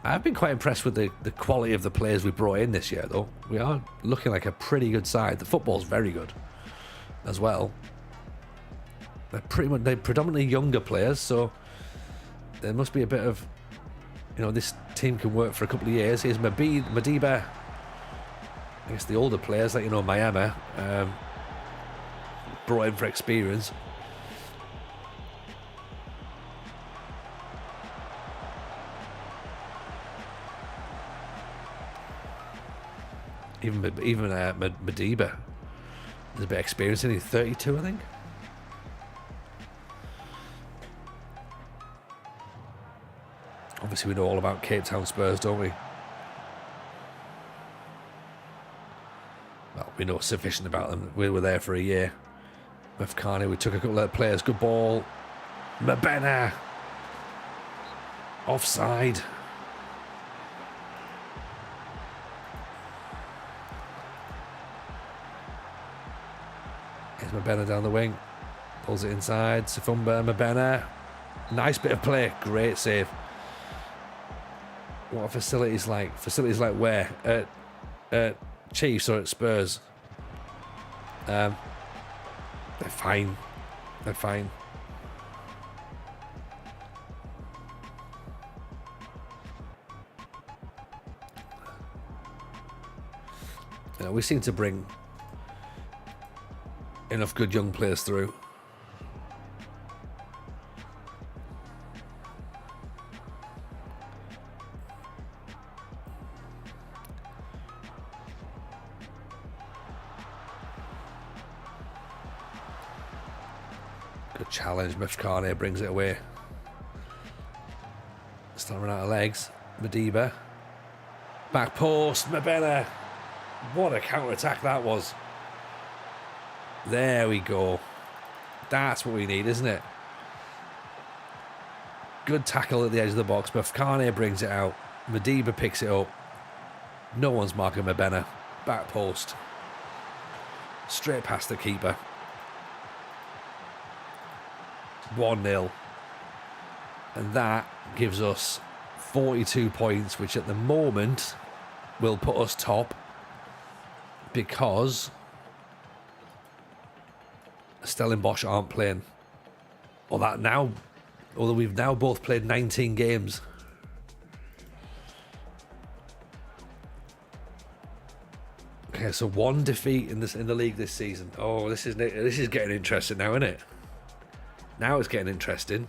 I've been quite impressed with the quality of the players we brought in this year, though. We are looking like a pretty good side. The football's very good as well. They're predominantly younger players, so there must be a bit of, this team can work for a couple of years. Here's Madiba. I guess the older players, like Miami, brought in for experience. Even Madiba, there's a bit of experience in. He's 32, I think. Obviously, we know all about Cape Town Spurs, don't we? Well, we know sufficient about them. We were there for a year. Mefkani, we took a couple of players. Good ball. Mabena. Offside. Here's Mabena down the wing. Pulls it inside. Sifumba, Mabena. Nice bit of play. Great save. What are facilities like? Facilities like where? At Chiefs or at Spurs? They're fine. They're fine. We seem to bring enough good young players through. Good challenge. Mefkani brings it away. Starting running out of legs. Madiba. Back post. Mabena. What a counter-attack that was. There we go. That's what we need, isn't it? Good tackle at the edge of the box. Mefkani brings it out. Madiba picks it up. No one's marking Mabena. Back post. Straight past the keeper. 1-0. And that gives us 42 points, which at the moment will put us top, because Stellenbosch aren't playing. Although we've now both played 19 games. Okay, so 1 defeat in the league this season. Oh, this is getting interesting now, isn't it? Now it's getting interesting.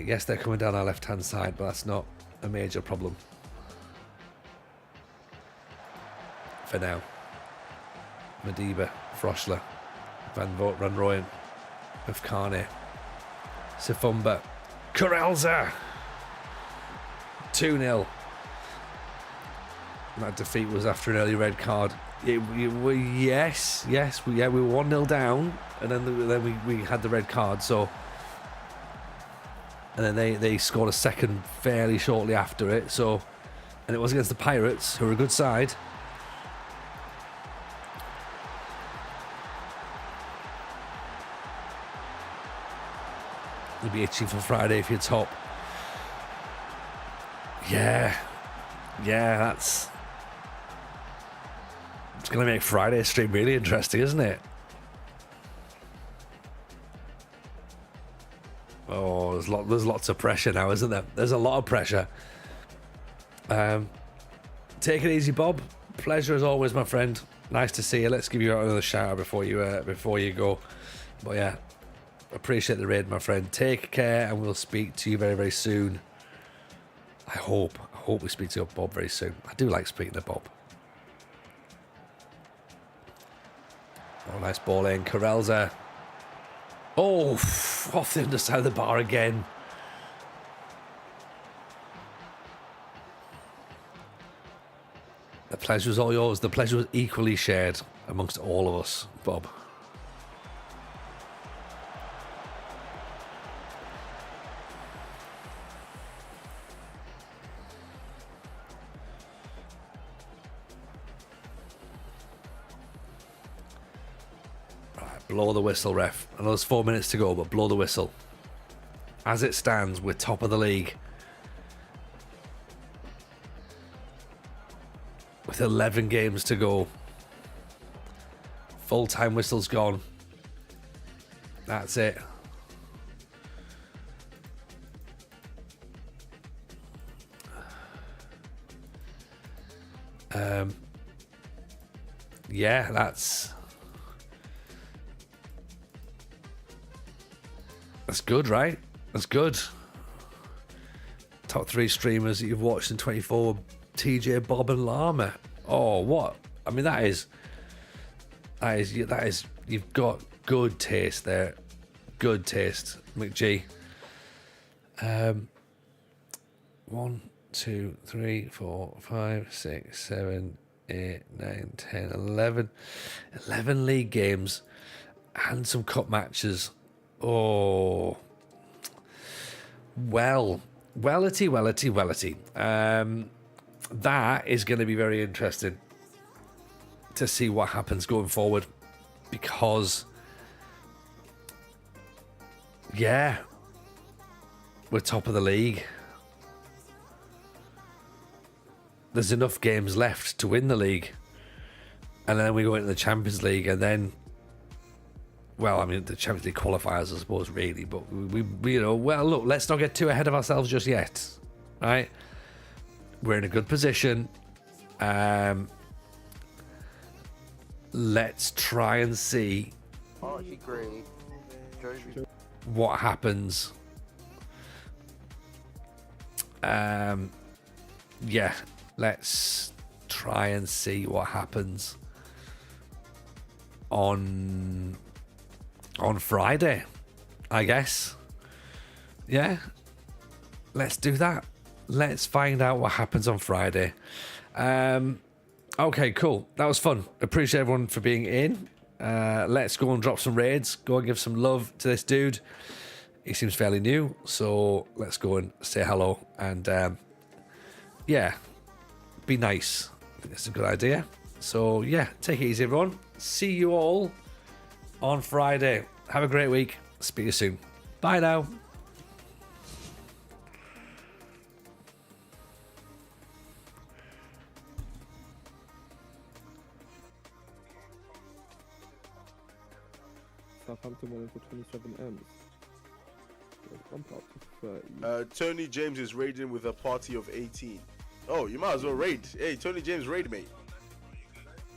Yes, they're coming down our left-hand side, but that's not a major problem for now. Madiba, Froschler, Van Rooyen, Mefkani, Sifumba, Corralza, 2-0. That defeat was after an early red card. We were 1-0 down, and then we had the red card. So. And then they scored a second fairly shortly after it. So, and it was against the Pirates, who are a good side. You'll be itching for Friday if you're top. Yeah, that's... It's going to make Friday's stream really interesting, isn't it? Oh, there's lots of pressure now, isn't there? There's a lot of pressure. Take it easy, Bob. Pleasure as always, my friend. Nice to see you. Let's give you another shout out before you go. But yeah, appreciate the raid, my friend. Take care, and we'll speak to you very, very soon. I hope we speak to Bob very soon. I do like speaking to Bob. Oh, nice ball in. Carell's there. Oh, off the underside of the bar again. The pleasure was all yours. The pleasure was equally shared amongst all of us, Bob. Right, blow the whistle, ref. I know there's 4 minutes to go, but blow the whistle. As it stands, we're top of the league. With 11 games to go. Full-time whistle's gone. That's it. Yeah, that's good, right? That's good. Top 3 streamers that you've watched in 24. TJ, Bob, and Llama. Oh, what? I mean, that is. You've got good taste there. Good taste, McG. 1, 2, 3, 4, 5, 6, 7, 8, 9, 10, 11. 11 league games and some cup matches. Oh. Wellity. That is going to be very interesting to see what happens going forward, because yeah, we're top of the league. There's enough games left to win the league, and then we go into the Champions League, and then, well, I mean, the Champions League qualifiers, I suppose, really, but we well, look, let's not get too ahead of ourselves just yet, right? We're in a good position. Let's try and see what happens. Yeah, let's try and see what happens on Friday, I guess. Yeah, let's do that. Let's find out what happens on Friday. Okay, cool. That was fun. Appreciate everyone for being in. Let's go and drop some raids. Go and give some love to this dude. He seems fairly new, so let's go and say hello. And yeah, be nice. I think that's a good idea. So yeah, take it easy, everyone. See you all on Friday. Have a great week. Speak to you soon. Bye now. Southampton winning for 27 M's. Bump up to 30. Tony James is raiding with a party of 18. Oh, you might as well raid. Hey, Tony James, raid, mate.